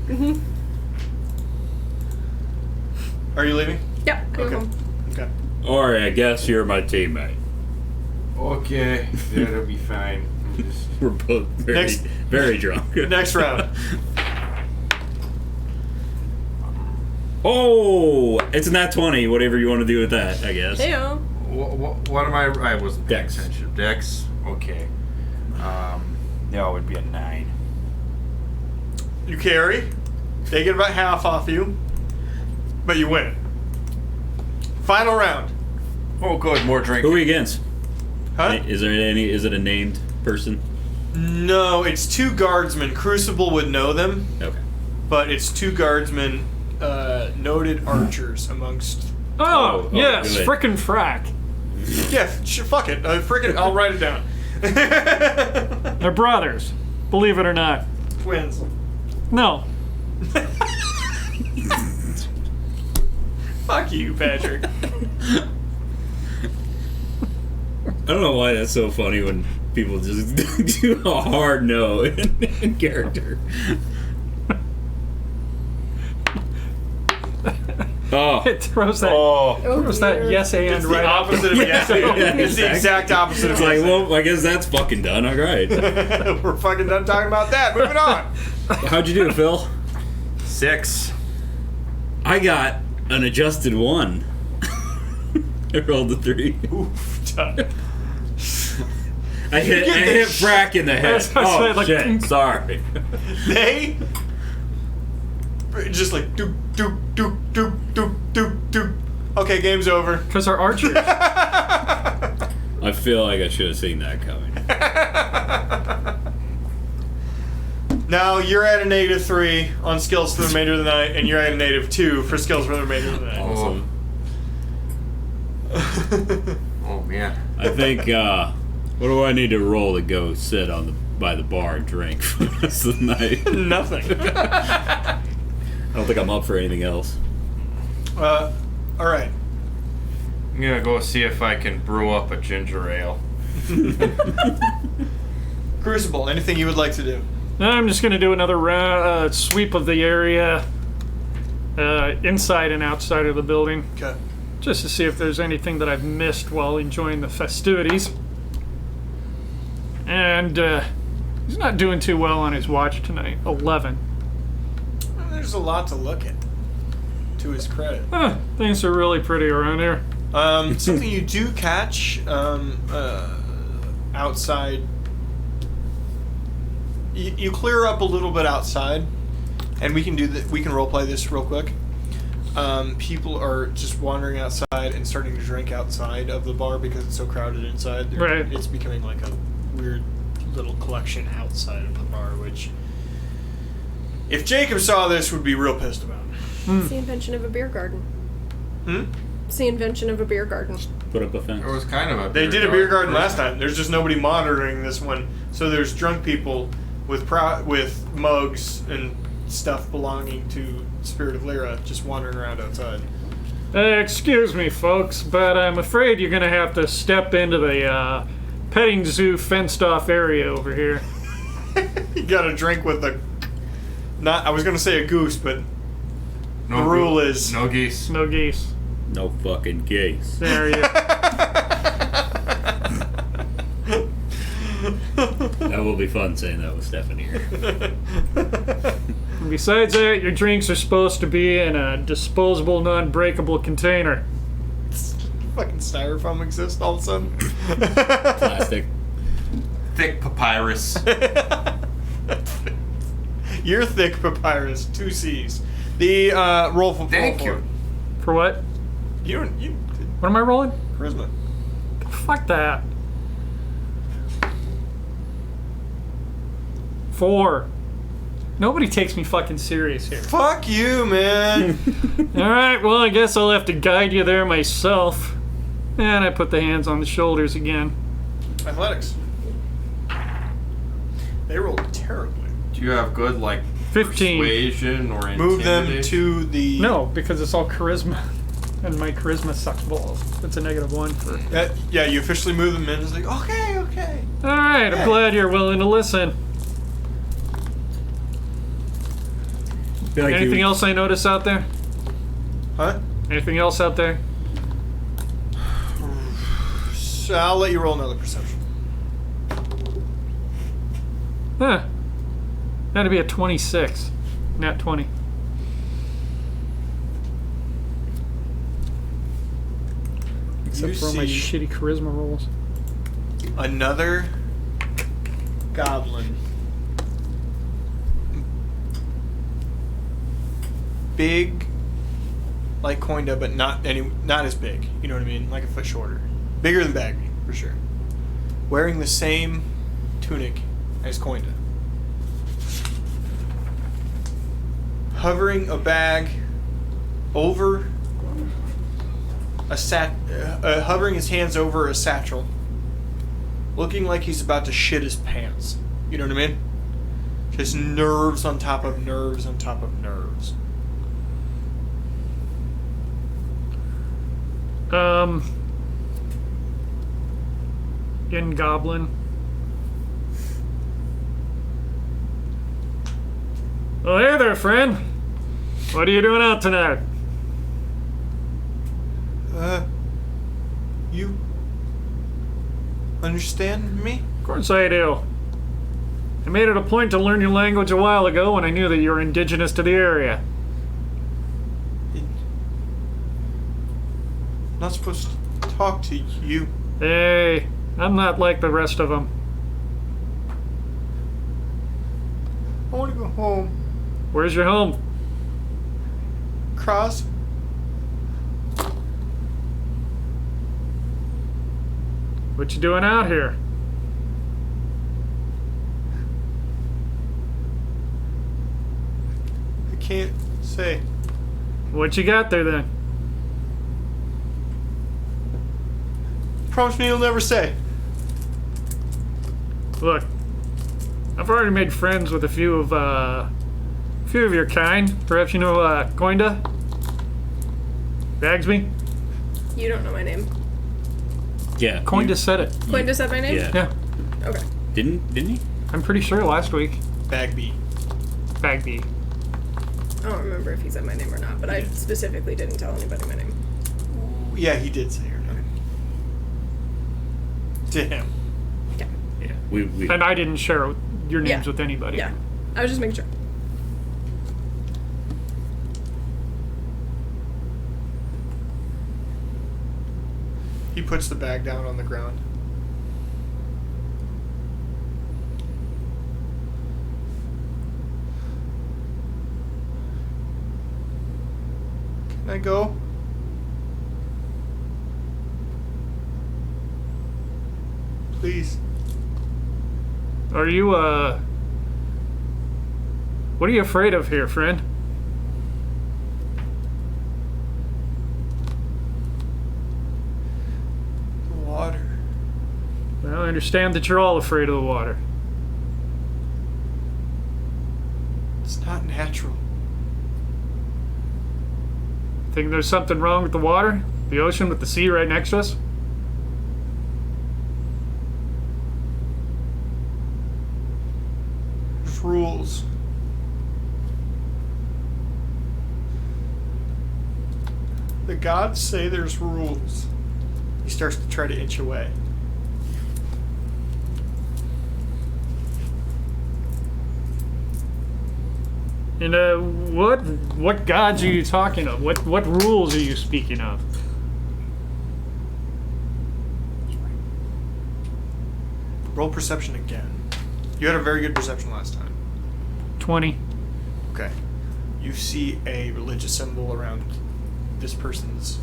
Mm-hmm. Are you leaving? Yep. I go Okay. home. Okay. Or I guess you're my teammate. Okay, that'll be fine. I'm just- We're both Next- very drunk. Next round. Oh, it's a nat 20. Whatever you want to do with that, I guess. Heyo. What am I wasn't paying Dex. attention. Dex. Okay. Yeah, it would be a 9. You carry. They get about half off you, but you win. Final round. Oh, good. More drink. Who are we against? Huh? Is it a named person? No, it's 2 guardsmen. Crucible would know them, Okay. but it's 2 guardsmen, noted archers amongst. Oh, yes, good. frickin' frack. Yeah, fuck it. I'll write it down. They're brothers, believe it or not. Twins. No. Fuck you, Patrick. I don't know why that's so funny when people just do a hard no in character. Oh. It throws that, Oh, throws that dear. yes and It's the right up. opposite of yes. It's the exact opposite It's of like, yes. well, I guess that's fucking done. All right. We're fucking done talking about that. Moving on. How'd you do, Phil? 6. I got an adjusted 1. I rolled a 3. Oof, done. I hit Frack in the head. That's what I Oh said, like, shit! Sorry. They just like doop doop doop doop doop doop doop. Okay, game's over. Because they're archers. I feel like I should have seen that coming. Now you're at a -3 on skills for the remainder of the night, and you're at a -2 for skills for the remainder of the night. Awesome. Oh man. I think. What do I need to roll to go sit by the bar and drink for the rest of the night? Nothing. I don't think I'm up for anything else. All right. I'm gonna go see if I can brew up a ginger ale. Crucible, anything you would like to do? I'm just gonna do another sweep of the area, inside and outside of the building, Okay. just to see if there's anything that I've missed while enjoying the festivities. And he's not doing too well on his watch tonight. 11. Well, there's a lot to look at, to his credit. Things are really pretty around here. Something you do catch outside. You clear up a little bit outside, and we can do that. We can roleplay this real quick. People are just wandering outside and starting to drink outside of the bar because it's so crowded inside. Right. It's becoming like a weird little collection outside of the bar, which, if Jacob saw this, would be real pissed about. It's the invention of a beer garden. It's the invention of a beer garden. Put up a fence. It was kind of a. They did a beer garden last time. There's just nobody monitoring this one. So there's drunk people with mugs and stuff belonging to Spirit of Lyra just wandering around outside. Excuse me, folks, but I'm afraid you're gonna have to step into the petting zoo fenced-off area over here. You got to drink with a. I was gonna say a goose, but No the rule is no geese. No geese. No fucking case. There you. That will be fun saying that with Stephanie here. And besides that, your drinks are supposed to be in a disposable, non-breakable container. fucking styrofoam exist all of a sudden. Plastic. Thick papyrus. You're thick papyrus. 2 C's. The roll for. Thank you. For what? You. What am I rolling? Charisma. Fuck that. 4. Nobody takes me fucking serious here. Fuck you, man. Alright, well, I guess I'll have to guide you there myself. And I put the hands on the shoulders again. Athletics. They rolled terribly. Do you have good, like, 15. persuasion or Move them intimidation? to the. No, because it's all charisma. And my charisma sucks balls. It's a -1 for. Yeah, you officially move them in. It's like, okay. Alright, I'm glad you're willing to listen. Anything else I notice out there? Huh? Anything else out there? So I'll let you roll another perception. Huh. That'd be a 26. Not 20. Except You for all my see- shitty charisma rolls. Another goblin. Big, like Coinda, but not as big. You know what I mean? Like a foot shorter. Bigger than Bagby, for sure. Wearing the same tunic as Coinda. Hovering a bag over a hovering his hands over a satchel. Looking like he's about to shit his pants. You know what I mean? Just nerves on top of nerves on top of nerves. In Goblin. Well, hey there, friend. What are you doing out tonight? You understand me? Of course I do. I made it a point to learn your language a while ago when I knew that you were indigenous to the area. Not supposed to talk to you. Hey, I'm not like the rest of them. I want to go home. Where's your home? Krasden. What you doing out here? I can't say. What you got there then? Promise me you'll never say. Look, I've already made friends with a few of your kind. Perhaps you know Goinda? Bagsby? You don't know my name. Yeah. Coin just said it. Coin just said my name? Yeah. Yeah. Okay. Didn't he? I'm pretty sure last week. Bagby. Bagby. I don't remember if he said my name or not, but I specifically didn't tell anybody my name. Yeah, he did say your name. To him. Yeah. Yeah. We And I didn't share your names Yeah. with anybody. Yeah. I was just making sure. He puts the bag down on the ground. Can I go? Please. Are you, what are you afraid of here, friend? The water. Well, I understand that you're all afraid of the water. It's not natural. Think there's something wrong with the water? The ocean with the sea right next to us? There's rules. The gods say there's rules. He starts to try to inch away. And what gods are you talking of? What rules are you speaking of? Roll perception again. You had a very good perception last time. 20. Okay. You see a religious symbol around this person's.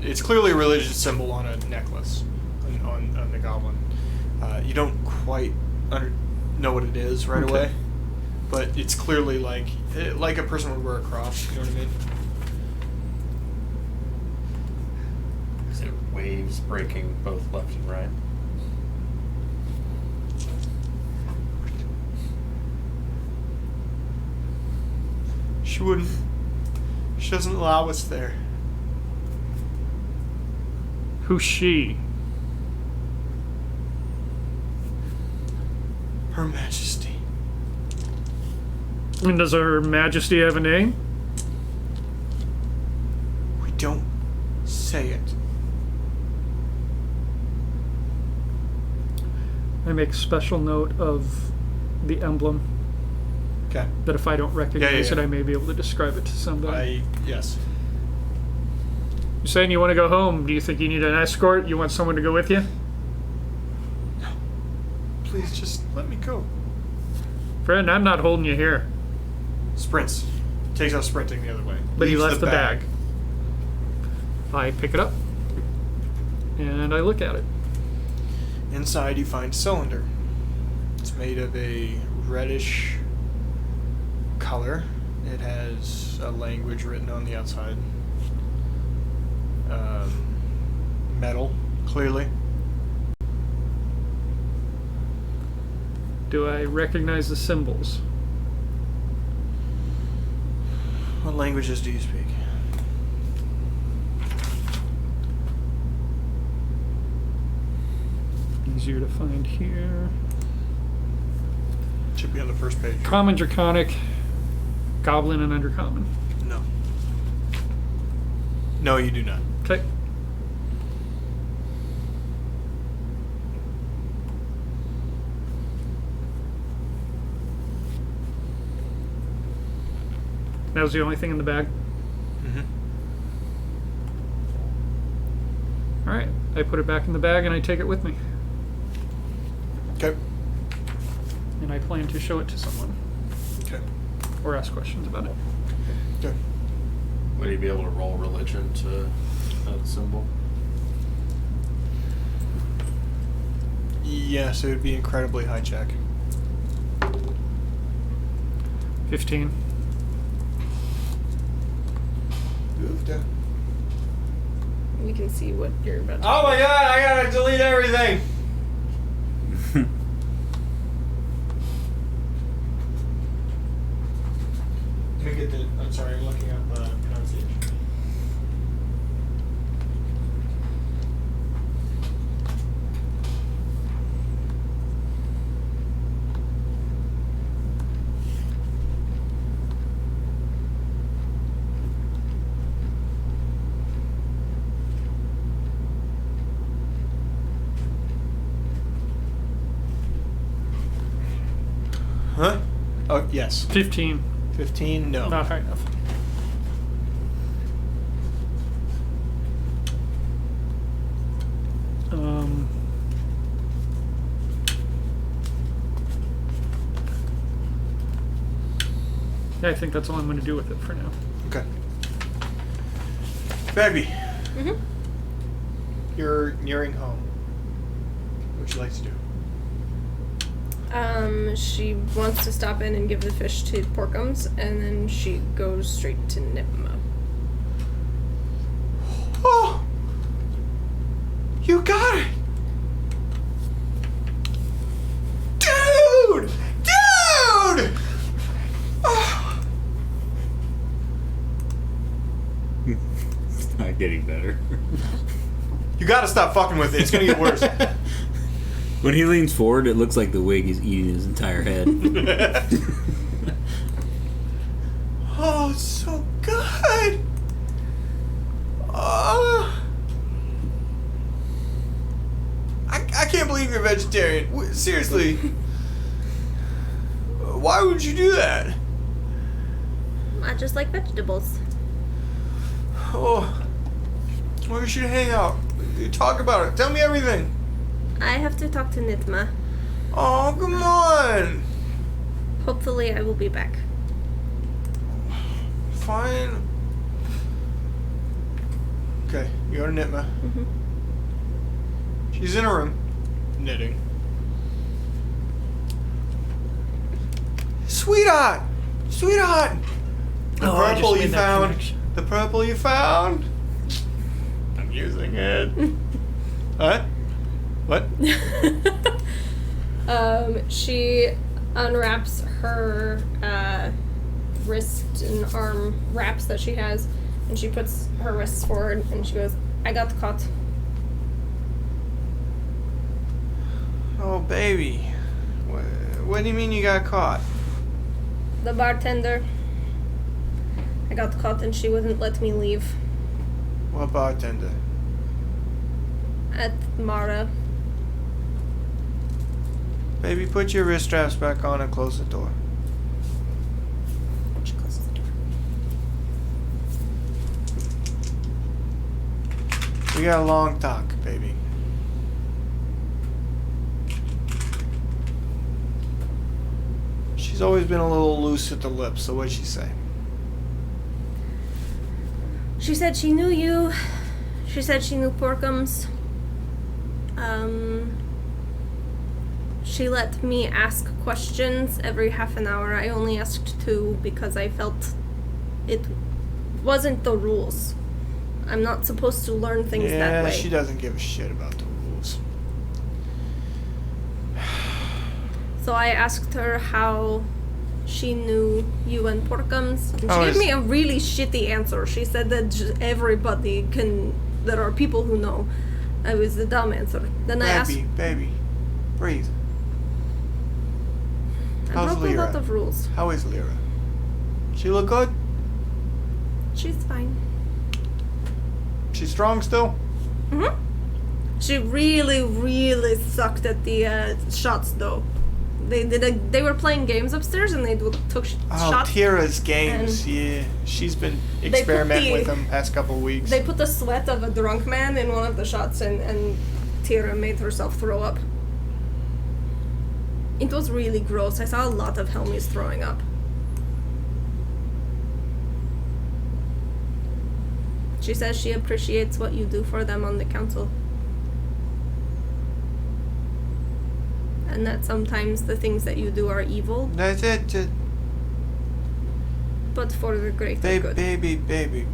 It's clearly a religious symbol on a necklace on the goblin. You don't quite know what it is right Okay. away, but it's clearly like a person would wear a cross. You know what I mean? Is it waves breaking both left and right? She wouldn't. She doesn't allow us there. Who's she? Her Majesty. And does Her Majesty have a name? We don't say it. I make special note of the emblem, Okay. that if I don't recognize yeah. it, I may be able to describe it to somebody. Yes. You're saying you want to go home. Do you think you need an escort? You want someone to go with you? Please just let me go. Friend, I'm not holding you here. Sprints. Takes off sprinting the other way. But he Leaves left the bag. I pick it up, and I look at it. Inside you find a cylinder. It's made of a reddish color. It has a language written on the outside. Metal, clearly. Do I recognize the symbols? What languages do you speak? Easier to find here. Should be on the first page. Common, Draconic, Goblin, and Undercommon. No. No, you do not. Okay. That was the only thing in the bag? Mm-hmm. Alright. I put it back in the bag and I take it with me. Okay. And I plan to show it to someone. Okay. Or ask questions about it. Okay. Would he be able to roll religion to that symbol? Yes, it would be incredibly high check. 15. We can see what you're about to Oh my god, I gotta delete everything! Let me get the. I'm sorry, I'm looking up pronunciation. Huh? Oh, yes. 15. 15? No. Not high enough. Yeah, I think that's all I'm going to do with it for now. Okay. Baby. Mm-hmm. You're nearing home. What would you like to do? She wants to stop in and give the fish to Porkums, and then she goes straight to Nipma. Oh! You got it! Dude! Dude! Oh. It's not getting better. You gotta stop fucking with it. It's gonna get worse. When he leans forward, it looks like the wig is eating his entire head. Oh, it's so good. Oh. I can't believe you're vegetarian. Seriously. Why would you do that? I just like vegetables. Oh. Well, we should hang out. Talk about it. Tell me everything. I have to talk to Nitma. Oh, come on. Hopefully I will be back. Fine. Okay, you go to Nitma. Mm-hmm. She's in her room. Knitting. Sweetheart! Sweetheart! The Oh, I just purple made you that found. connection. The purple you found. I'm using it. What? What? She unwraps her wrist and arm wraps that she has, and she puts her wrists forward, and she goes, I got caught. Oh, baby. What do you mean you got caught? The bartender. I got caught and she wouldn't let me leave. What bartender? At Mara. Baby, put your wrist straps back on and close the door. She closes the door. We got a long talk, baby. She's always been a little loose at the lips, so what'd she say? She said she knew you. She said she knew Porkums. She let me ask questions every half an hour. I only asked 2 because I felt it wasn't the rules. I'm not supposed to learn things that way. She doesn't give a shit about the rules. So I asked her how she knew you and Porkums, and she Oh, gave me a really shitty answer. She said that everybody can. There are people who know. I was the dumb answer. Then I asked. Baby, breathe. I How's broke a Lyra? lot of rules. How is Lyra? She look good? She's fine. She's strong still? Mm-hmm. She really, really sucked at the shots, though. They were playing games upstairs, and they took Oh, shots. Tira's games. Yeah, she's been put experimenting the- with them past couple of weeks. They put the sweat of a drunk man in one of the shots, and Tira made herself throw up. It was really gross. I saw a lot of Helmies throwing up. She says she appreciates what you do for them on the council. And that sometimes the things that you do are evil, That's it. but for the greater good. Baby.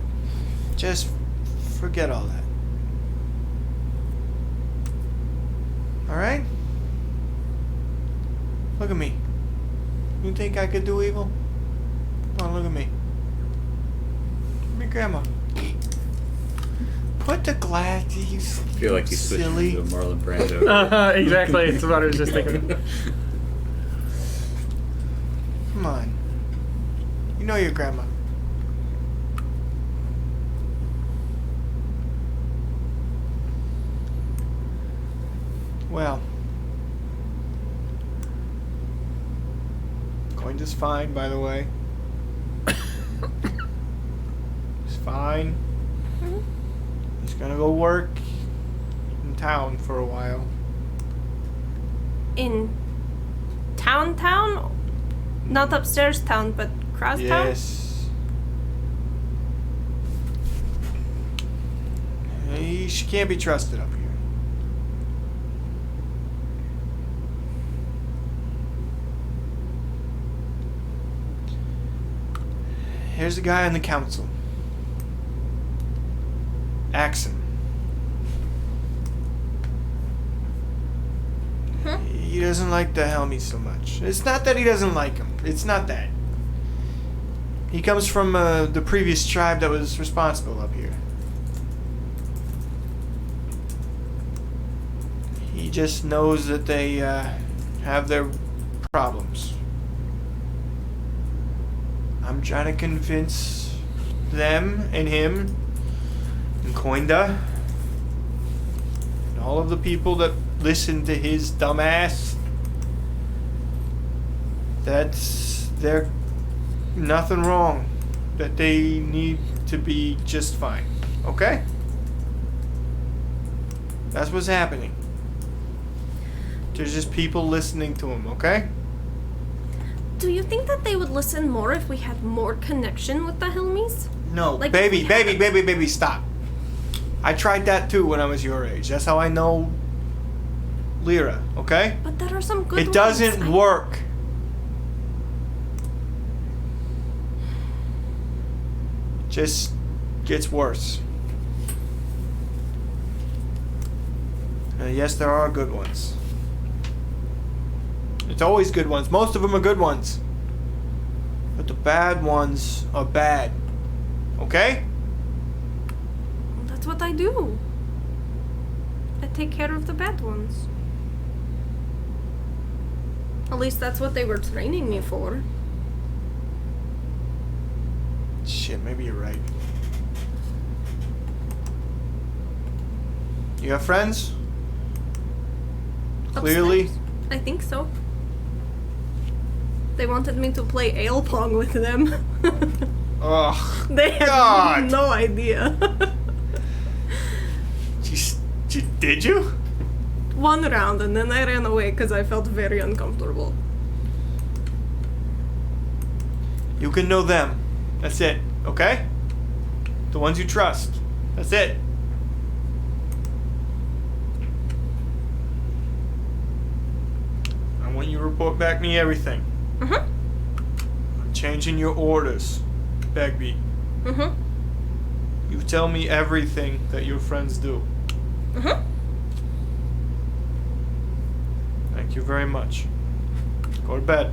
Just forget all that. Alright? Look at me. You think I could do evil? Come on, look at me. Me, Grandma. Put the glass. You I feel like he's switching silly. to Marlon Brando. Exactly. It's what I was just thinking. Come on. You know your grandma. Well. Coinda's fine, by the way. He's fine. He's gonna go work in town for a while. In town? Not upstairs town, but Krasden? Yes. She can't be trusted up here. Here's the guy on the council. Axon. He doesn't like the Helmies so much. It's not that he doesn't like them. It's not that. He comes from the previous tribe that was responsible up here. He just knows that they have their problems. I'm trying to convince them and him and Coinda and all of the people that listen to his dumbass that they're nothing wrong, that they need to be just fine. Okay? That's what's happening. There's just people listening to him, okay? Do you think that they would listen more if we had more connection with the Helmies? No, Like, baby, stop. I tried that too when I was your age. That's how I know Lyra, okay? But there are some good ones. It doesn't work. Just gets worse. Yes, there are good ones. It's always good ones. Most of them are good ones. But the bad ones are bad. Okay? That's what I do. I take care of the bad ones. At least that's what they were training me for. Shit, maybe you're right. You have friends? Clearly. Upstairs? I think so. They wanted me to play ale pong with them. Ugh. They had God. no idea. Did you? One round, and then I ran away because I felt very uncomfortable. You can know them. That's it. Okay? The ones you trust. That's it. I want you to report back me everything. I'm changing your orders, Bagby. You tell me everything that your friends do. Thank you very much. Go to bed.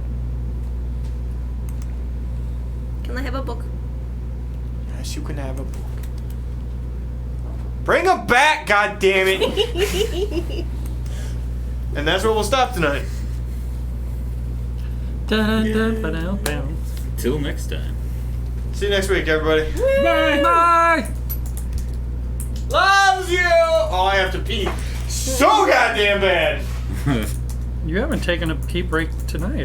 Can I have a book? Yes, you can have a book. Bring them back, goddammit! And that's where we'll stop tonight. Till next time. See you next week, everybody. Bye. Bye. Loves you! Oh, I have to pee so goddamn bad. You haven't taken a pee break tonight.